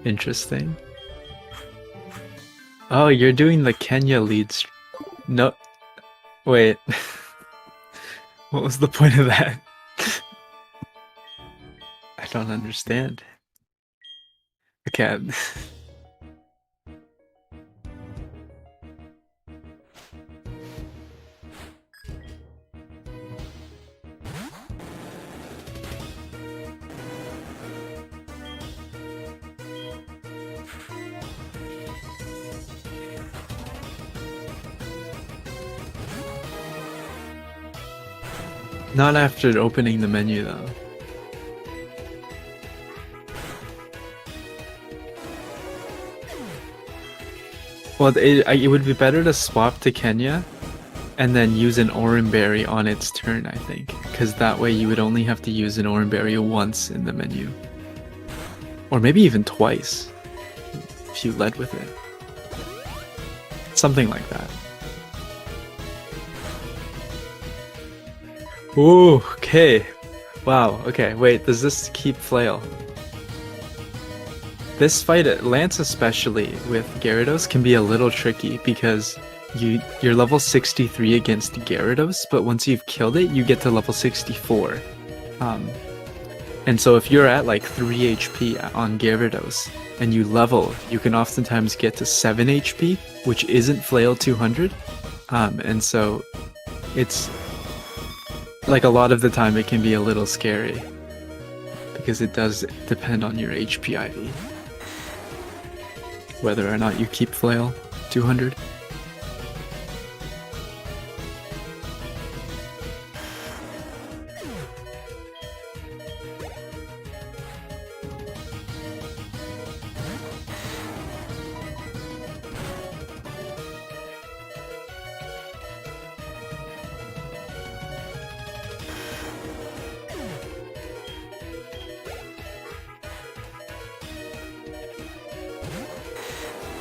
Interesting. Oh, you're doing the Kenya leads. No. Wait. What was the point of that? I don't understand. Okay. Not after opening the menu, though. Well, it would be better to swap to Kenya and then use an Oranberry on its turn, I think. Because that way you would only have to use an Oranberry once in the menu. Or maybe even twice, if you led with it. Something like that. Ooh, okay. Wow, okay, wait, does this keep Flail? This fight, Lance especially, with Gyarados can be a little tricky because you're level 63 against Gyarados, but once you've killed it, you get to level 64. And so if you're at like 3 HP on Gyarados and you level, you can oftentimes get to 7 HP, which isn't Flail 200. And so it's like a lot of the time it can be a little scary because it does depend on your HP IV, whether or not you keep Flail 200.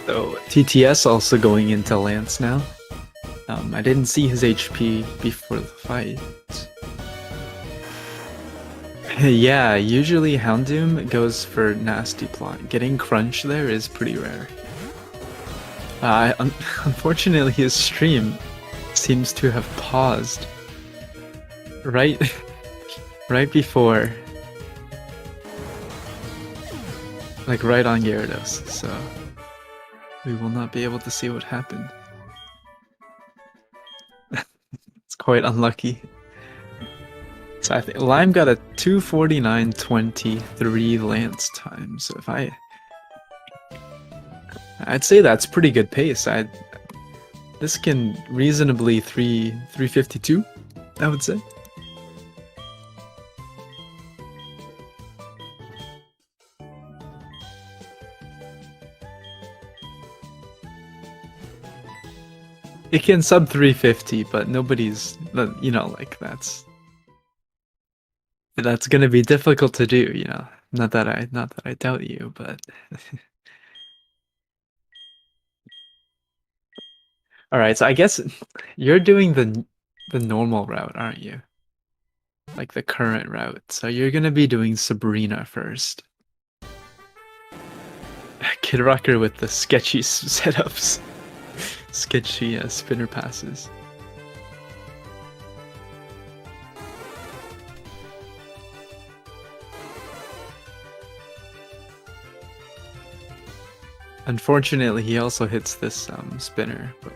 So TTS also going into Lance now. I didn't see his HP before the fight. Yeah, usually Houndoom goes for Nasty Plot. Getting Crunch there is pretty rare. Unfortunately, his stream seems to have paused right before, like right on Gyarados, so we will not be able to see what happened. It's quite unlucky. So I think Lime got a 249.23 Lance time. So if I'd say that's pretty good pace. This can reasonably 352, I would say. It can sub 350, but nobody's, you know, like that's gonna be difficult to do, you know. Not that I doubt you, but all right. So I guess you're doing the normal route, aren't you? Like the current route. So you're gonna be doing Sabrina first. Kidrocker with the sketchy setups, sketchy spinner passes. Unfortunately, he also hits this spinner. But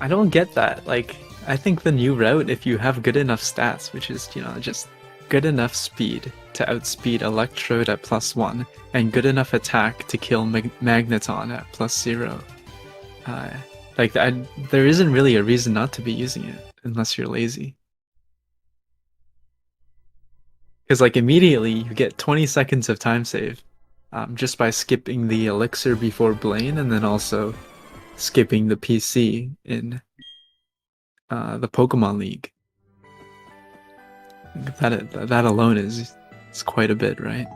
I don't get that. Like, I think the new route, if you have good enough stats, which is, you know, just good enough speed to outspeed Electrode at +1, and good enough attack to kill Magneton at +0, like, there isn't really a reason not to be using it, unless you're lazy. Because, like, immediately you get 20 seconds of time save just by skipping the Elixir before Blaine, and then also skipping the PC in the Pokemon League. That alone is quite a bit, right?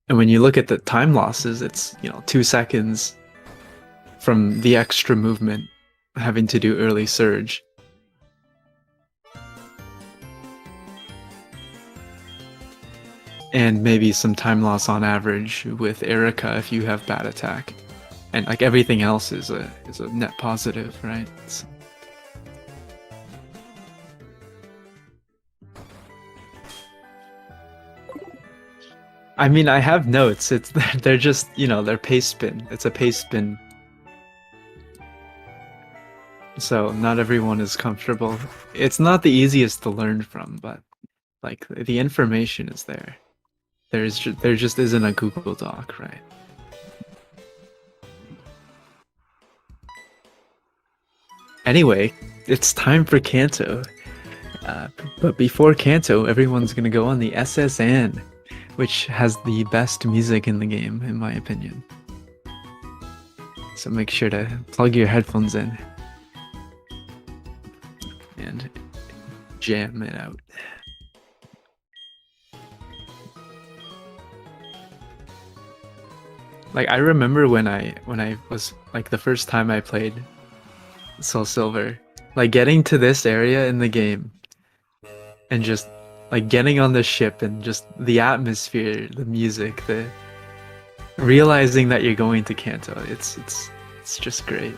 And when you look at the time losses, it's, you know, 2 seconds from the extra movement having to do early surge. And maybe some time loss on average with Erica if you have bad attack. And like everything else is a net positive, right? I mean, I have notes. They're just, you know, they're pace spin. It's a pace spin. So not everyone is comfortable. It's not the easiest to learn from, but like the information is there. There just isn't a Google Doc, right? Anyway, it's time for Kanto. But before Kanto, everyone's gonna go on the SSN, which has the best music in the game, in my opinion. So make sure to plug your headphones in and jam it out. Like, I remember when I was like the first time I played Soul Silver, like getting to this area in the game and just like getting on the ship and just the atmosphere, the music, realizing that you're going to Kanto, it's just great.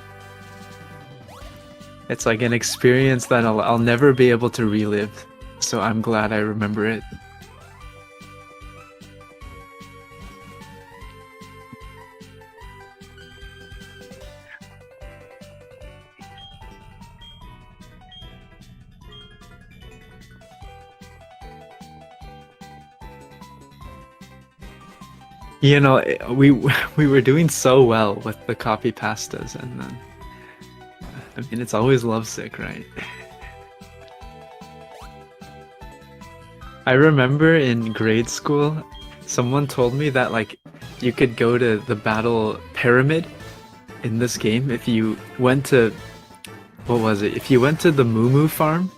It's like an experience that I'll never be able to relive. So I'm glad I remember it. You know, we were doing so well with the copy pastas, and then I mean, it's always lovesick, right? I remember in grade school, someone told me that like you could go to the battle pyramid in this game if you went to, what was it? If you went to the Moo farm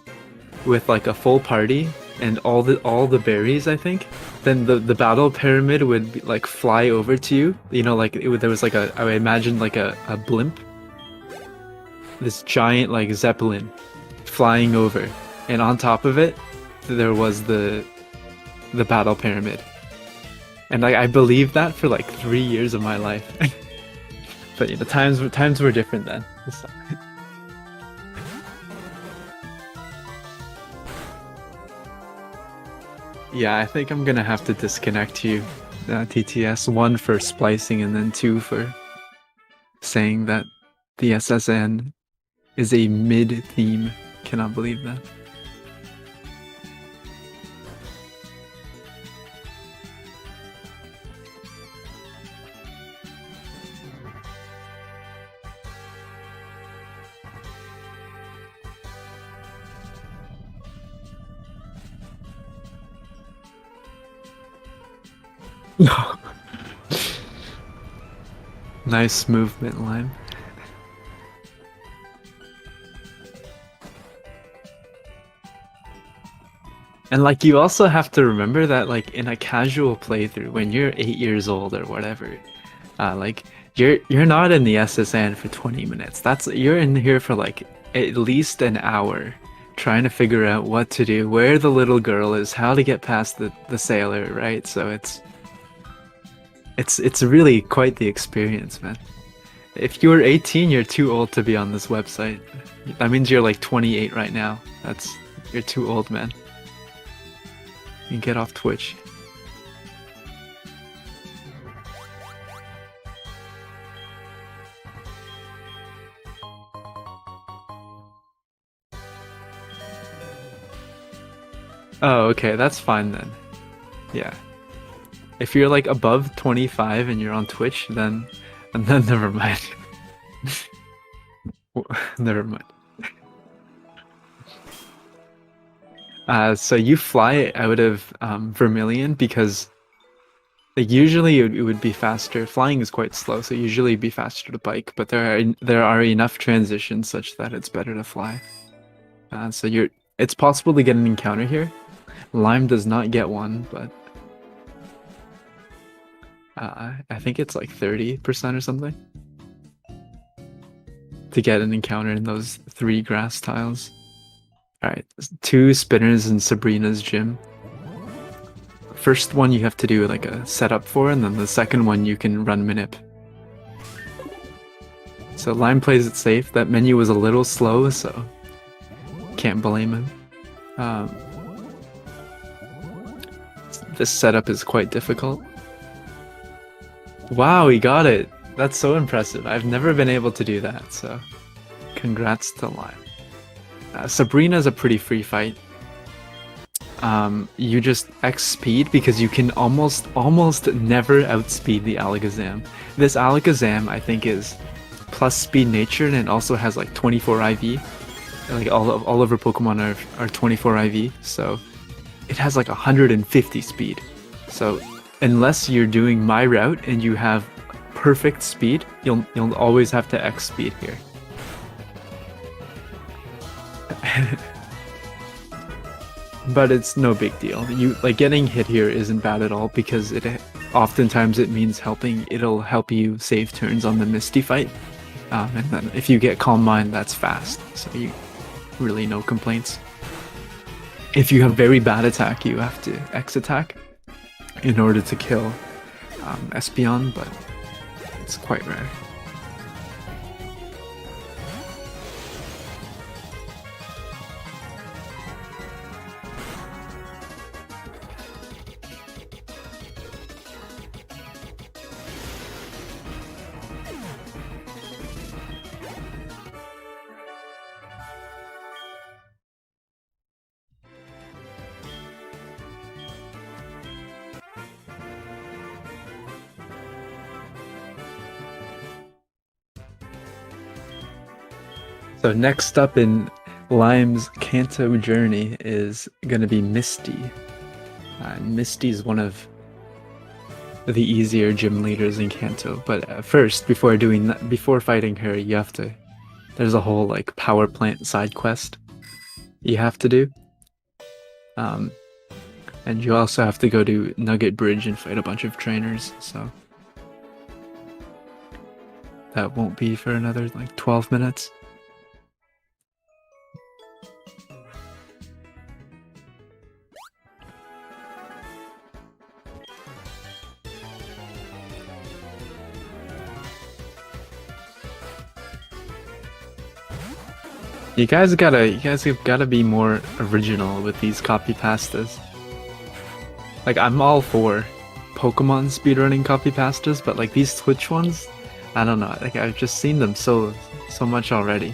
with like a full party and all the berries, I think, then the battle pyramid would be, like fly over to you. You know, like there was like I imagine like a blimp, this giant like zeppelin flying over, and on top of it there was the battle pyramid. And like I believed that for like 3 years of my life. But you know, times were different then. So. Yeah, I think I'm gonna have to disconnect you, TTS. 1 for splicing, and then 2 for saying that the SSN is a mid-theme. Cannot believe that. No. Nice movement, Lime. And like you also have to remember that like in a casual playthrough, when you're 8 years old or whatever, like you're not in the SSN for 20 minutes. You're in here for like at least an hour, trying to figure out what to do, where the little girl is, how to get past the sailor, right? So it's really quite the experience, man. If you were 18, you're too old to be on this website. That means you're like 28 right now. You're too old, man. You get off Twitch. Oh, okay, that's fine then. Yeah. If you're like above 25 and you're on Twitch, then never mind. Never mind. So you fly out of Vermilion because like usually it would be faster. Flying is quite slow, so usually it'd be faster to bike, but there are enough transitions such that it's better to fly. So it's possible to get an encounter here. Lime does not get one, but I think it's like 30% or something to get an encounter in those 3 grass tiles. Alright, 2 spinners in Sabrina's gym. First one you have to do like a setup for, and then the second one you can run Manip. So Lime plays it safe. That menu was a little slow, so can't blame him. This setup is quite difficult. Wow, he got it! That's so impressive. I've never been able to do that, so congrats to Lime. Sabrina's a pretty free fight. You just X speed because you can almost never outspeed the Alakazam. This Alakazam, I think, is plus speed nature, and it also has like 24 IV. Like all of her Pokemon are 24 IV, so it has like 150 speed. So unless you're doing my route and you have perfect speed, you'll always have to X speed here. But it's no big deal. You like getting hit here isn't bad at all because oftentimes it means it'll help you save turns on the Misty fight. And then if you get Calm Mind, that's fast, so you really no complaints. If you have very bad attack, you have to X attack in order to kill Espeon, but it's quite rare. So next up in Lime's Kanto journey is gonna be Misty. Misty is one of the easier gym leaders in Kanto, but first, before fighting her, you have to. There's a whole like power plant side quest you have to do, and you also have to go to Nugget Bridge and fight a bunch of trainers. So that won't be for another like 12 minutes. You guys have gotta be more original with these copy pastas. Like I'm all for Pokemon speedrunning copy pastas, but like these Twitch ones, I don't know. Like I've just seen them so much already.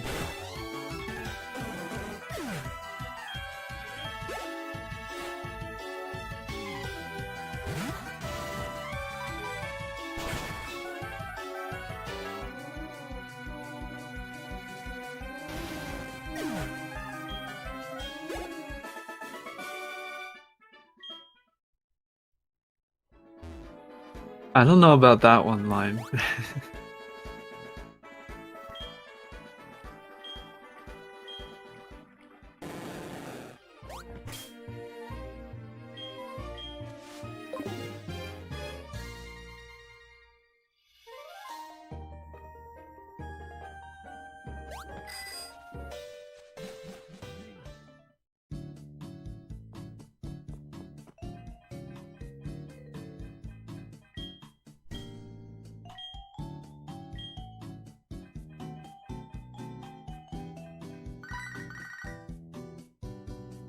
I don't know about that one, Lime.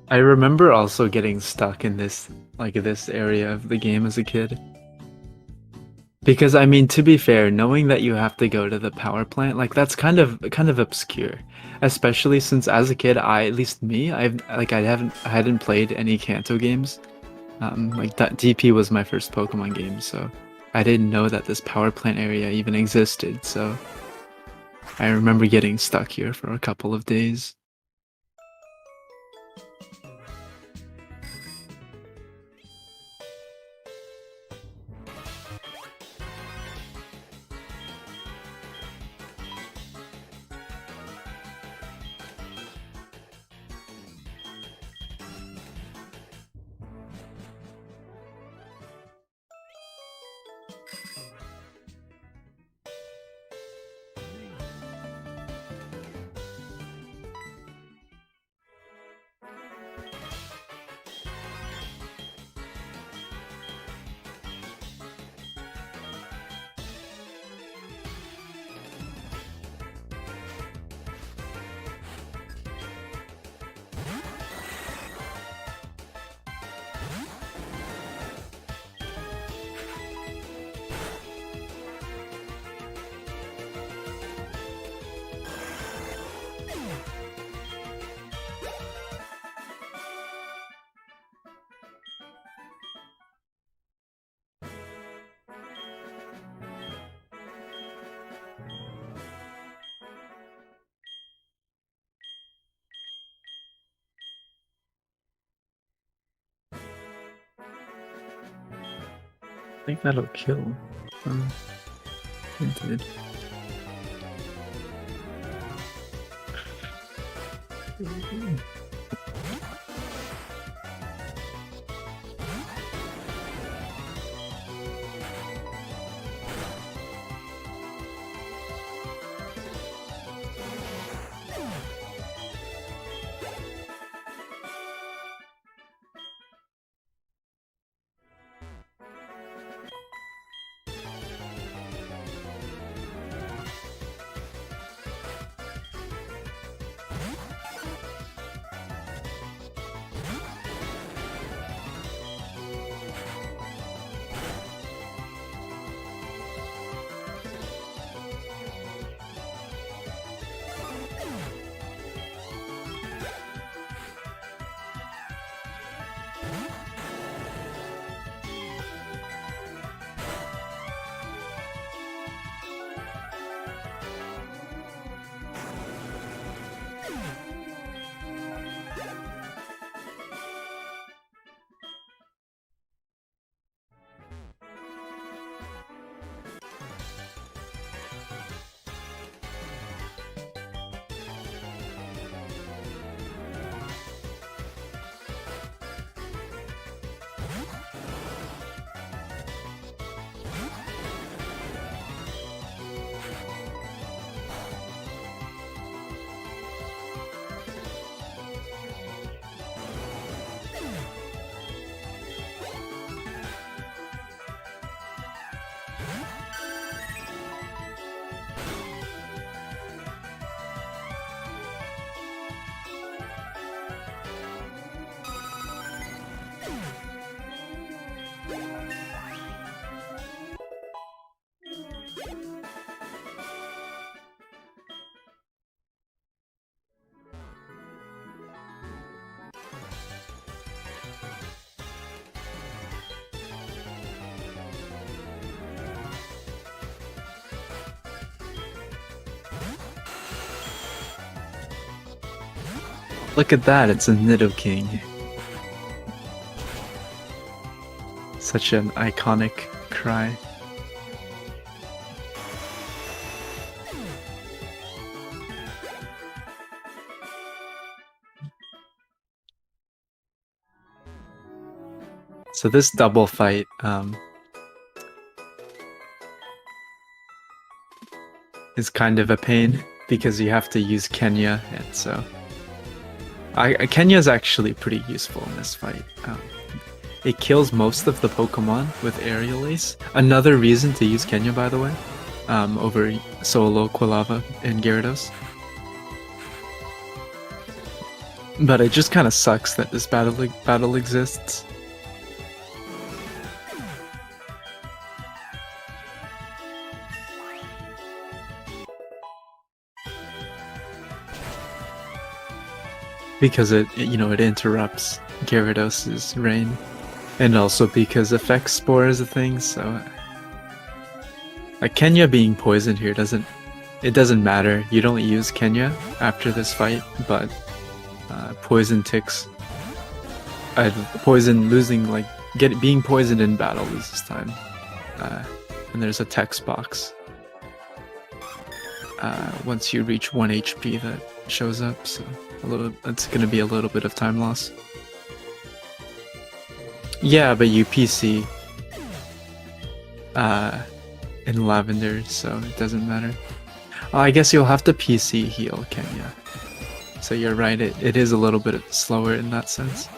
I remember also getting stuck in this area of the game as a kid. Because I mean, to be fair, knowing that you have to go to the power plant, like that's kind of obscure. Especially since as a kid, at least me, I hadn't played any Kanto games. Like that DP was my first Pokemon game, so I didn't know that this power plant area even existed, so I remember getting stuck here for a couple of days. I think that'll kill. It did. Look at that, it's a Nidoking. Such an iconic cry. So this double fight, is kind of a pain because you have to use Kenya, and so Kenya's actually pretty useful in this fight. It kills most of the Pokemon with Aerial Ace. Another reason to use Kenya, by the way, over Solo, Quilava, and Gyarados. But it just kind of sucks that this battle exists. Because it interrupts Gyarados' reign. And also because Effect Spore is a thing, so... Like, Kenya being poisoned here doesn't matter. You don't use Kenya after this fight, but poison ticks... being poisoned in battle loses time. And there's a text box. Once you reach 1 HP that shows up, so it's gonna be a little bit of time loss. Yeah, but you PC in Lavender, so it doesn't matter. I guess you'll have to PC heal Kenya. So you're right, it is a little bit slower in that sense.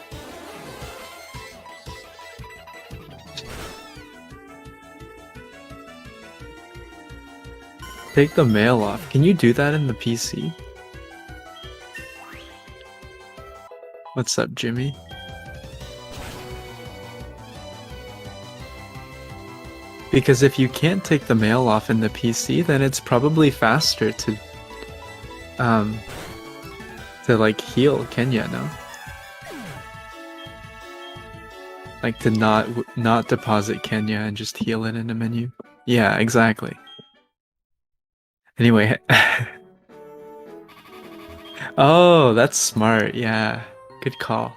Take the mail off. Can you do that in the PC? What's up, Jimmy? Because if you can't take the mail off in the PC, then it's probably faster to like heal Kenya, no? Like to not deposit Kenya and just heal it in a menu. Yeah, exactly. Anyway. Oh, that's smart. Yeah, good call.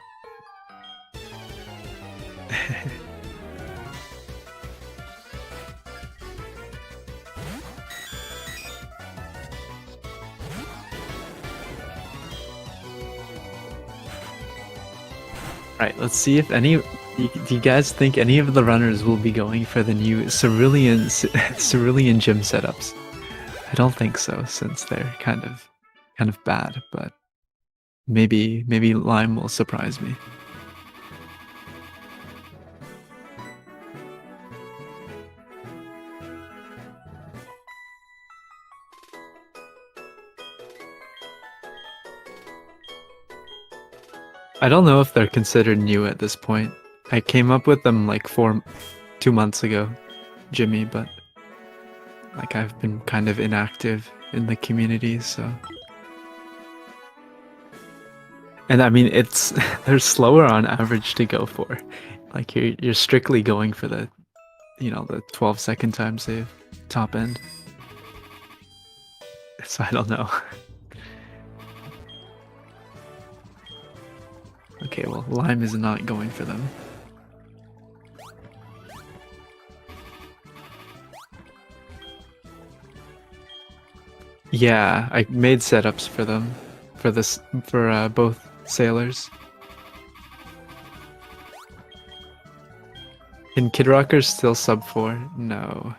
Alright, let's see if do you guys think any of the runners will be going for the new Cerulean gym setups? I don't think so, since they're kind of bad, but maybe Lime will surprise me. I don't know if they're considered new at this point. I came up with them like 2 months ago, Jimmy, but like I've been kind of inactive in the community, so. And I mean, they're slower on average to go for. Like you're strictly going for the 12-second time save, top end. So I don't know. Okay, well, Lime is not going for them. Yeah, I made setups for them, for both sailors. Can Kidrocker still sub 4? No.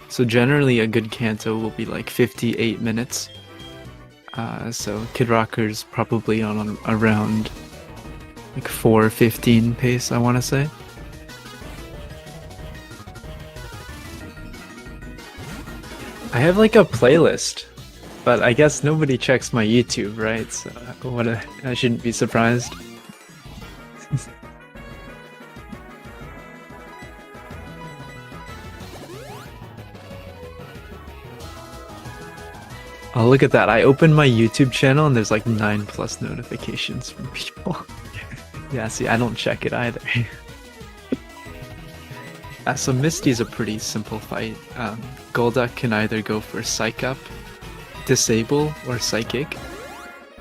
So generally a good Kanto will be like 58 minutes. So Kidrocker's probably on around like 4:15 pace, I want to say. I have like a playlist, but I guess nobody checks my YouTube, right? So I shouldn't be surprised. Oh, look at that. I opened my YouTube channel and there's like 9+ notifications from people. Yeah, see, I don't check it either. So Misty's a pretty simple fight. Golduck can either go for Psych Up, Disable, or Psychic.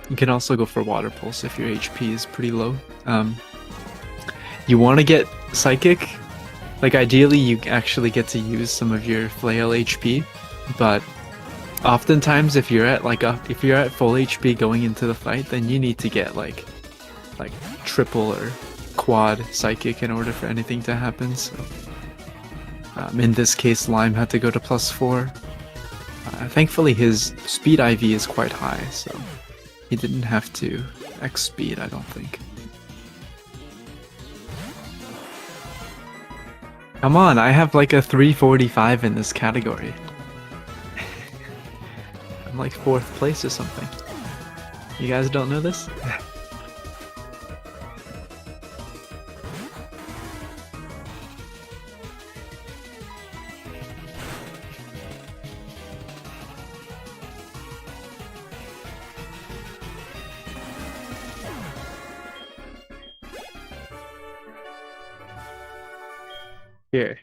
You can also go for Water Pulse if your HP is pretty low. You want to get Psychic. Like ideally, you actually get to use some of your Flail HP, but oftentimes if you're at full HP going into the fight, then you need to get like triple or quad Psychic in order for anything to happen. So in this case, Lime had to go to +4. Thankfully, his speed IV is quite high, so he didn't have to X speed, I don't think. Come on, I have like a 345 in this category. I'm like 4th place or something. You guys don't know this? Here.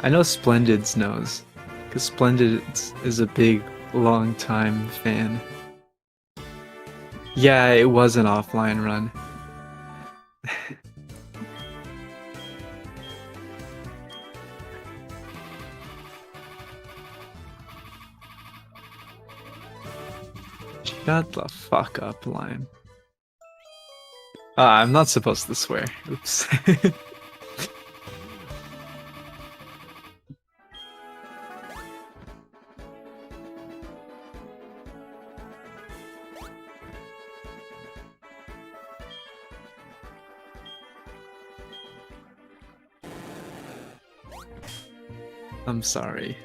I know Splendid's knows, because Splendid is a big, long-time fan. Yeah, it was an offline run. Shut the fuck up, Lime. I'm not supposed to swear. Oops. I'm sorry.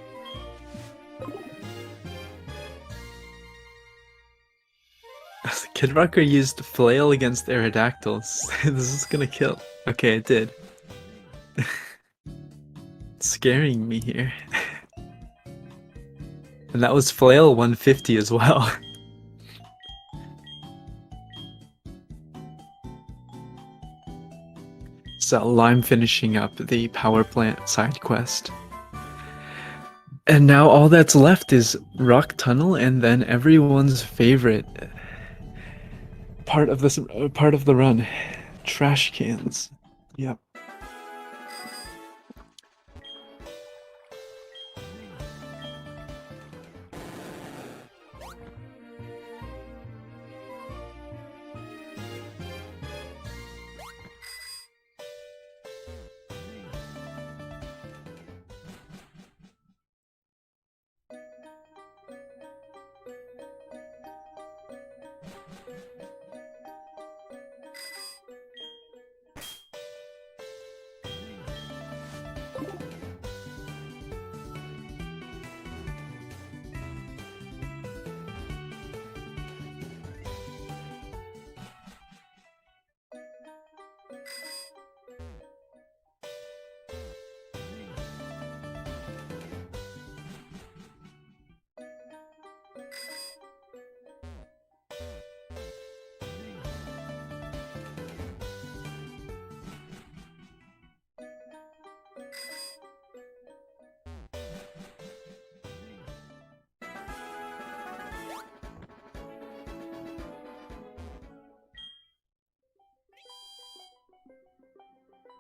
Kidrocker used Flail against Aerodactyls. This is gonna kill. Okay, it did. It's scaring me here. And that was Flail 150 as well. So Lime finishing up the power plant side quest. And now all that's left is Rock Tunnel and then everyone's favorite part of the run, trash cans. Yep.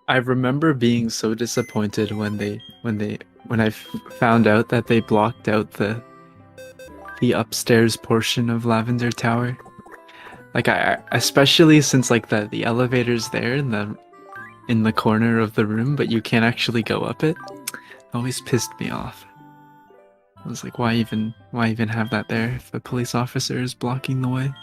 I remember being so disappointed when I found out that they blocked out the upstairs portion of Lavender Tower. Like I especially since like the elevator's there in the corner of the room, but you can't actually go up it. Always pissed me off. I was like, why even have that there if the police officer is blocking the way?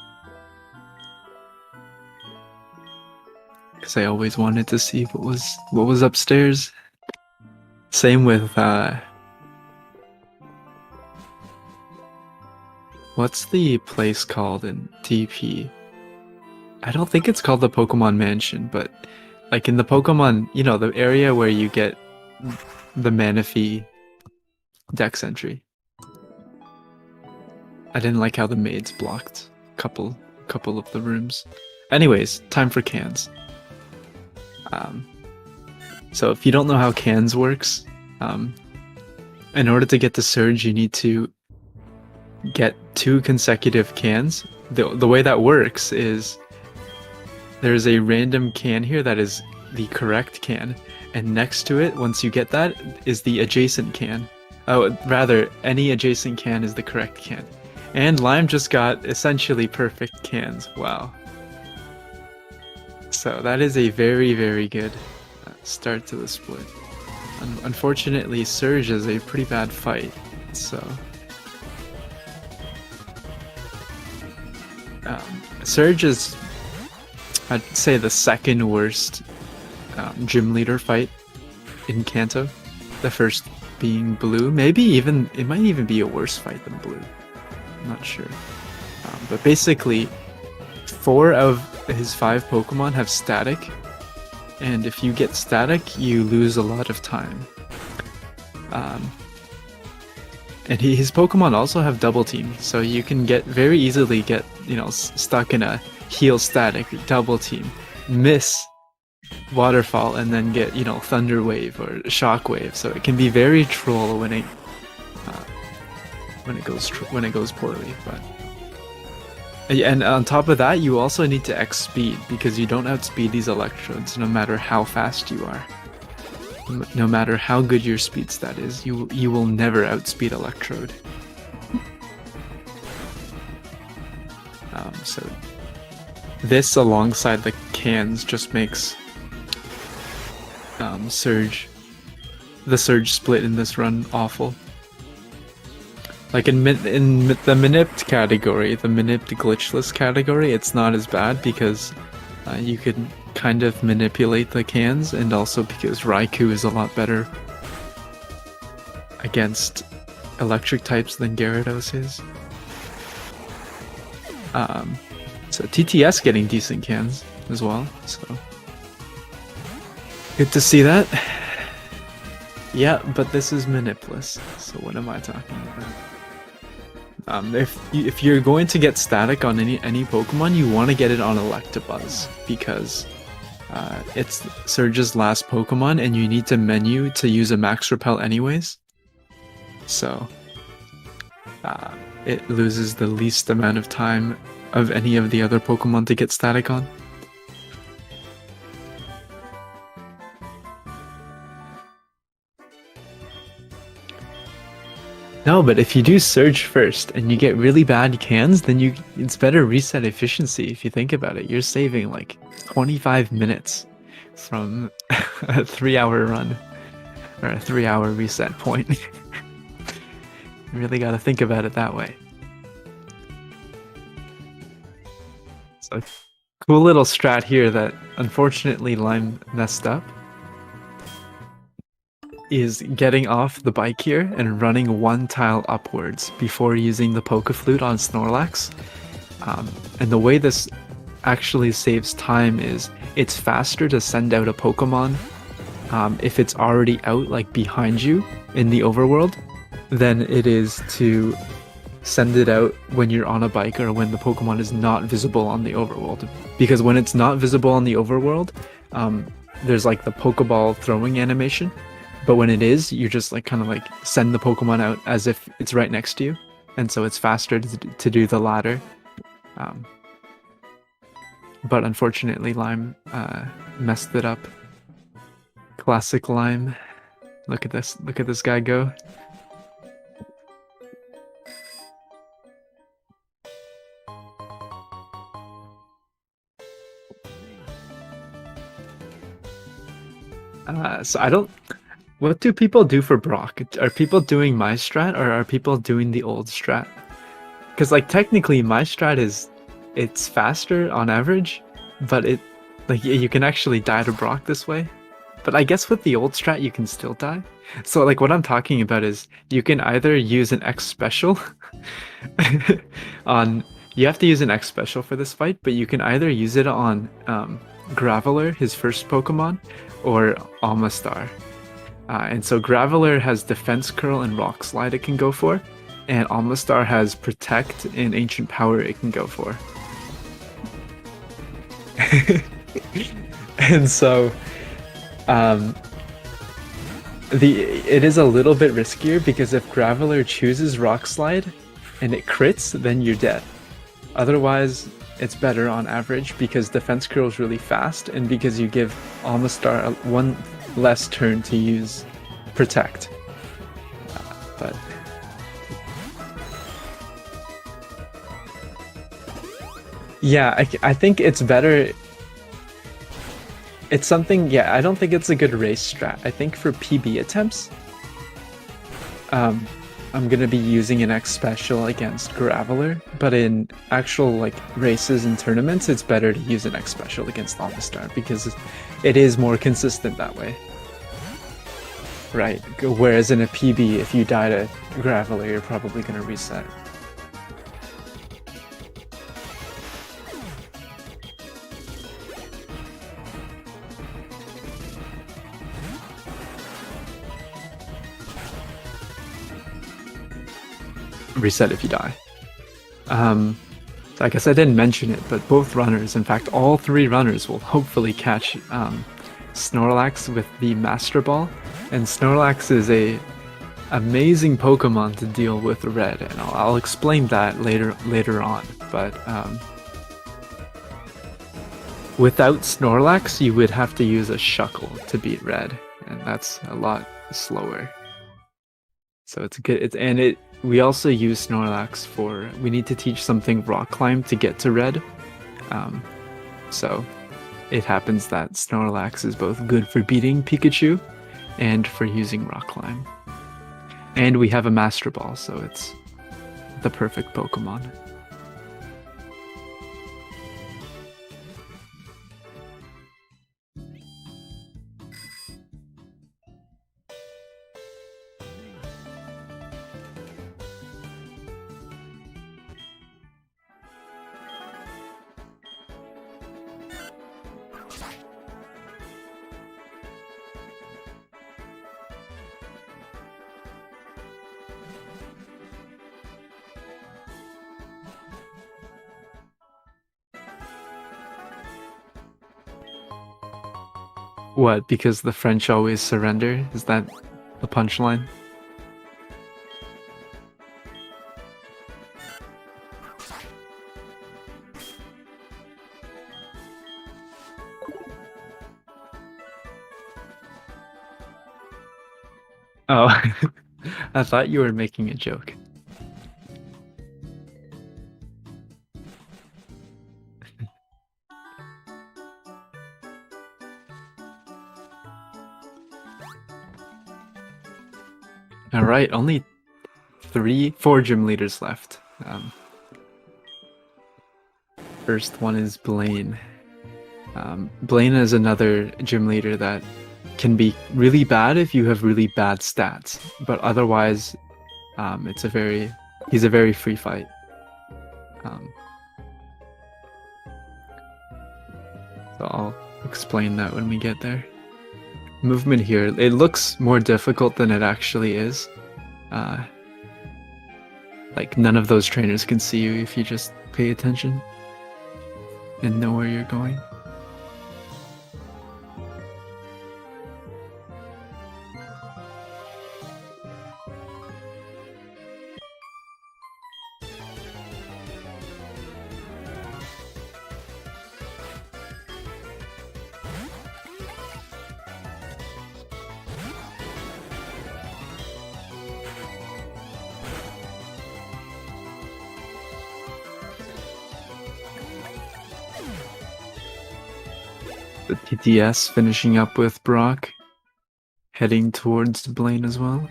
Because I always wanted to see what was upstairs. Same with what's the place called in TP? I don't think it's called the Pokemon Mansion, but like in the Pokemon, you know, the area where you get the Manaphy dex entry. I didn't like how the maids blocked a couple of the rooms. Anyways, time for cans. So if you don't know how cans works, in order to get the surge, you need to get 2 consecutive cans, the way that works is there's a random can here that is the correct can, and next to it, once you get that, is the adjacent can. Oh, rather, any adjacent can is the correct can. And Lime just got essentially perfect cans. Wow. So that is a very, very good start to the split. Unfortunately, Surge is a pretty bad fight, so... Surge is, I'd say, the second worst gym leader fight in Kanto. The first being Blue. Maybe even, it might even be a worse fight than Blue. I'm not sure. But basically, 4 of his 5 Pokemon have static, and if you get static, you lose a lot of time. And his Pokemon also have double team, so you can very easily get, stuck in a heal static, double team, miss Waterfall, and then get, Thunder Wave or Shock Wave. So it can be very troll when it goes poorly. But and on top of that, you also need to X speed, because you don't outspeed these electrodes no matter how fast you are. No matter how good your speed stat is, you will never outspeed Electrode. So this alongside the cans just makes the Surge split in this run awful. Like in the Manipped category, the Manipped glitchless category, it's not as bad because you can kind of manipulate the cans, and also because Raikou is a lot better against electric types than Gyarados is. So TTS getting decent cans as well, so good to see that. Yeah, but this is Manipless, so what am I talking about? If you're going to get static on any Pokemon, you want to get it on Electabuzz, because it's Surge's last Pokemon, and you need to menu to use a Max Repel anyways. So it loses the least amount of time of any of the other Pokemon to get static on. No, but if you do Surge first and you get really bad cans, then it's better reset efficiency. If you think about it, you're saving like 25 minutes from a 3-hour run, or a 3-hour reset point. You really got to think about it that way. So cool little strat here that unfortunately Lime messed up is getting off the bike here and running 1 tile upwards before using the Poke-Flute on Snorlax. And the way this actually saves time is it's faster to send out a Pokemon if it's already out, like behind you in the overworld, than it is to send it out when you're on a bike or when the Pokemon is not visible on the overworld. Because when it's not visible on the overworld, there's like the Pokeball throwing animation. But when it is, you just like kind of like send the Pokemon out as if it's right next to you, and so it's faster to do the latter. But unfortunately, Lime messed it up. Classic Lime. Look at this! Look at this guy go. So I don't. What do people do for Brock? Are people doing my strat, or are people doing the old strat? Because like technically my strat it's faster on average, but you can actually die to Brock this way. But I guess with the old strat you can still die. So like what I'm talking about is you can either use an X special you have to use an X special for this fight, but you can either use it on Graveler, his first Pokemon, or Almastar. And so Graveler has Defense Curl and Rock Slide it can go for, and Almastar has Protect and Ancient Power it can go for. And so it is a little bit riskier, because if Graveler chooses Rock Slide, and it crits, then you're dead. Otherwise, it's better on average because defense curls really fast, and because you give Amistar one less turn to use protect. But yeah, I think it's better. It's something, yeah, I don't think it's a good race strat. I think for PB attempts, I'm gonna be using an X special against Graveler, but in actual like races and tournaments, it's better to use an X special against Amistar because it is more consistent that way. Right, whereas in a PB, if you die to Graveler, you're probably gonna reset. Reset if you die. I guess I didn't mention it, but both runners, in fact all three runners, will hopefully catch Snorlax with the Master Ball, and Snorlax is a amazing Pokemon to deal with Red, and I'll explain that later on. But without Snorlax, you would have to use a Shuckle to beat Red, and that's a lot slower. So it's good. We also use Snorlax for, we need to teach something Rock Climb to get to Red. So it happens that Snorlax is both good for beating Pikachu and for using Rock Climb. And we have a Master Ball, so it's the perfect Pokemon. What, because the French always surrender? Is that the punchline? Oh, I thought you were making a joke. All right, only 4 gym leaders left. First one is Blaine. Blaine is another gym leader that can be really bad if you have really bad stats, but otherwise, he's a very free fight. So I'll explain that when we get there. Movement here, it looks more difficult than it actually is. Like none of those trainers can see you if you just pay attention and know where you're going. The TTS finishing up with Brock, heading towards Blaine as well.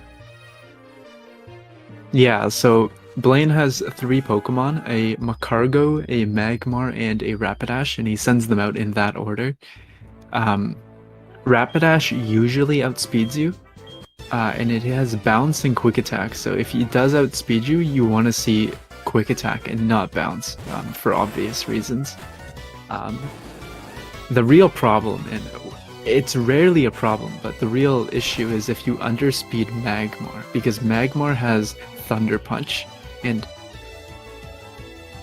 Yeah, so Blaine has 3 Pokemon, a Macargo, a Magmar, and a Rapidash, and he sends them out in that order. Rapidash usually outspeeds you, and it has Bounce and Quick Attack, so if he does outspeed you, you want to see Quick Attack and not Bounce, for obvious reasons. The real problem, and it's rarely a problem, but the real issue is if you underspeed Magmar, because Magmar has Thunder Punch, and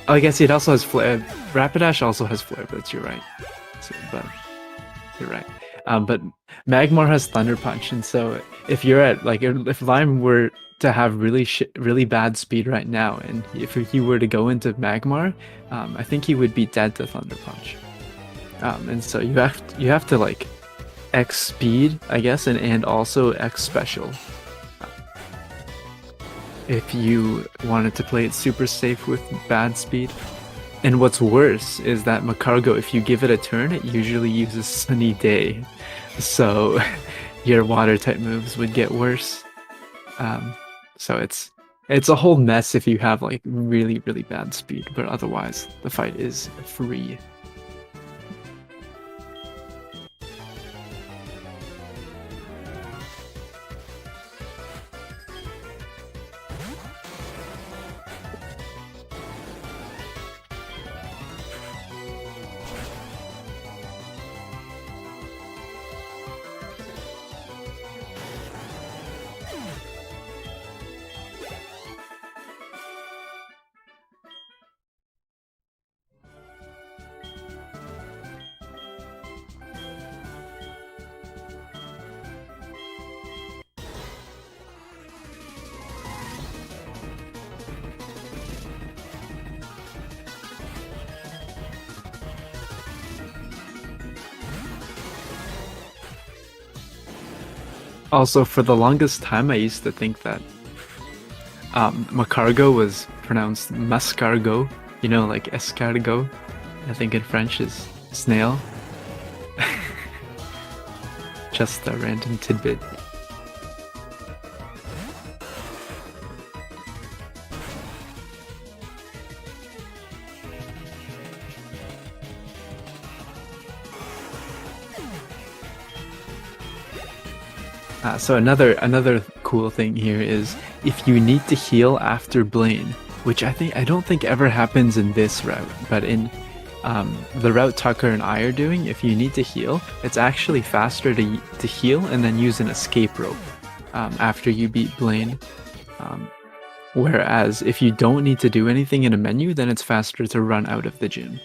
I guess it also has Flare. Rapidash also has Flare Blitz, you're right. But you're right. But Magmar has Thunder Punch, and so if you're at, like, if Lime were to have really bad speed right now, and if he were to go into Magmar, I think he would be dead to Thunder Punch. And so you have to like X speed, I guess, and also X special. If you wanted to play it super safe with bad speed. And what's worse is that Macargo, if you give it a turn, it usually uses Sunny Day. So your water type moves would get worse. So it's a whole mess if you have like really bad speed, but otherwise the fight is free. Also, for the longest time, I used to think that Macargo was pronounced Mascargo, you know, like escargot. I think in French is snail. Just a random tidbit. So another cool thing here is if you need to heal after Blaine, which I don't think ever happens in this route, but in the route Tucker and I are doing, if you need to heal, it's actually faster to heal and then use an escape rope after you beat Blaine. Whereas if you don't need to do anything in a menu, then it's faster to run out of the gym.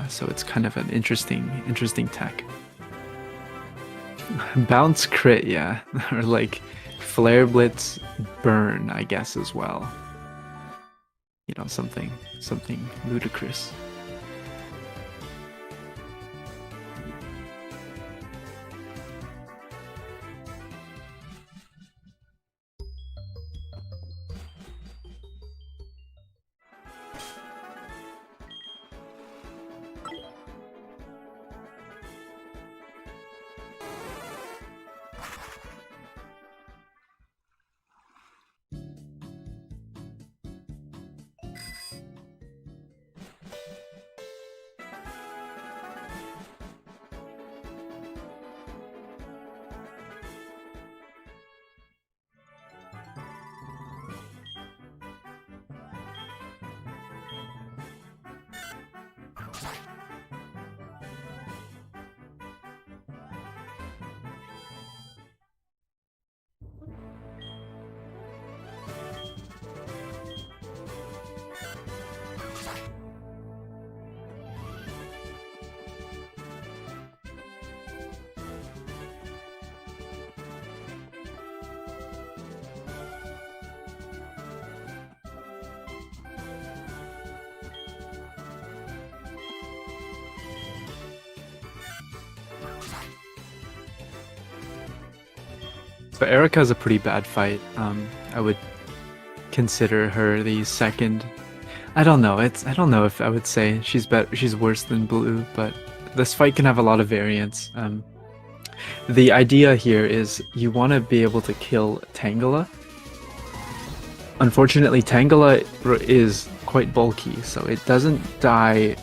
So it's kind of an interesting tech. Bounce crit, yeah. Or like Flare Blitz burn, I guess, as well. You know, something ludicrous. But Erica's a pretty bad fight. I would consider her the second. I don't know if I would say she's worse than Blue, but this fight can have a lot of variants. The idea here is you want to be able to kill Tangela. Unfortunately, Tangela is quite bulky, so it doesn't die.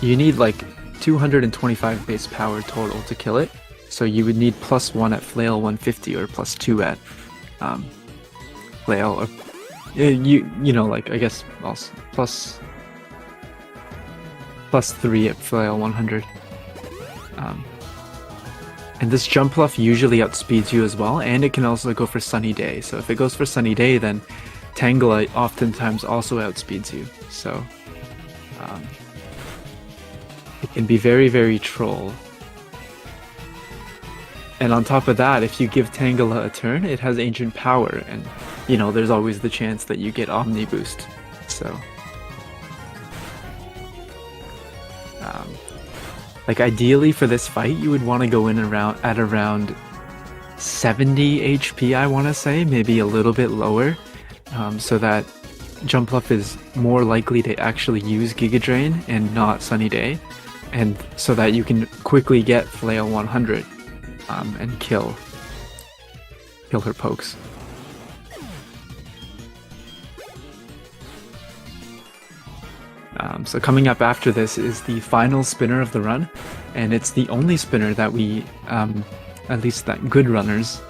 You need like 225 base power total to kill it. So you would need +1 at Flail 150 or +2 at Flail, or you know, like I guess also +3 at Flail 100. And this jump bluff usually outspeeds you as well, and it can also go for Sunny Day. So if it goes for Sunny Day, then Tangela oftentimes also outspeeds you. So it can be very troll. And on top of that, if you give Tangela a turn, it has Ancient Power, and you know, there's always the chance that you get Omni Boost. So, like ideally for this fight, you would want to go in at around 70 HP, I want to say, maybe a little bit lower, so that Jumpluff is more likely to actually use Giga Drain and not Sunny Day, and so that you can quickly get Flail 100 and kill her pokes. So coming up after this is the final spinner of the run, and it's the only spinner that we, at least that good runners,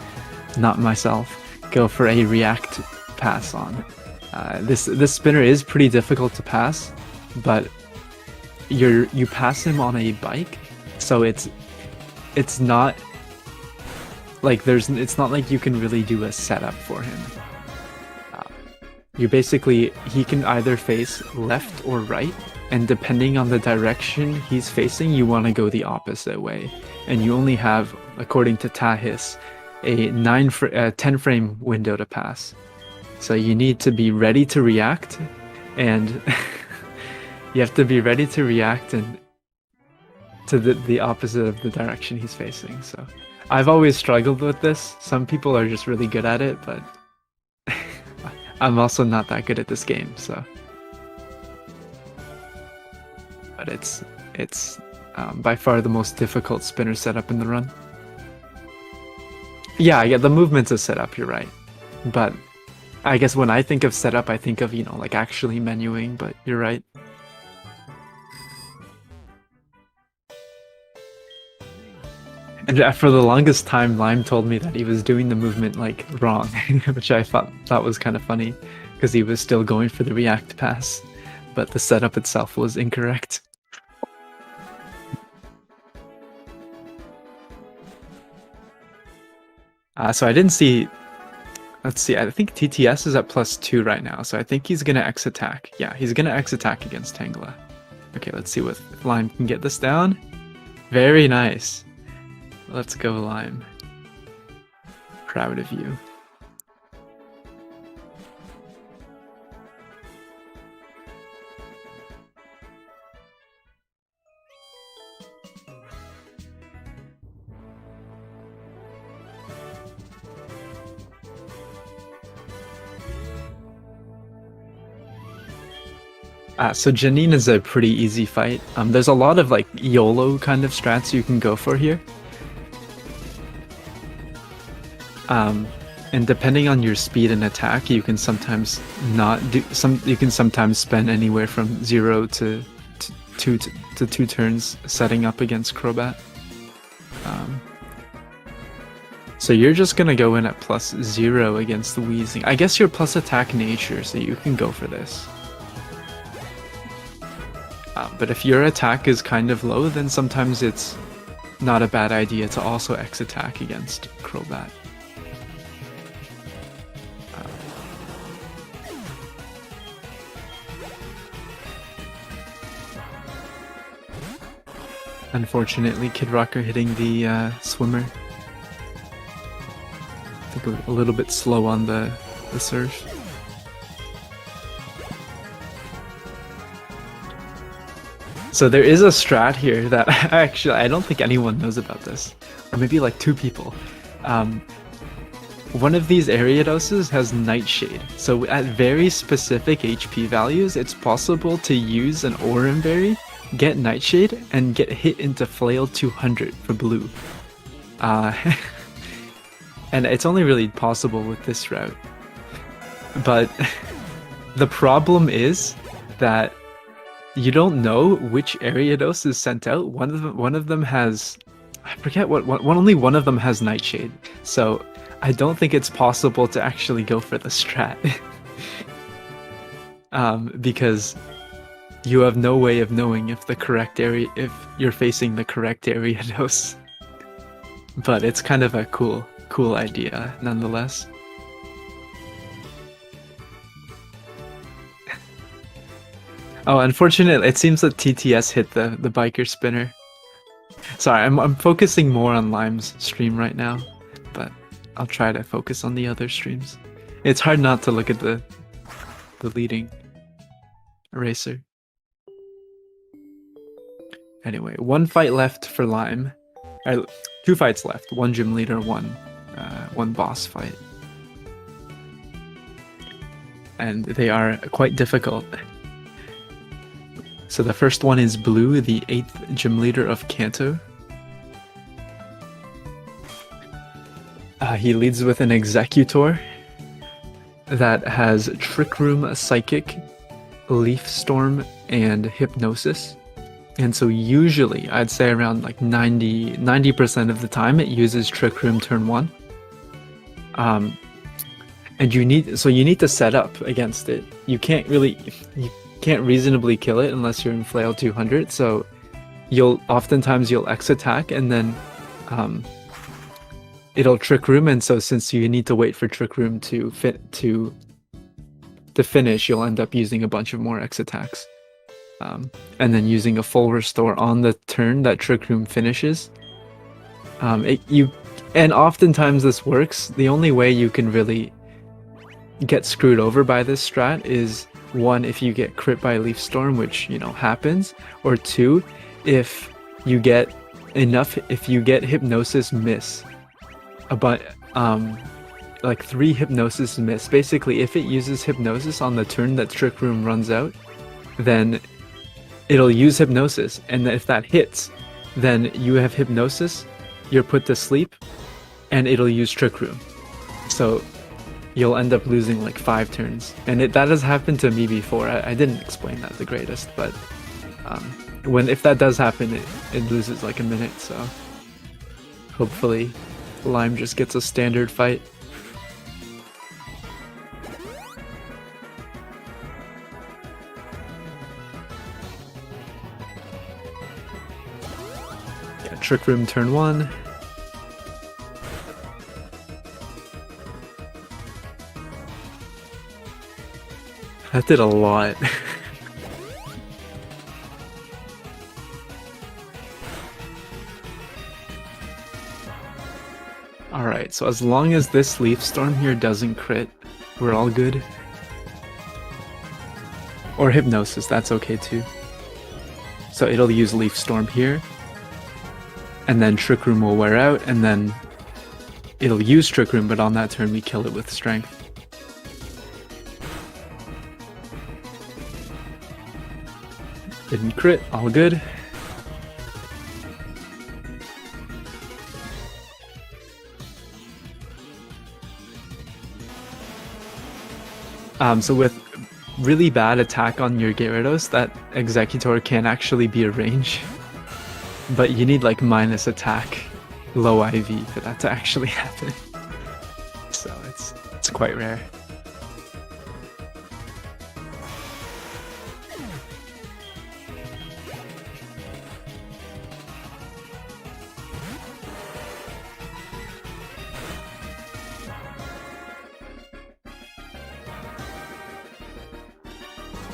not myself, go for a react pass on. This spinner is pretty difficult to pass, but you pass him on a bike, so it's not like it's not like you can really do a setup for him. He can either face left or right, and depending on the direction he's facing, you want to go the opposite way. And you only have, according to Tahis, a 10 frame window to pass. So you need to be ready to react, and you have to be ready to react and to the opposite of the direction he's facing. So I've always struggled with this. Some people are just really good at it, but I'm also not that good at this game, so. But it's by far the most difficult spinner setup in the run. Yeah, the movement's a setup, you're right. But I guess when I think of setup, I think of, you know, like actually menuing, but you're right. And for the longest time, Lime told me that he was doing the movement like wrong, which I thought was kind of funny, because he was still going for the react pass, but the setup itself was incorrect. So I didn't see. Let's see. I think TTS is at +2 right now, so I think he's gonna X attack. Yeah, he's gonna X attack against Tangela. Okay, let's see if Lime can get this down. Very nice. Let's go, Lime. Proud of you. So Janine is a pretty easy fight. There's a lot of like YOLO kind of strats you can go for here. And depending on your speed and attack, you can sometimes you can sometimes spend anywhere from 0 to 2 turns setting up against Crobat. So you're just gonna go in at +0 against the Weezing. I guess you're plus attack nature, so you can go for this. But if your attack is kind of low, then sometimes it's not a bad idea to also X attack against Crobat. Unfortunately, Kidrocker hitting the swimmer. I think a little bit slow on the surge. So there is a strat here that actually I don't think anyone knows about this, or maybe like 2 people. One of these Ariadoses has Nightshade, so at very specific HP values, it's possible to use an Oran Berry, get Nightshade, and get hit into Flail 200 for blue. And it's only really possible with this route. But the problem is that you don't know which Ariados is sent out. One of them has, I forget only one of them has Nightshade. So I don't think it's possible to actually go for the strat. Because you have no way of knowing if if you're facing the correct Ariados. But it's kind of a cool idea nonetheless. Oh, unfortunately, it seems that TTS hit the biker spinner. Sorry, I'm focusing more on Lime's stream right now, but I'll try to focus on the other streams. It's hard not to look at the leading racer. Anyway, one fight left for Lime. Two fights left. One gym leader, one boss fight. And they are quite difficult. So the first one is Blue, the 8th gym leader of Kanto. He leads with an Executor that has Trick Room, Psychic, Leaf Storm, and Hypnosis. And so usually, I'd say around like 90% of the time, it uses Trick Room turn 1. And you need to set up against it. You can't reasonably kill it unless you're in Flail 200. So oftentimes you'll X attack and then it'll Trick Room, and so since you need to wait for Trick Room to finish, you'll end up using a bunch of more X attacks. And then using a full restore on the turn that Trick Room finishes. And oftentimes this works. The only way you can really get screwed over by this strat is, one, if you get crit by Leaf Storm, which, happens, or two, if you get Hypnosis miss. Like 3 Hypnosis miss. Basically, if it uses Hypnosis on the turn that Trick Room runs out, then it'll use Hypnosis, and if that hits, then you have Hypnosis, you're put to sleep, and it'll use Trick Room. So you'll end up losing like 5 turns. And that has happened to me before. I didn't explain that the greatest, but if that does happen, it loses like a minute, so hopefully Lime just gets a standard fight. Yeah, Trick Room turn 1. That did a lot. Alright, so as long as this Leaf Storm here doesn't crit, we're all good. Or Hypnosis, that's okay too. So it'll use Leaf Storm here, and then Trick Room will wear out, and then it'll use Trick Room, but on that turn we kill it with Strength. Didn't crit, all good. So with really bad attack on your Gyarados, that Executor can actually be a range. But you need like minus attack, low IV for that to actually happen. So it's quite rare.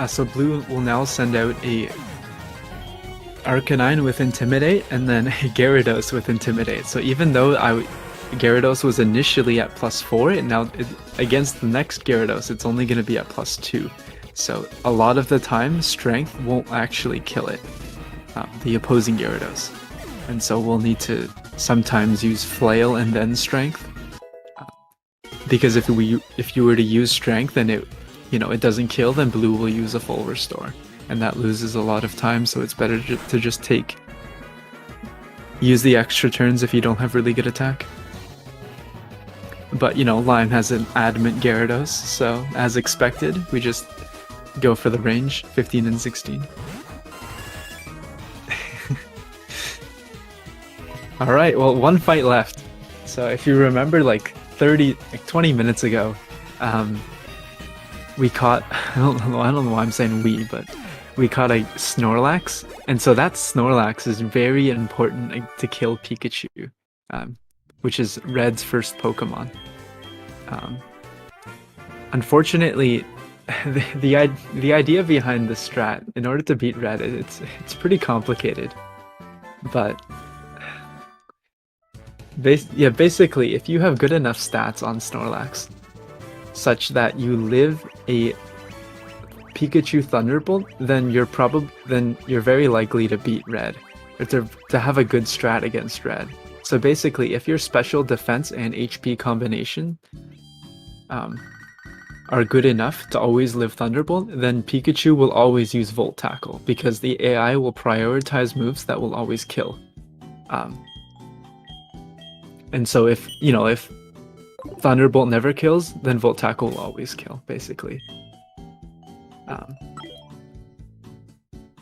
So Blue will now send out a Arcanine with Intimidate and then a Gyarados with Intimidate. So even though Gyarados was initially at +4, against the next Gyarados it's only going to be at +2. So a lot of the time Strength won't actually kill it, the opposing Gyarados. And so we'll need to sometimes use Flail and then Strength. Because if you were to use Strength and it doesn't kill, then Blue will use a full restore, and that loses a lot of time, so it's better to just use the extra turns if you don't have really good attack. But, Lime has an Adamant Gyarados, so as expected, we just go for the range, 15 and 16. Alright, well, one fight left. So if you remember, 20 minutes ago, we caught, I don't know why I'm saying we, but we caught a Snorlax, and so that Snorlax is very important to kill Pikachu, which is Red's first Pokemon. Unfortunately, the idea behind the strat, in order to beat Red, it's pretty complicated, but basically, if you have good enough stats on Snorlax, such that you live a Pikachu Thunderbolt, then you're very likely to beat Red, or to have a good strat against Red. So basically, if your special defense and HP combination are good enough to always live Thunderbolt, then Pikachu will always use Volt Tackle because the AI will prioritize moves that will always kill. And so if Thunderbolt never kills, then Volt Tackle will always kill, basically.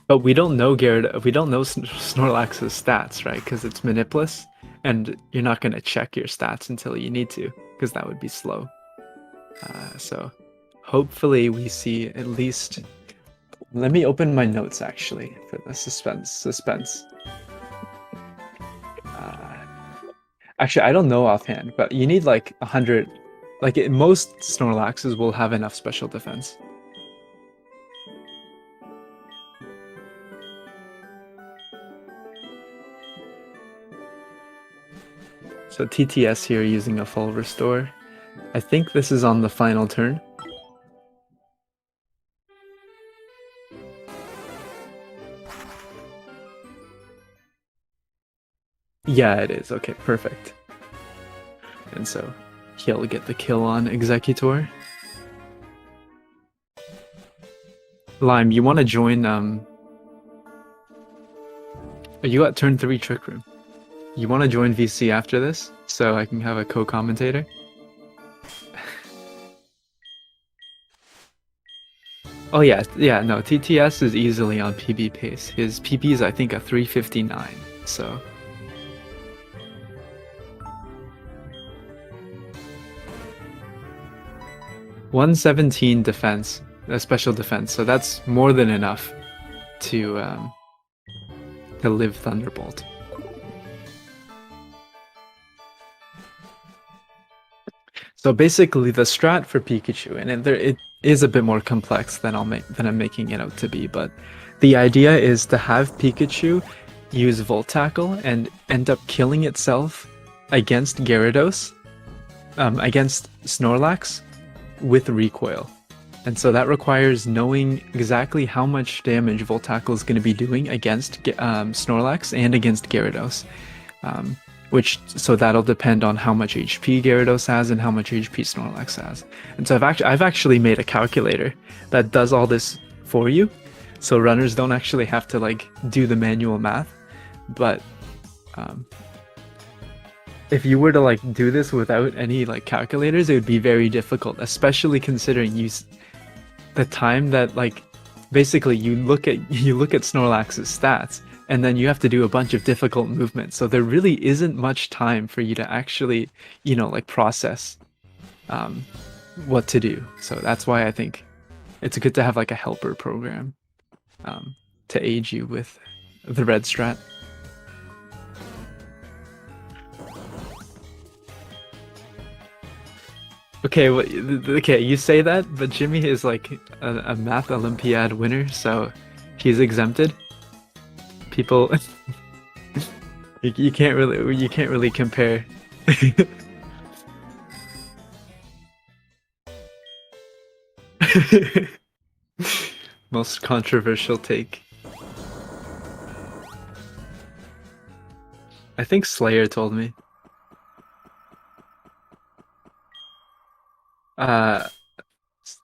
But we don't know Snorlax's stats, right? Because it's Manipless, and you're not going to check your stats until you need to, because that would be slow. So hopefully we see at least... Let me open my notes, actually, for the suspense. Actually, I don't know offhand, but you need like 100... Like, most Snorlaxes will have enough special defense. So TTS here using a full restore. I think this is on the final turn. Yeah, it is. Okay, perfect. And so he'll get the kill on Executor. Lime, you want to join... You got turn 3 Trick Room. You want to join VC after this, so I can have a co-commentator? Oh yeah, no, TTS is easily on PB pace. His PB is, I think, a 359, so... $117 defense, a special defense, so that's more than enough to live Thunderbolt. So basically, the strat for Pikachu, and it is a bit more complex than I'm making it out to be, but the idea is to have Pikachu use Volt Tackle and end up killing itself against Gyarados, against Snorlax, with recoil. And so that requires knowing exactly how much damage Volt Tackle is going to be doing against Snorlax and against Gyarados. So that'll depend on how much HP Gyarados has and how much HP Snorlax has. And so I've actually made a calculator that does all this for you, so runners don't actually have to like do the manual math. But if you were to like do this without any like calculators, it would be very difficult, especially considering the time that like basically you look at Snorlax's stats, and then you have to do a bunch of difficult movements. So there really isn't much time for you to actually, like process what to do. So that's why I think it's good to have like a helper program to aid you with the red strat. Okay, okay, you say that, but Jimmy is like a math Olympiad winner, so he's exempted. People, you can't really compare. Most controversial take. I think Slayer told me.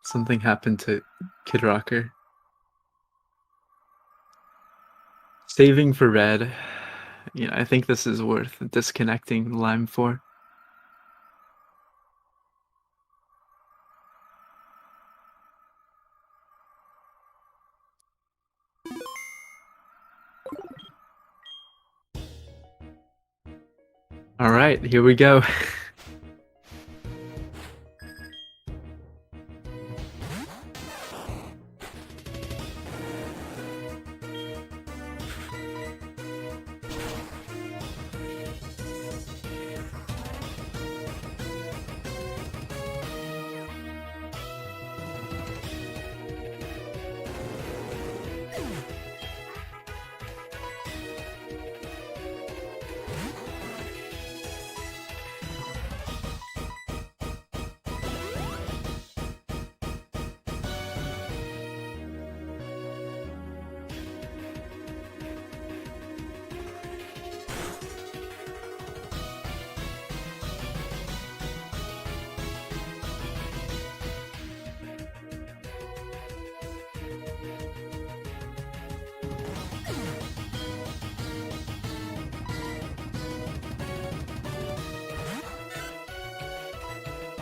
Something happened to Kidrocker. Saving for red. I think this is worth disconnecting Lime for. All right, here we go.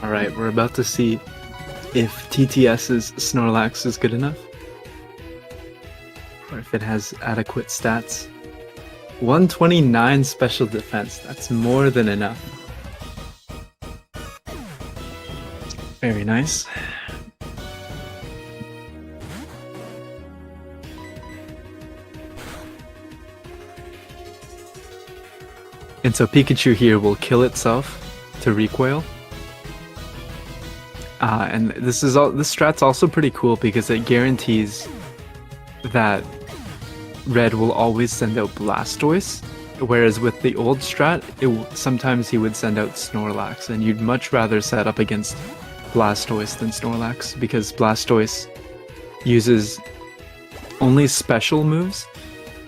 Alright, we're about to see if TTS's Snorlax is good enough. Or if it has adequate stats. 129 special defense, that's more than enough. Very nice. And so Pikachu here will kill itself to recoil. And this strat's also pretty cool because it guarantees that Red will always send out Blastoise, whereas with the old strat, sometimes he would send out Snorlax, and you'd much rather set up against Blastoise than Snorlax because Blastoise uses only special moves,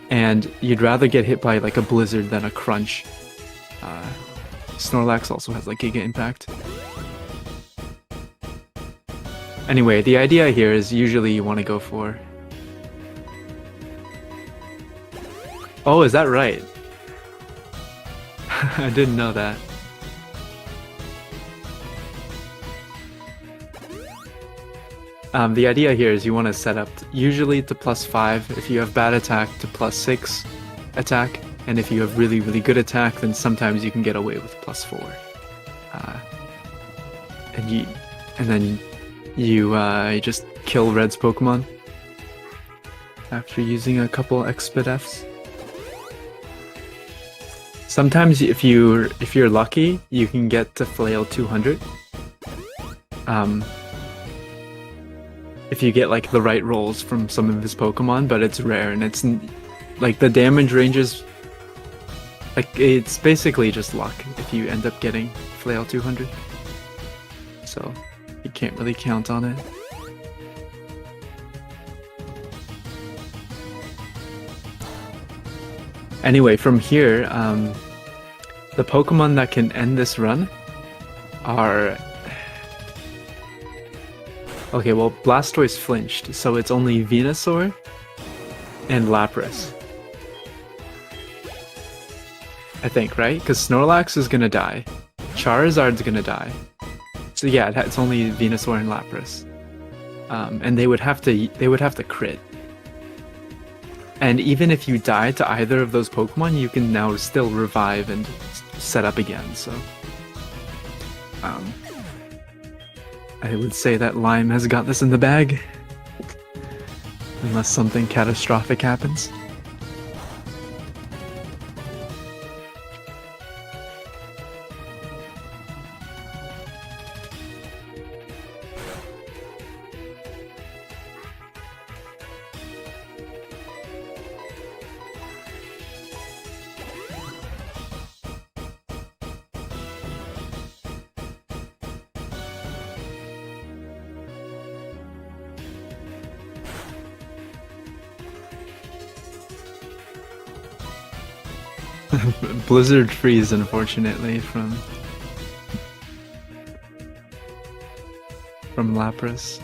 and you'd rather get hit by like a Blizzard than a Crunch. Snorlax also has like Giga Impact. Anyway, the idea here is usually you want to go for... Oh, is that right? I didn't know that. The idea here is you want to set up usually to +5 if you have bad attack, to +6 attack, and if you have really, really good attack, then sometimes you can get away with +4. And then you just kill Red's Pokemon after using a couple Expedefs. Sometimes if you're lucky, you can get to Flail 200. If you get like the right rolls from some of his Pokemon, but it's rare, and it's like the damage ranges, like it's basically just luck if you end up getting Flail 200. So you can't really count on it. Anyway, from here, the Pokemon that can end this run are... Okay, well, Blastoise flinched, so it's only Venusaur and Lapras. I think, right? Because Snorlax is gonna die. Charizard's gonna die. So yeah, it's only Venusaur and Lapras. And they would have to crit. And even if you die to either of those Pokemon, you can now still revive and set up again, so... I would say that Lime has got this in the bag. Unless something catastrophic happens. Blizzard freeze, unfortunately, from Lapras.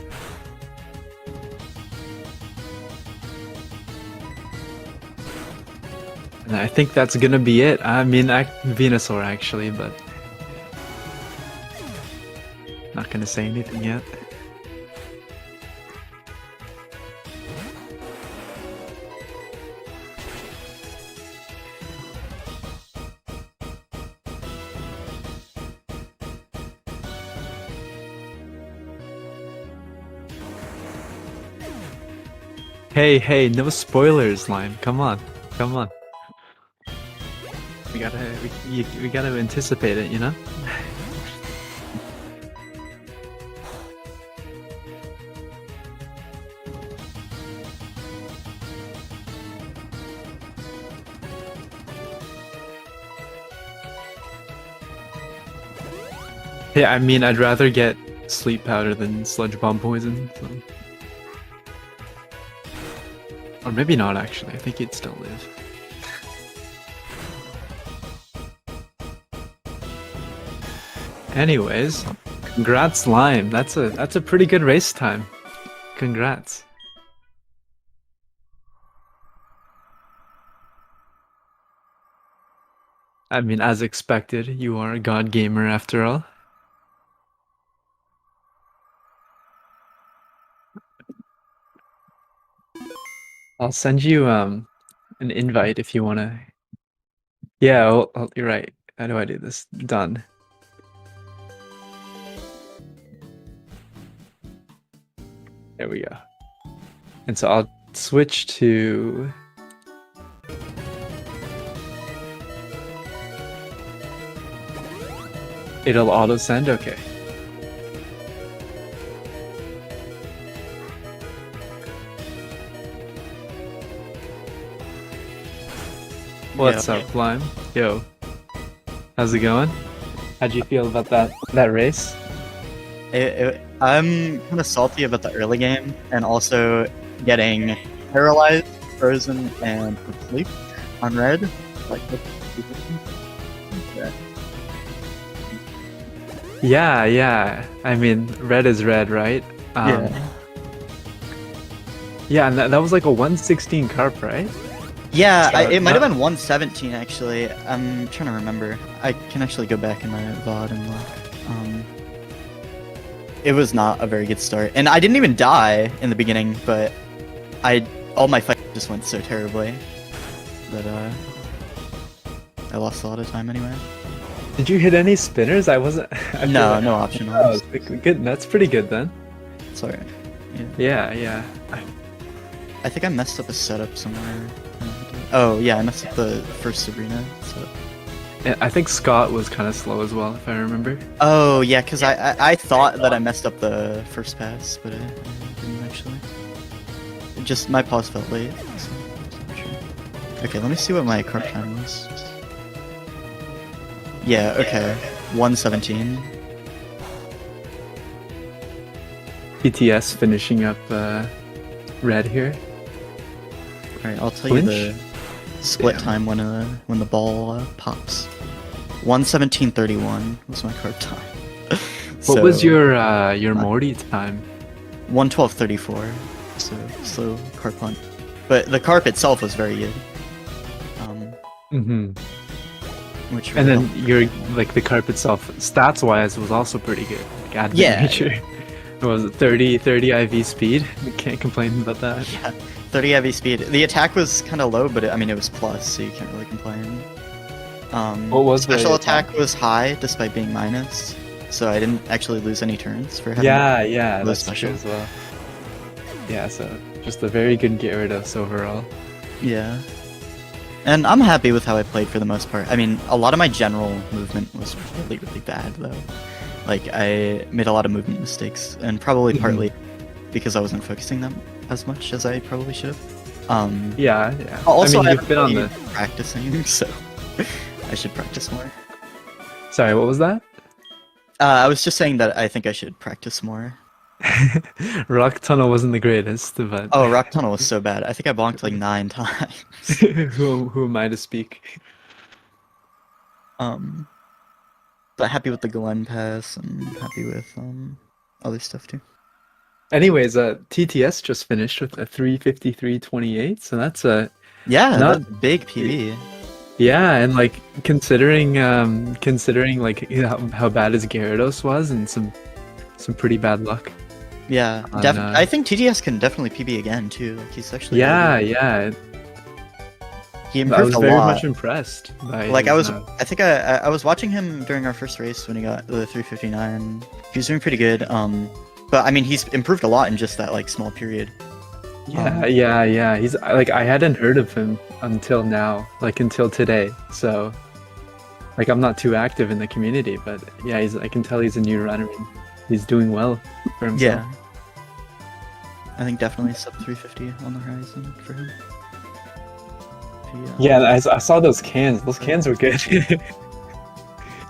And I think that's gonna be it. I mean, Venusaur actually, but not gonna say anything yet. Hey, no spoilers, Lime. Come on. We gotta anticipate it, you know? Yeah, I mean, I'd rather get Sleep Powder than Sludge Bomb Poison, so... Or maybe not, actually. I think he'd still live. Anyways, congrats, Lime. That's a pretty good race time. Congrats. I mean, as expected, you are a god gamer after all. I'll send you an invite if you wanna. Yeah, you're right. How do I do this? Done. There we go. And so I'll switch to. It'll auto send. Okay. What's up, Lime? Yo, how's it going? How'd you feel about that race? I'm kind of salty about the early game, and also getting paralyzed, frozen, and asleep on red. Like, Yeah. I mean, red is red, right? yeah. Yeah, and that was like a 116 carp, right? Yeah, it might have been 117 actually. I'm trying to remember. I can actually go back in my VOD and look. It was not a very good start, and I didn't even die in the beginning, but all my fights just went so terribly that I lost a lot of time anyway. Did you hit any spinners? I wasn't. No optional. Oh, good. That's pretty good then. Sorry. Yeah. I think I messed up a setup somewhere. Oh yeah, I messed up the first Sabrina. So. I think Scott was kind of slow as well, if I remember. Oh yeah, because I thought that I messed up the first pass, but I didn't actually. Just my pause felt late. So I'm not sure. Okay, let me see what my carp time was. Yeah, okay, 117. TTS finishing up red here. Alright, I'll tell you the split time when the ball pops. 117.31 was my carp time. What was your Morty time? 112.34. So slow carp hunt, but the carp itself was very good. Which really and then your the carp itself, stats wise, was also pretty good. Like admin nature. It was 30 IV speed. We can't complain about that. Yeah, 30 IV speed. The attack was kind of low, but I mean it was plus, so you can't really complain. What was special attack was high despite being minus, so I didn't actually lose any turns for having that's special true as well. Yeah, so just a very good Gyarados overall. Yeah. And I'm happy with how I played for the most part. I mean, a lot of my general movement was really bad, though. Like, I made a lot of movement mistakes, and probably partly because I wasn't focusing them as much as I probably should have. Yeah. Also, I mean, I've been practicing, so I should practice more. Sorry, what was that? I was just saying that I think I should practice more. Rock Tunnel wasn't the greatest, but... Oh, Rock Tunnel was so bad. I think I bonked like 9 times. Who am I to speak? But happy with the Glen Pass and happy with other stuff too. Anyways, TTS just finished with a 353.28, so that's a that's big PB. Yeah, and like considering like how bad his Gyarados was and some pretty bad luck. Yeah, I think TTS can definitely PB again too. Like he's actually yeah. He improved I was a very lot. much impressed by like his, I think I was watching him during our first race when he got the 359. He was doing pretty good. But I mean he's improved a lot in just that like small period. Yeah. He's like I hadn't heard of him until now, like until today. So like I'm not too active in the community, but yeah, I can tell he's a new runner and he's doing well for himself. Yeah. I think definitely sub 350 on the horizon for him. Yeah, I saw those cans. Those cans were good.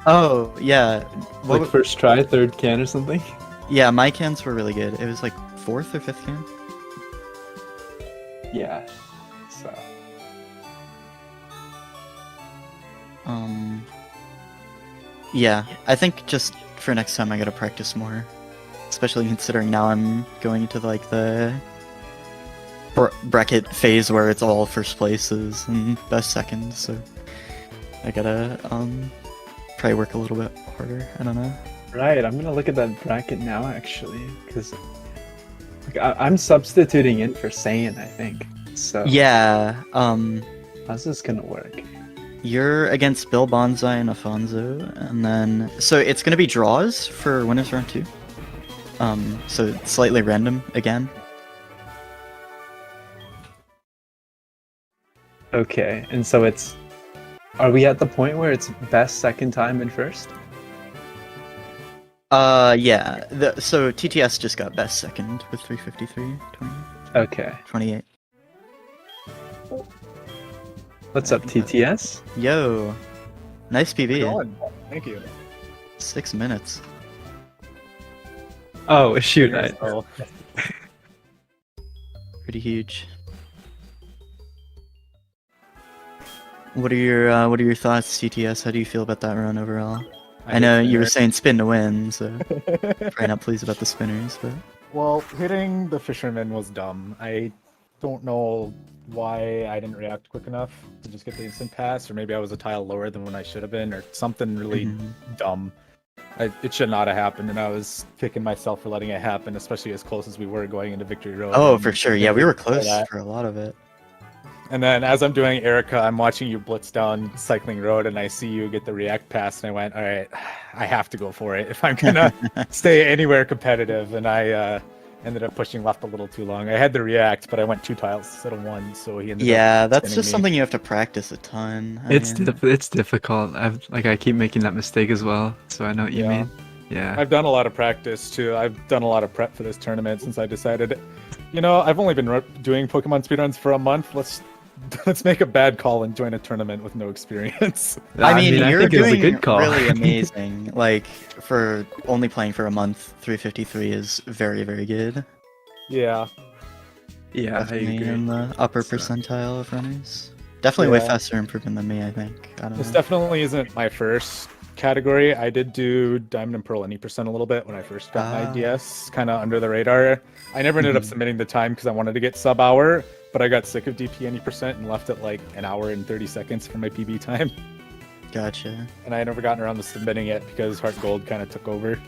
Oh, yeah. Like first try, third can or something? Yeah, my cans were really good. It was like 4th or 5th can. Yeah. So. Yeah, I think just for next time I gotta practice more. Especially considering now I'm going into like the bracket phase where it's all first places and best seconds, so I gotta probably work a little bit harder. I don't know. Right, I'm gonna look at that bracket now actually, because like, I'm substituting in for Saiyan, I think. So Yeah. how's this gonna work? You're against Bill Bonsai and Afonso, and then so it's gonna be draws for winners round 2. So it's slightly random again. Okay, and so it's. Are we at the point where it's best second time and first? Yeah. So TTS just got best second with 353, 20, Okay. 28. What's up, TTS? Yo, nice PB. Going. Thank you. 6 minutes. Oh shoot! Oh, Pretty huge. What are your thoughts, TTS? How do you feel about that run overall? I know you were saying spin to win, so probably not pleased about the spinners, but well, hitting the fisherman was dumb. I don't know why I didn't react quick enough to just get the instant pass, or maybe I was a tile lower than when I should have been, or something really dumb. It should not have happened, and I was kicking myself for letting it happen, especially as close as we were going into Victory Road. oh, And for sure. Yeah, we were close that. for a lot of it. And then as I'm doing Erica, I'm watching you blitz down Cycling Road, and I see you get the react pass, and I went, all right, I have to go for it if I'm gonna stay anywhere competitive. And I ended up pushing left a little too long. I had the react, but I went 2 tiles instead of 1, so he ended Yeah, up that's spinning just me. something you have to practice a ton. It's mean, it's difficult. I keep making that mistake as well, so I know what you Yeah. mean. Yeah. I've done a lot of practice too. I've done a lot of prep for this tournament since I decided, I've only been doing Pokemon speedruns for a month. Let's make a bad call and join a tournament with no experience. I mean, I you're think it was a doing good call. really amazing. Like for only playing for a month, 353 is very, very good. Yeah. Yeah, I Definitely agree. in the upper So- percentile of runners. Definitely way Yeah. faster improvement than me, I think. I don't This know. definitely isn't my first category. I did do Diamond and Pearl any percent a little bit when I first got my DS, kind of under the radar. I never ended up submitting the time because I wanted to get sub hour, but I got sick of DP any percent and left it like an hour and 30 seconds for my PB time. Gotcha. And I had never gotten around to submitting it because Heart Gold kind of took over.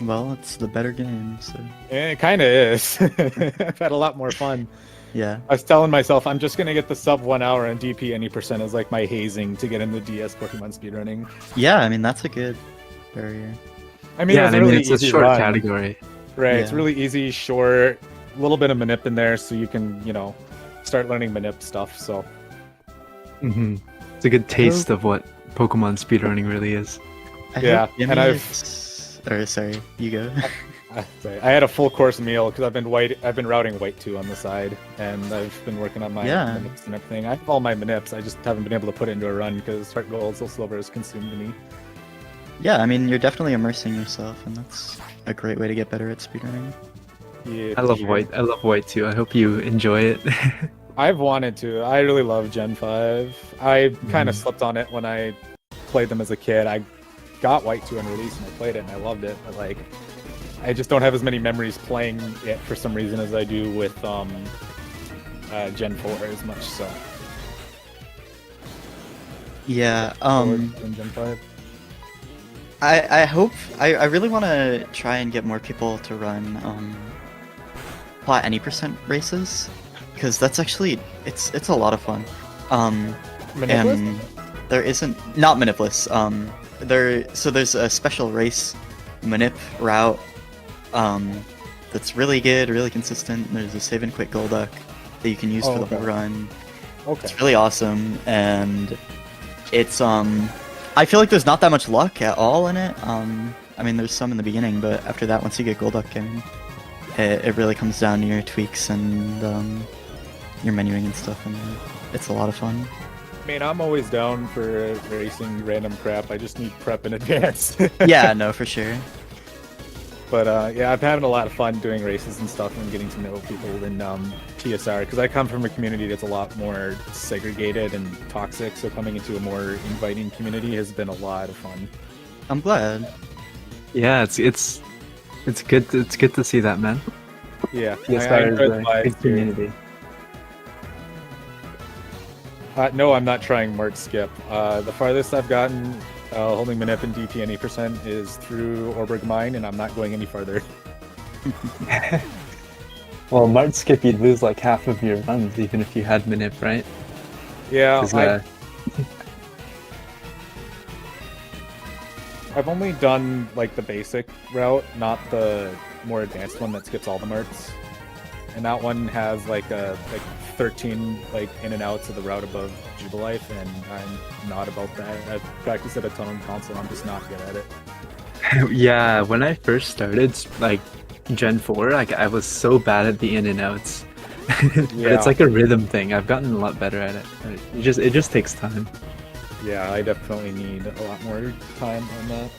Well, it's the better game, so And it kind of is. I've had a lot more fun. yeah. I was telling myself I'm just gonna get the sub 1 hour and DP any percent as like my hazing to get into DS Pokemon speedrunning. Yeah, I mean that's a good barrier. I mean, Yeah, it's and really it's a easy short run. category. Right, it's Yeah. really easy, short, a little bit of manip in there, so you can, start learning manip stuff. So Hmm. It's a good taste of what Pokemon speedrunning really is. I Yeah, hope and Yumi I've- is- Or sorry, you go. I had a full course meal because I've been routing white 2 on the side, and I've been working on my Yeah. manips and everything. I have all my manips, I just haven't been able to put it into a run because Heart Gold Soul Silver is consumed me. Yeah, I mean you're definitely immersing yourself, and that's a great way to get better at speedrunning. Yeah, I love for sure. white. I love white too. I hope you enjoy it. I've wanted to. I really love Gen 5. I kind of Mhm. slept on it when I played them as a kid. I got White 2 on release and I played it and I loved it, but like I just don't have as many memories playing it for some reason as I do with Gen 4 as much, so Yeah. in Gen 5. I hope I really want to try and get more people to run plot any percent races because that's actually it's a lot of fun. Manipless? And there isn't not Manipless. There's a special race manip route that's really good, really consistent. There's a save and quit Golduck that you can use for the whole okay. run. Okay. It's really awesome, and it's I feel like there's not that much luck at all in it. I mean, there's some in the beginning, but after that, once you get Golduck, I mean, it really comes down to your tweaks and your menuing and stuff, and it's a lot of fun. I mean, I'm always down for racing random crap. I just need prep in advance. Yeah, no, for sure. But yeah, I've having a lot of fun doing races and stuff and getting to know people in TSR because I come from a community that's a lot more segregated and toxic. So coming into a more inviting community has been a lot of fun. I'm glad. Yeah, it's good. It's good to see that, man. Yeah, Yes, I that is enjoy the a vibes good here. community. No, I'm not trying Mart Skip. The farthest I've gotten holding Manip and DP any percent is through Orberg Mine, and I'm not going any farther. Well, Mart Skip, you'd lose like half of your runs, even if you had Manip, right? Yeah, 'Cause, I've only done like the basic route, not the more advanced one that skips all the marts. And that one has like 13 like in and outs of the route above Jubilife, and I'm not about that. I've practiced it a ton on console. I'm just not good at it. yeah, when I first started, like Gen 4, like I was so bad at the in and outs. But Yeah. it's like a rhythm thing. I've gotten a lot better at it. But it just takes time. Yeah, I definitely need a lot more time on that.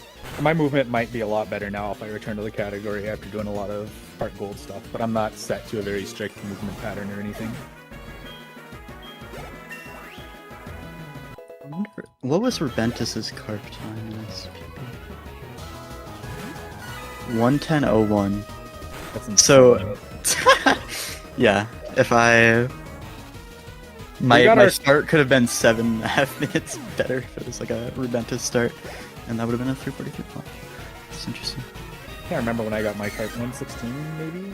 My movement might be a lot better now if I return to the category after doing a lot of Heart Gold stuff, but I'm not set to a very strict movement pattern or anything. I wonder, what was Rebentus's carp time in this? 1:10:01. That's insane. So, yeah, if my got our- start could have been 7.5 minutes better if it was like a Rebentus start, and that would have been a 3:43 clock. It's interesting. I can't remember when I got my carp, 116 maybe?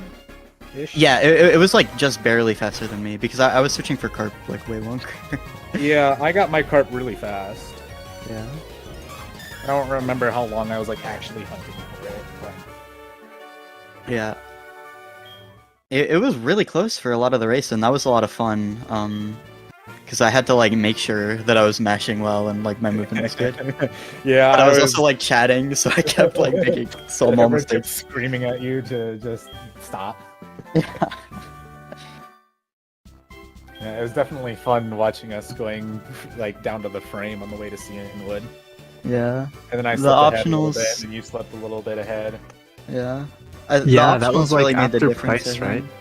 Ish? Yeah, it was like just barely faster than me because I was searching for carp like way longer. Yeah, I got my carp really fast. Yeah. I don't remember how long I was like actually hunting for it, but Yeah. It was really close for a lot of the race, and that was a lot of fun. Because I had to like make sure that I was mashing well and like my movement was good. yeah, But I was also like chatting, so I kept like making small everyone kept mistakes. screaming at you to just stop. Yeah, it was definitely fun watching us going like down to the frame on the way to Cianwood. Yeah. And then I The slept ahead a little optionals- bit, and you slept a little bit ahead. Yeah. Yeah, that was like made the after difference, Price, I right? think.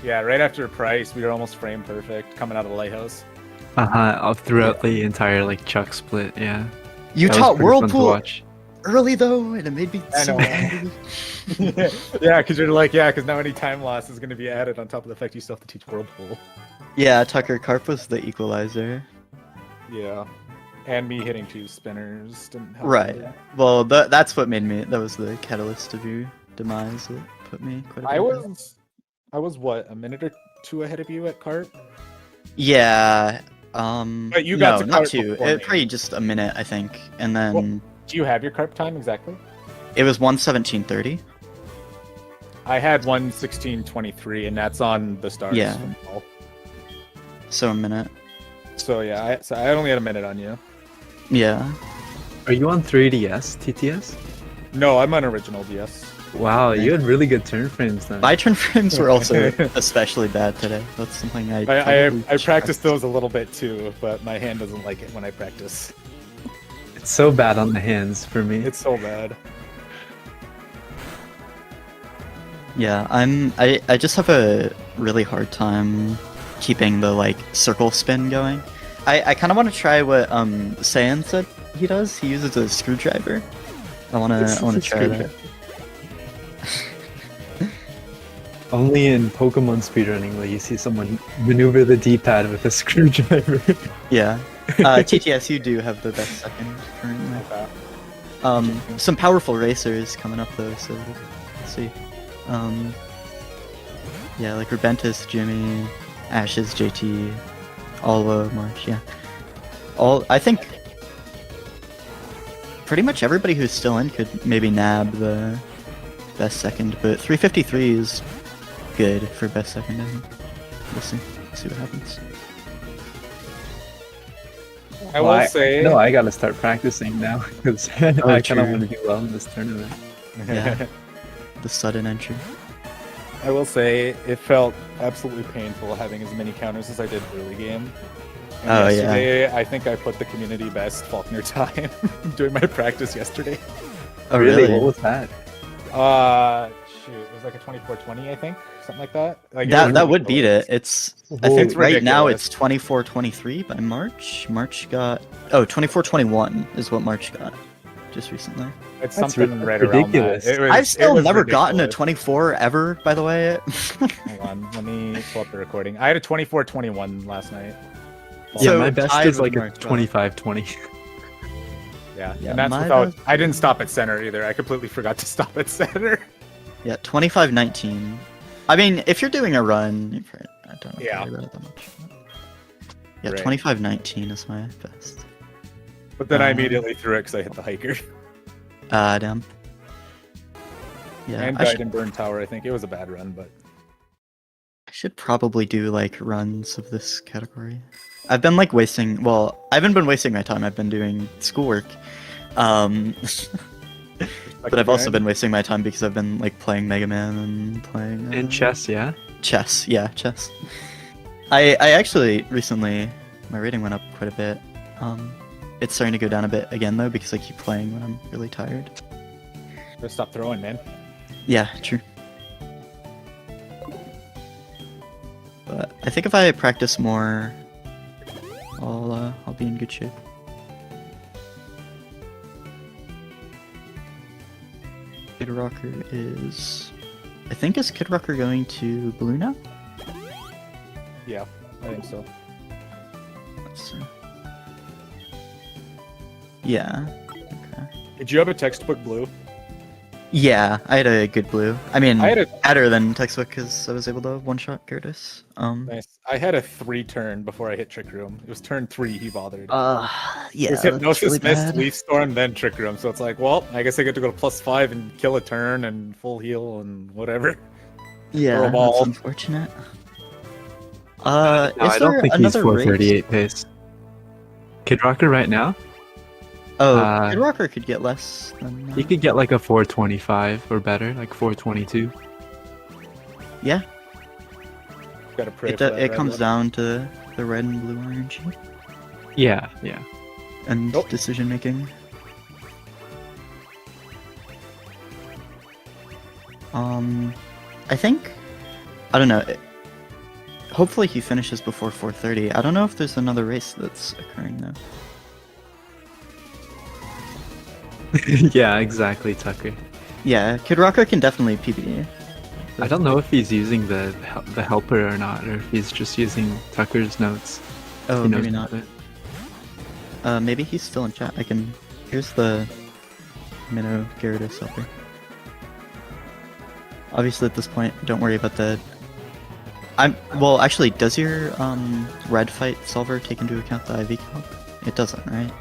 Yeah, right after Price, we were almost frame perfect coming out of the lighthouse. All throughout the entire like Chuck split, yeah. You That was taught pretty fun to Whirlpool watch. early though, and it made me I so know. angry. Yeah, because you're like, yeah, because now any time loss is going to be added on top of the fact you still have to teach Whirlpool. Yeah, Tucker Carp was the equalizer. Yeah. And me hitting 2 spinners didn't help. Right. either. Well, that's what made me. That was the catalyst of your demise that put me quite a bit. down. I was what, a minute or 2 ahead of you at cart? Yeah. But you got no, to not cart 2. before It me. probably just a minute, I think, and then Well- Do you have your carp time exactly? it was 1:17:30. I had 1:16:23, and that's on the stars. Yeah. from all. So a minute. So yeah, I only had a minute on you. Yeah. Are you on 3DS TTS? No, I'm on original DS. Wow, you had really good turn frames then. My turn frames were also especially bad today. That's something I I practiced those a little bit too, but my hand doesn't like it when I practice. It's so bad on the hands for me. It's so bad. Yeah, I just have a really hard time keeping the like circle spin going. I kind of want to try what Saiyan said he does. He uses a screwdriver. I want to try that. Only in Pokemon speedrunning will you see someone maneuver the D-pad with a screwdriver. Yeah. TTS, you do have the best second currently. Okay. Some powerful racers coming up though, so let's see. Yeah, like Rebentus, Jimmy, Ashes, JT, Alva, March, yeah. I think pretty much everybody who's still in could maybe nab the best second, but 353 is good for best second, I think. We'll see what happens. I will say. No, I gotta start practicing now because I kind of true. want to do well in this tournament. Yeah. The sudden entry. I will say it felt absolutely painful having as many counters as I did early game. And Oh, yeah. yesterday, I think I put the community best Faulkner time during my practice yesterday. Oh really? What was that? Shoot, it was like a 24:20, I think, something like that. Like, it That was that would beat ridiculous. it. I think It's right now ridiculous. it's 24-23 by March. March got 24-21 is what March got just recently. It's That's something ri- right ridiculous. around that. I've still never gotten gotten a 24 ever, by the way. Hold on, let me pull up the recording. I had a 24:21 last night. Yeah, So my best tied is with like a Mark, wow. 25-20. Yeah, Yeah, and that's my without. best- I didn't stop at center either. I completely forgot to stop at center. Yeah, 25-19. I mean, if you're doing a run, I don't know Yeah. about it that much. Yeah, Right. 25:19 is my best. But then I immediately threw it because I hit the hiker. Damn. Yeah, And I died in Burn Tower, I think. It was a bad run, but... should probably do like runs of this category. I've been like wasting. Well, I haven't been wasting my time. I've been doing schoolwork. But I've also been wasting my time because I've been like playing Mega Man and playing In chess, yeah. chess. Yeah, chess. I actually recently my rating went up quite a bit. It's starting to go down a bit again though because I keep playing when I'm really tired. Just stop throwing, man. Yeah, true. But I think if I practice more, I'll be in good shape. Kidrocker is... I think is Kidrocker going to Blue now? Yeah, I think so. Let's see. Yeah. Okay. Did you have a textbook blue? Yeah, I had a good blue. I mean, I had a better than textbook because I was able to one-shot Curtis. nice. I had a 3 turn before I hit Trick Room. It was turn 3 he bothered. Yeah, it was that's Hypnosis, really Mist, bad. Leaf Storm, then Trick Room. So it's like, well, I guess I get to go to +5 and kill a turn and full heal and whatever. Yeah, throw a that's ball. unfortunate. No, Is I don't there think he's another 438 pace. Kidrocker right now, Oh, Uh, Kidrocker could get less than. he could get like a 425 or better, like 422. Yeah, Gotta pray it for that it red comes one. down to the red and blue orange Yeah, yeah. and Nope. decision making. I think, I don't know. Hopefully he finishes before 4:30. I don't know if there's another race that's occurring though. Yeah, exactly, Tucker. Yeah, Kidrocker can definitely PB. I don't know if he's using the helper or not, or if he's just using Tucker's notes. Oh, He knows maybe not. about it. Maybe he's still in chat. I can. Here's the Minnow Gyarados helper. Obviously, at this point, don't worry about the. Well, actually, does your red fight solver take into account the IV calc? It doesn't, right?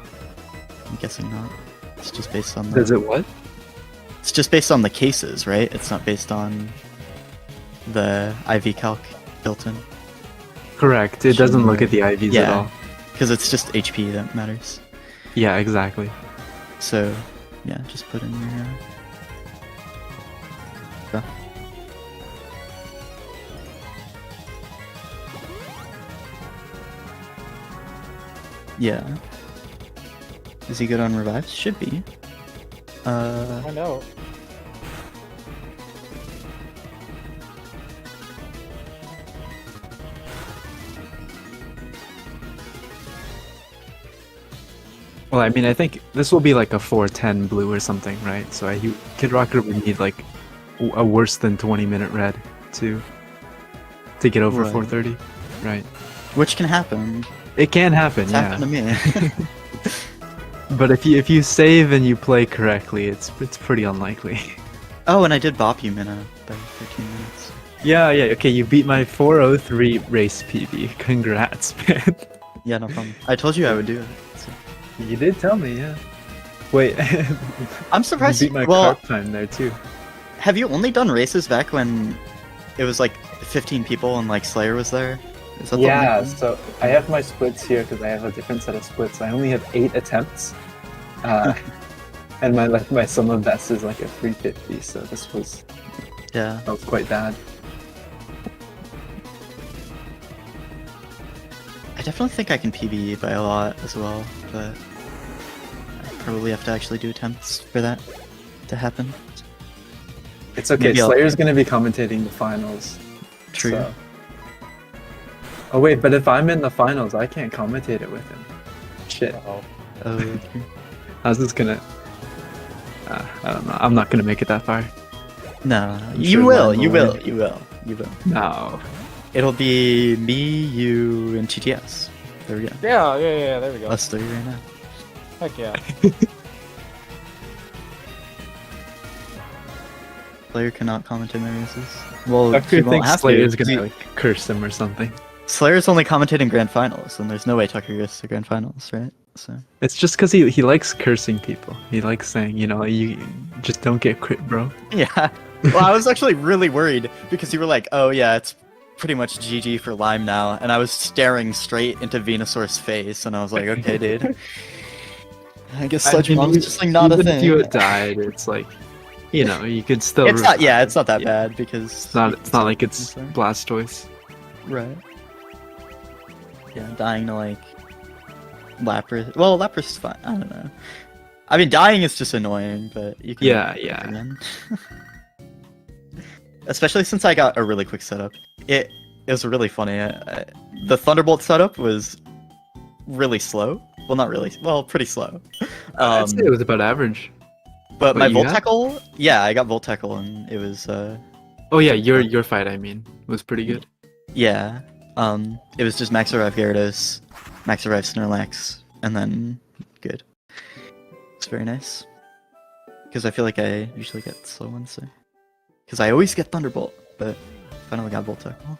I'm guessing not. It's just based on the. Does it what? It's just based on the cases, right? It's not based on the IV calc built in. Correct. It doesn't look at the IVs at Yeah. all. Because it's just HP that matters. Yeah, exactly. So, yeah, just put in your. Stuff. Yeah. Is he good on revives? Should be. Find out. Well, I mean, I think this will be like a 410 blue or something, right? So Kidrocker would need like a worse than 20-minute red to get over Right. 430, right? Which can happen. It can happen, It's yeah. happened to me. But if you save and you play correctly, it's pretty unlikely. Oh, and I did bop you Minna by 13 minutes. Yeah, okay, you beat my 403 race PB. Congrats, man. Yeah, no problem. I told you I would do it. So. You did tell me, yeah. Wait, I'm you surprised. beat my Well, carp time there too. have you only done races back when it was like 15 people and like Slayer was there? Is that the only one? So I have my splits here because I have a different set of splits. I only have 8 attempts, and my sum of best is like a 350. So Yeah. that was quite bad. I definitely think I can PB by a lot as well, but I probably have to actually do attempts for that to happen. It's okay. Maybe I'll- Slayer's gonna be commentating the finals. True. so- Oh wait, but if I'm in the finals, I can't commentate it with him. Shit. Uh-oh. Oh, okay. How's this gonna? I don't know. I'm not gonna make it that far. No, I'm you sure will, mine you will will, you will, you will. No. It'll be me, you, and TTS. There we go. Yeah, there we go. Us three right now. Heck yeah. Slayer cannot commentate my races. Well, Tucker he won't thinks have Slayer's to. gonna like curse him or something. Slayer's only commentating grand finals, and there's no way Tucker goes to grand finals, right? So It's just because he likes cursing people. He likes saying, you know, you just don't get crit, bro. yeah. Well, I was actually really worried because you were like, "Oh yeah, it's pretty much GG for Lime now," and I was staring straight into Venusaur's face, and I was like, "Okay, dude. I guess Sludge Bomb's just like not a even thing." if you had died, it's like, you know, you could still. It's not. Yeah, it's not that Yeah. bad because It's not like it's Blastoise. right. Yeah, dying to like Lapras. Well, Lapras is fine. I don't know. I mean, dying is just annoying, but you can. Yeah, pick yeah. again. Especially since I got a really quick setup. It was really funny. The Thunderbolt setup was really slow. Well, not really. Well, pretty slow. I'd say it was about average. But what my you Volt got? Tackle, yeah, I got Volt Tackle, and it was Oh yeah, your fight, I mean, was pretty good. yeah. It was just Max Arrive Gyarados, Max Arrive Snorlax, and then good. It's very nice. Because I feel like I usually get slow ones, so. Because I always get Thunderbolt, but finally got Volt Tackle.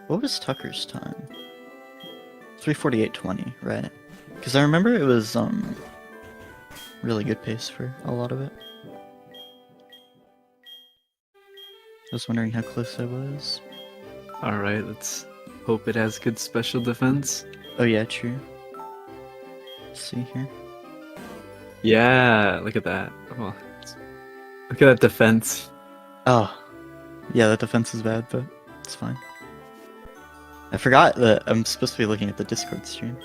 What was Tucker's time? 3:48:20, right? Because I remember it was really good pace for a lot of it. I was wondering how close I was. All right, let's hope it has good special defense. Oh yeah, true. Let's see here. Yeah, look at that. Well, look at that defense. Oh, yeah, the defense is bad, but it's fine. I forgot that I'm supposed to be looking at the Discord stream.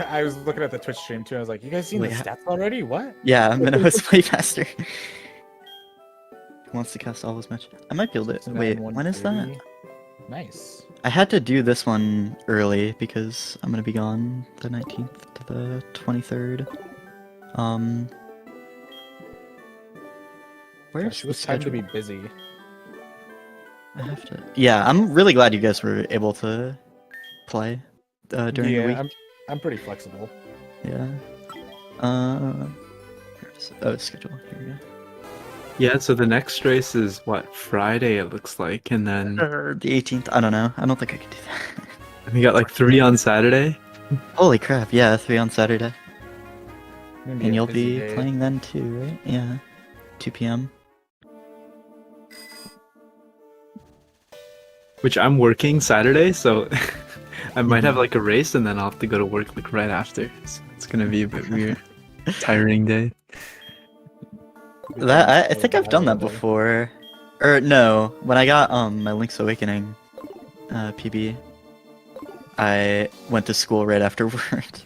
I was looking at the Twitch stream too. I was like, you guys seen Wait, the stats already? What? Yeah, I'm gonna way faster. Who wants to cast all this match? I might be able to. Wait, when is that? 1:30. Nice. I had to do this one early because I'm gonna be gone the 19th to the 23rd. Where's Gosh, it the was time to schedule? be busy. I have to. Yeah, I'm really glad you guys were able to play during the week. I'm pretty flexible. Yeah. Oh, schedule. Here we go. Yeah, so the next race is what, Friday it looks like, and then The 18th. I don't know. I don't think I could do that. we got like 3 on Saturday. Holy crap! Yeah, 3 on Saturday, Gonna be and a you'll busy be day. playing then too, right? Yeah. 2 p.m. Which I'm working Saturday, so I might have like a race and then I'll have to go to work like right after. So it's gonna be a bit weird. Tiring day. I think I've done that before. Or no, when I got my Link's Awakening PB, I went to school right afterward.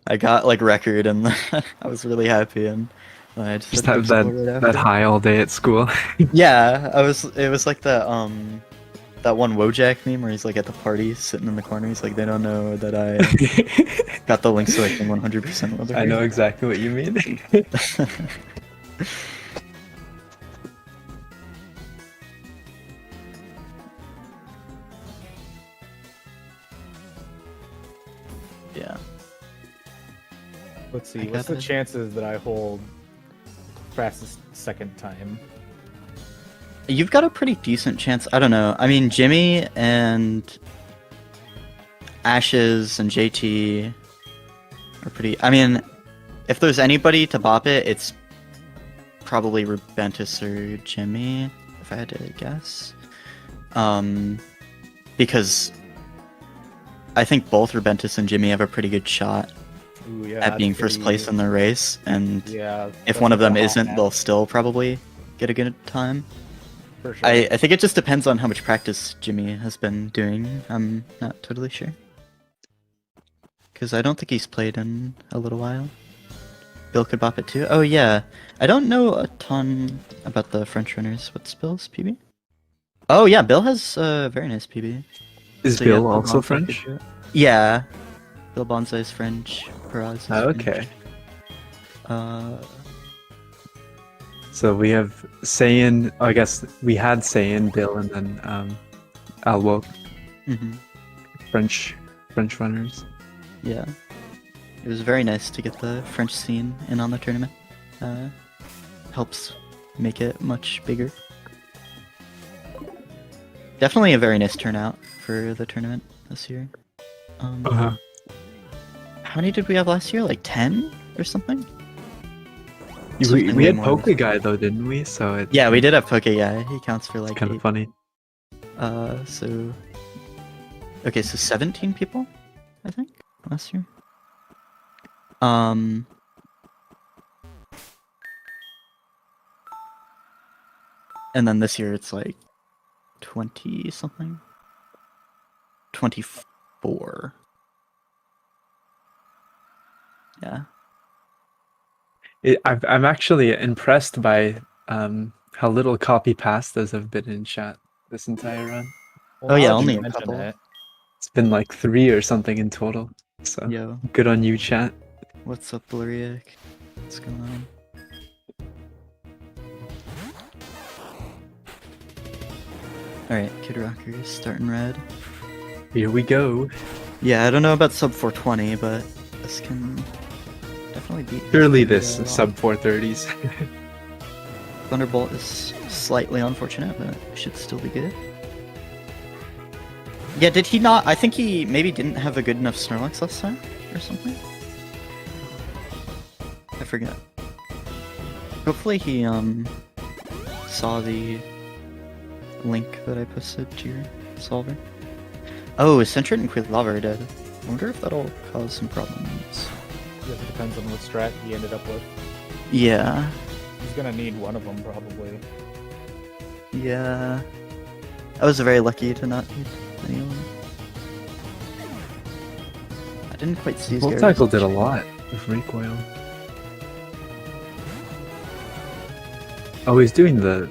I got like record and I was really happy and I Just had to have go to school right that after. high all day at school. Yeah, it was like that one Wojak meme where he's like at the party sitting in the corner. He's like, they don't know that I got the Link's Awakening 100% with I know exactly what you mean. Yeah. Let's I see. What's the got it. chances that I hold fastest second time? You've got a pretty decent chance. I don't know. I mean, Jimmy and Ashes and JT are pretty. I mean, if there's anybody to bop it, it's probably Rubentus or Jimmy, if I had to guess. Because I think both Rubentus and Jimmy have a pretty good shot Ooh, yeah, at being first place in the race, and Yeah. if that's one of like them a hot isn't, map, they'll still probably get a good time. for sure. I think it just depends on how much practice Jimmy has been doing. I'm not totally sure. Because I don't think he's played in a little while. Bill could bop it too. Oh yeah, I don't know a ton about the French runners. What's Bill's PB? Oh yeah, Bill has a very nice PB. Is So, yeah, Bill Bill also Bonsai could French? do it. Yeah. Bill Bonsai is French. Paraz is Oh, okay. French. So we have Saiyan. I guess we had Saiyan, Bill, and then Alwo, Hmm. French runners. Yeah. It was very nice to get the French scene in on the tournament. Helps make it much bigger. Definitely a very nice turnout for the tournament this year. Uh-huh. How many did we have last year? Like 10 or something? We Something we way had more. Poke Guy though, didn't we? So it's Yeah, we did have Poke Guy. He counts for like kind of 8. funny. So okay, so 17 people, I think, last year. And then this year it's like 20 something. 24. Yeah. I'm actually impressed by how little copy pastas have been in chat this entire run. Oh, yeah, now that only you a mention couple. it, It's been like 3 or something in total. So Yo, good on you, chat. what's up, Bluriac? What's going on? Alright, Kidrocker is starting red. Here we go. Yeah, I don't know about sub 420, but this can definitely beat. Surely this sub 430s. Thunderbolt is slightly unfortunate, but it should still be good. Yeah, did he not? I think he maybe didn't have a good enough Snorlax last time, or something? I forget. Hopefully he, saw the link that I posted to your solver. Oh, Sentret and Quilava are dead. I wonder if that'll cause some problems. yeah, it depends on what strat he ended up with. Yeah. He's gonna need one of them probably. Yeah. I was very lucky to not need anyone. I didn't quite see his Volt Tackle did a lot with recoil. Oh, he's doing the...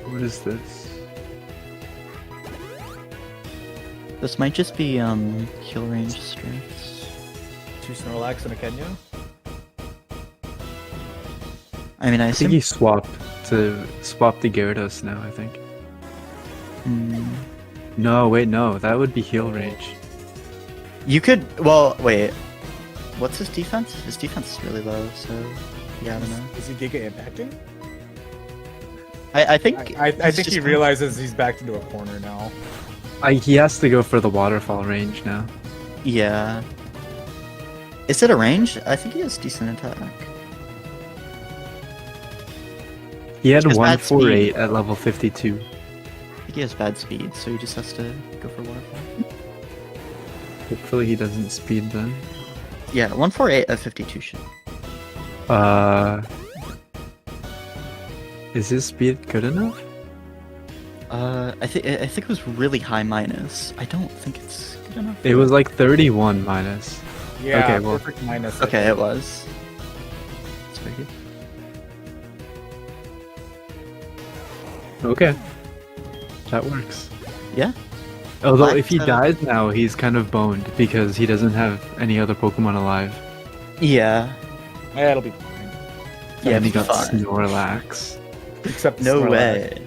What is this? This might just be heal range strengths. 2 Snorlax and a Kenya. I mean, I I think assume. he swapped the Gyarados now, I think. Hmm. No, wait, no. That would be heal range. You could. Well, wait. What's his defense? His defense is really low, so yeah, I don't know. Is he Giga impacting? I think. I he's think he just- realizes he's backed into a corner now. He has to go for the waterfall range now. Yeah. Is it a range? I think he has decent attack. He had He has bad 148 speed. at level 52. I think he has bad speed, so he just has to go for waterfall. Hopefully he doesn't speed then. Yeah, 148 at 52 should. Is his speed good enough? I think it was really high minus. I don't think it's good enough. It was like 31 minus. Yeah, Okay, well- perfect minus. I Okay, think. it was. It's very good. Okay. That works. Yeah. Although Black if he Cell. dies now, he's kind of boned because he doesn't have any other Pokemon alive. Yeah. Yeah, it'll be fine. Yeah, and he it'll got be fine. Snorlax. No Except Snorlax. way.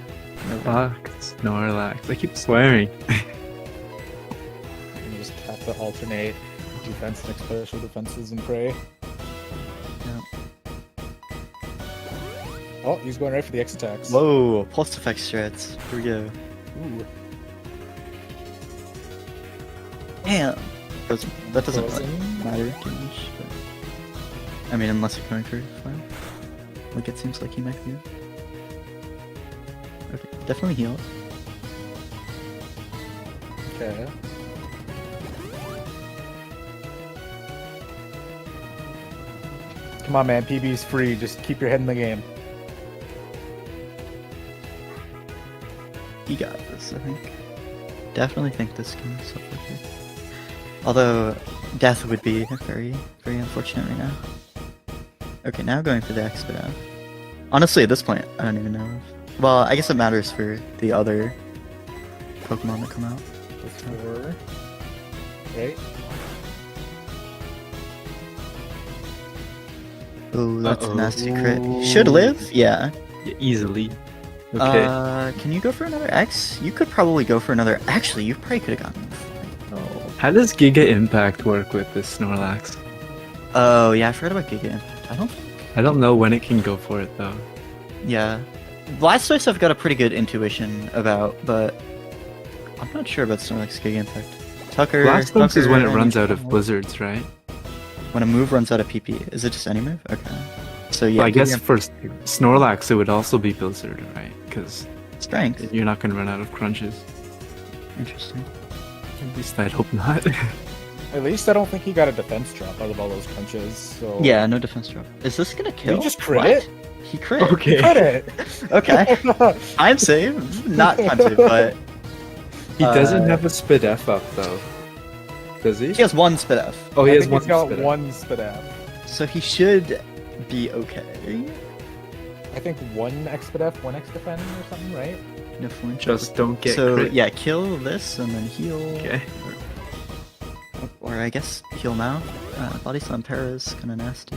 No way. Fuck, Snorlax. I keep swearing. You just have to alternate defense and special defenses and pray. Oh, he's going right for the X attacks. Whoa, pulse effect strats. Here we go. Ooh. Damn. That doesn't really Frozen. matter too much. But... I mean, unless you're going for fire. Like it seems like he might be. Okay, definitely heal. Okay. Come on, man. PB's free. Just keep your head in the game. He got this, I think. Definitely think this can suffer here. Although, death would be very, very unfortunate right now. Okay, now going for the Expedite. Honestly, at this point, I don't even know if... Well, I guess it matters for the other Pokemon that come out. That's 4. Right? Oh, that's a nasty Uh-oh. crit. He should live? Yeah. Yeah, easily. Okay. Can you go for another X? You could probably go for another. Actually, you probably could have gotten. Oh. How does Giga Impact work with this Snorlax? Oh yeah, I forgot about Giga Impact. I don't know when it can go for it though. Yeah, Blastoise I've got a pretty good intuition about, but I'm not sure about Snorlax Giga Impact. Tucker. Blastoise is when it Tucker, runs out of blizzards, right? When a move runs out of PP. Is it just any move? Okay. So yeah. Well, I guess Giga for Snorlax it would also be blizzard, right? Because Strength. you're not going to run out of crunches. Interesting. At least I'd hope not. At least I don't think he got a defense drop out of all those crunches. So Yeah, no defense drop. Is this gonna kill? He just crit What? it? He crit. Okay. Crit it. Okay. Time save. Not time save, but He doesn't Uh, have a Spit F up though. Does he? he has one spit F. Oh, he I has think one he's got Spit F. one spit F. So he should be okay. I think one exped F, one X defend or something, right? No flinch. Just don't get so crit. yeah, kill this and then heal. Okay. Or I guess heal now. Body slam para is kind of nasty.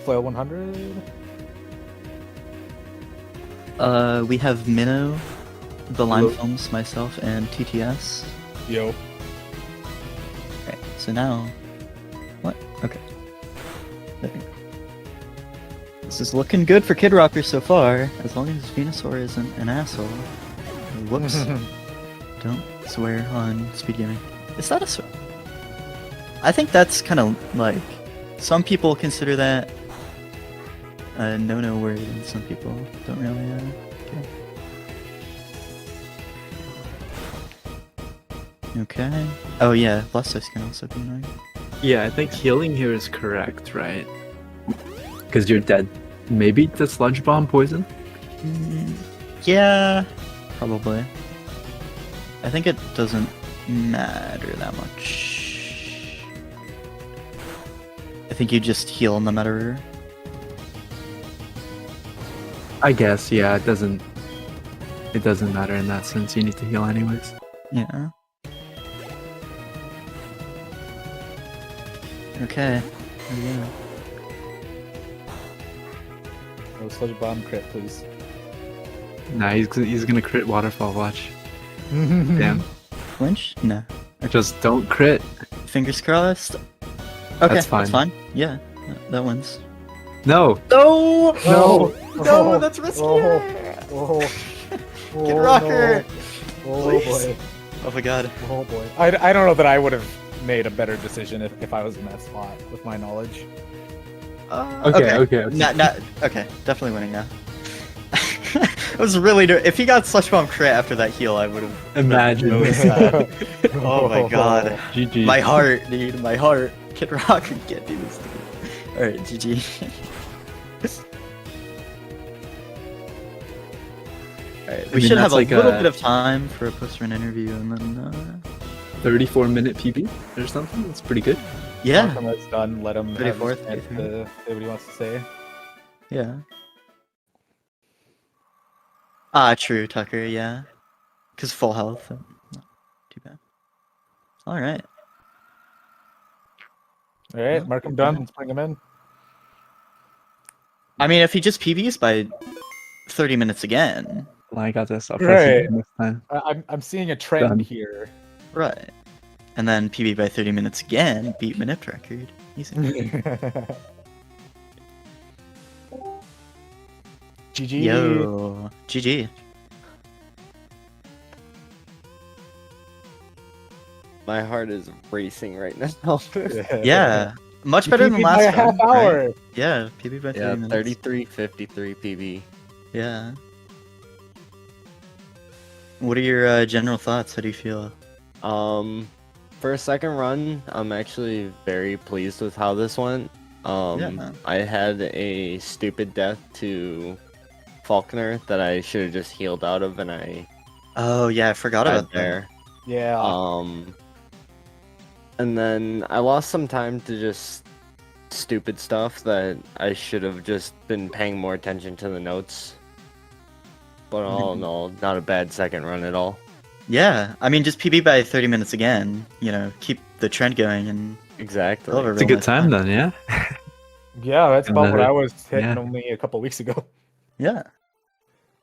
Flail 100. We have Minnow, the Lime Hello. Films, myself, and TTS. Yo. Okay, so now... What? Okay. There we go. This is looking good for Kidrocker so far, as long as Venusaur isn't an asshole. Whoops. Don't swear on speed gaming. Is that a swear? I think that's kind of like... Some people consider that a no-no word, and some people don't really, okay. Okay. Oh yeah, Blastoise can also be annoying. Yeah, I think healing here is correct, right? Because you're dead. Maybe the Sludge Bomb poison? Yeah, probably. I think it doesn't matter that much. I think you just heal no matter. I guess, yeah, it doesn't matter in that sense. You need to heal anyways. Yeah. Okay. There we go. Oh, Sludge Bomb crit, please. Nah, he's gonna crit Waterfall, watch. Damn. Flinch? No. Just don't crit. Fingers crossed. Okay, That's fine. That's fine. Yeah, that wins. No! No! No! No, that's risky! Oh, oh, Kidrocker! no. Oh Please. boy. Oh my god. Oh boy. I don't know that I would have made a better decision if I was in that spot with my knowledge. Okay. Okay, definitely winning now. I was really if he got Slush Bomb crit after that heal, I would have Imagine. Oh my god. GG. My heart, dude, my heart. Kidrocker can't do this to me. Alright, GG. Alright, we mean, should have that's like a little a- bit of time for a post-run interview and then, 34-minute PB or something? That's pretty good. yeah, When it's done, let him have his 34th, chance to say what he wants to say. yeah. Ah, true, Tucker, yeah. Because full health. Not too bad. Alright. Alright, mark him done. Let's bring him in. I mean, if he just PBs by 30 minutes again. Well, I got this. I'll Right. press it this time. I'm seeing a trend Done. here. Right. And then PB by 30 minutes again, beat Manip record. Easy. GG. Yo, GG. My heart is racing right now. Yeah, much You better beat than me by last a half time. right? hour. Yeah, PB by 30 yeah, minutes. 3353 PB. Yeah. What are your general thoughts? How do you feel? For a second run, I'm actually very pleased with how this went. Yeah. I had a stupid death to Falconer that I should have just healed out of, and I Oh yeah, I forgot died about that. there. Yeah. And then I lost some time to just stupid stuff that I should have just been paying more attention to the notes. But all in all, not a bad second run at all. Yeah, I mean, just PB by 30 minutes again. You know, keep the trend going and Exactly. Over. It's a good time then, yeah? Yeah, that's about what I was hitting yeah. only a couple weeks ago. Yeah.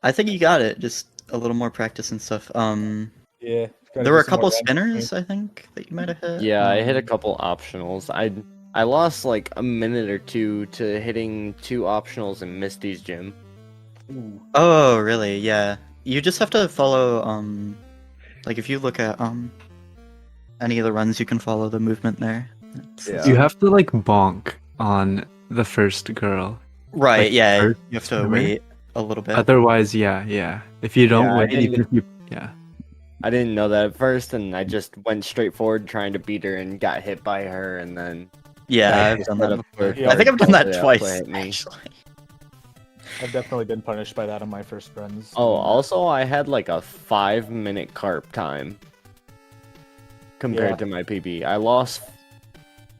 I think you got it. Just a little more practice and stuff. Yeah. gotta There do were a some more couple random spinners, I think, that you might have hit. Yeah, I hit a couple optionals. I lost like a minute or two to hitting 2 optionals in Misty's gym. Ooh. Oh, really? Yeah. You just have to follow, like if you look at, any of the runs, you can follow the movement there. Yeah. You have to like bonk on the first girl. Right, Like, yeah. first You have to swimmer? wait a little bit. Otherwise, yeah. If you don't Yeah, I wait, even didn't- if you yeah. I didn't know that at first, and I just went straight forward trying to beat her and got hit by her, and then Yeah, I I've done set that up before. for I think I've done that yeah, twice, play at me. actually. I've definitely been punished by that on my first runs. Oh, also I had like a 5-minute carp time compared Yeah. to my PB. I lost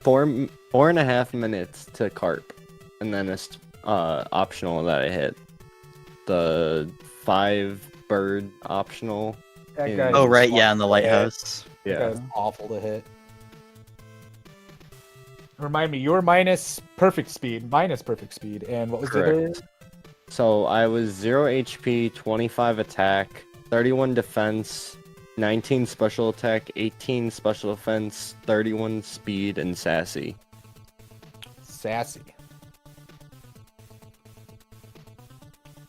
4.5 minutes to carp, and then it's optional that I hit the 5-bird optional. That in- guy's Oh, right, awful yeah, in the to hit. lighthouse. That Yeah, guy's awful to hit. Remind me, you were minus perfect speed, and what was the other? correct. So I was 0 HP, 25 attack, 31 defense, 19 special attack, 18 special defense, 31 speed, and sassy. Sassy.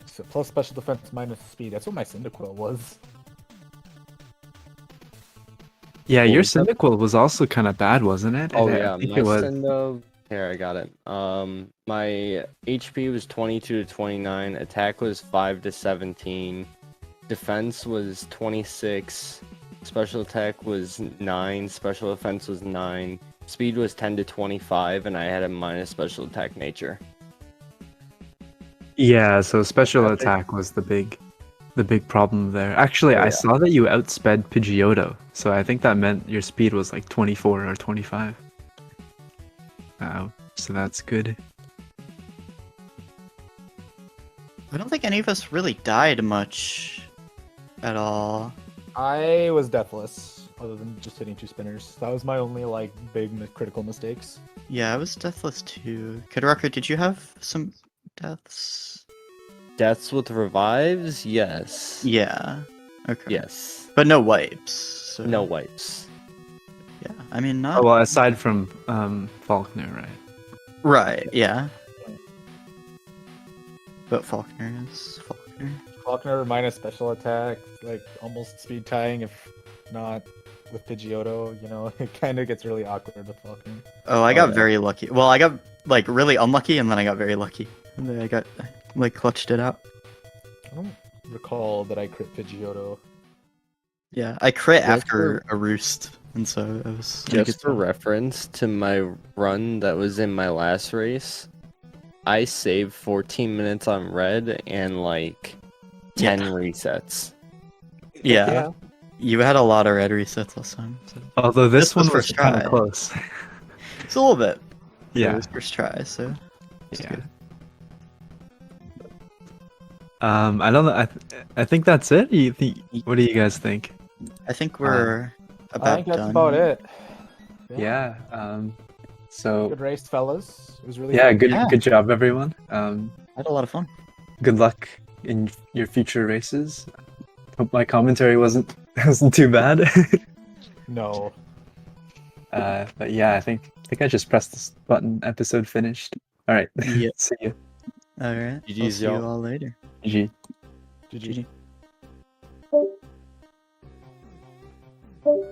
So plus special defense minus speed. That's what my Cyndaquil was. Yeah, What your was that? Cyndaquil was also kind of bad, wasn't it? Oh I yeah, think my it was. Here, I got it. My HP was 22 to 29, attack was 5 to 17, defense was 26, special attack was 9, special defense was 9, speed was 10 to 25, and I had a minus special attack nature. Yeah, so special Epic. attack was the big problem there. Actually, Oh, I yeah. saw that you outsped Pidgeotto, so I think that meant your speed was like 24 or 25. So that's good. I don't think any of us really died much at all. I was deathless, other than just hitting 2 spinners. That was my only like big critical mistakes. Yeah, I was deathless too. Kidrocker, did you have some deaths? Deaths with revives? Yes. Yeah. Okay. Yes. But no wipes. So, No wipes. Yeah, I mean, Oh, not. well, aside from Faulkner, right? Right, yeah. But Faulkner is Faulkner. Faulkner minus special attack, like almost speed tying, if not with Pidgeotto. You know, it kind of gets really awkward with Faulkner. Oh, I got yeah. very lucky. Well, I got, like, really unlucky, and then I got very lucky. And then I got, like, clutched it out. I don't recall that I crit Pidgeotto. Yeah, I crit Just after a roost, and so it was in a good Just for spot. reference to my run that was in my last race, I saved 14 minutes on red and like 10 resets. Yeah, you had a lot of red resets last time. So. Although this This was one was first kind of try. close. It's a little bit. It Yeah. was first try, so it's Yeah. good. I don't know. I think that's it. What do you guys think? I think we're I about think that's done. about it. Yeah. So Good race, fellas. It was really yeah, fun. good Yeah. good job, everyone. I had a lot of fun. Good luck in your future races. Hope my commentary wasn't too bad. No. But yeah, I think I just pressed this button. Episode finished. All right. Yep. See you. All right. I'll GG's, see you y'all. all later. GG. GG. GG.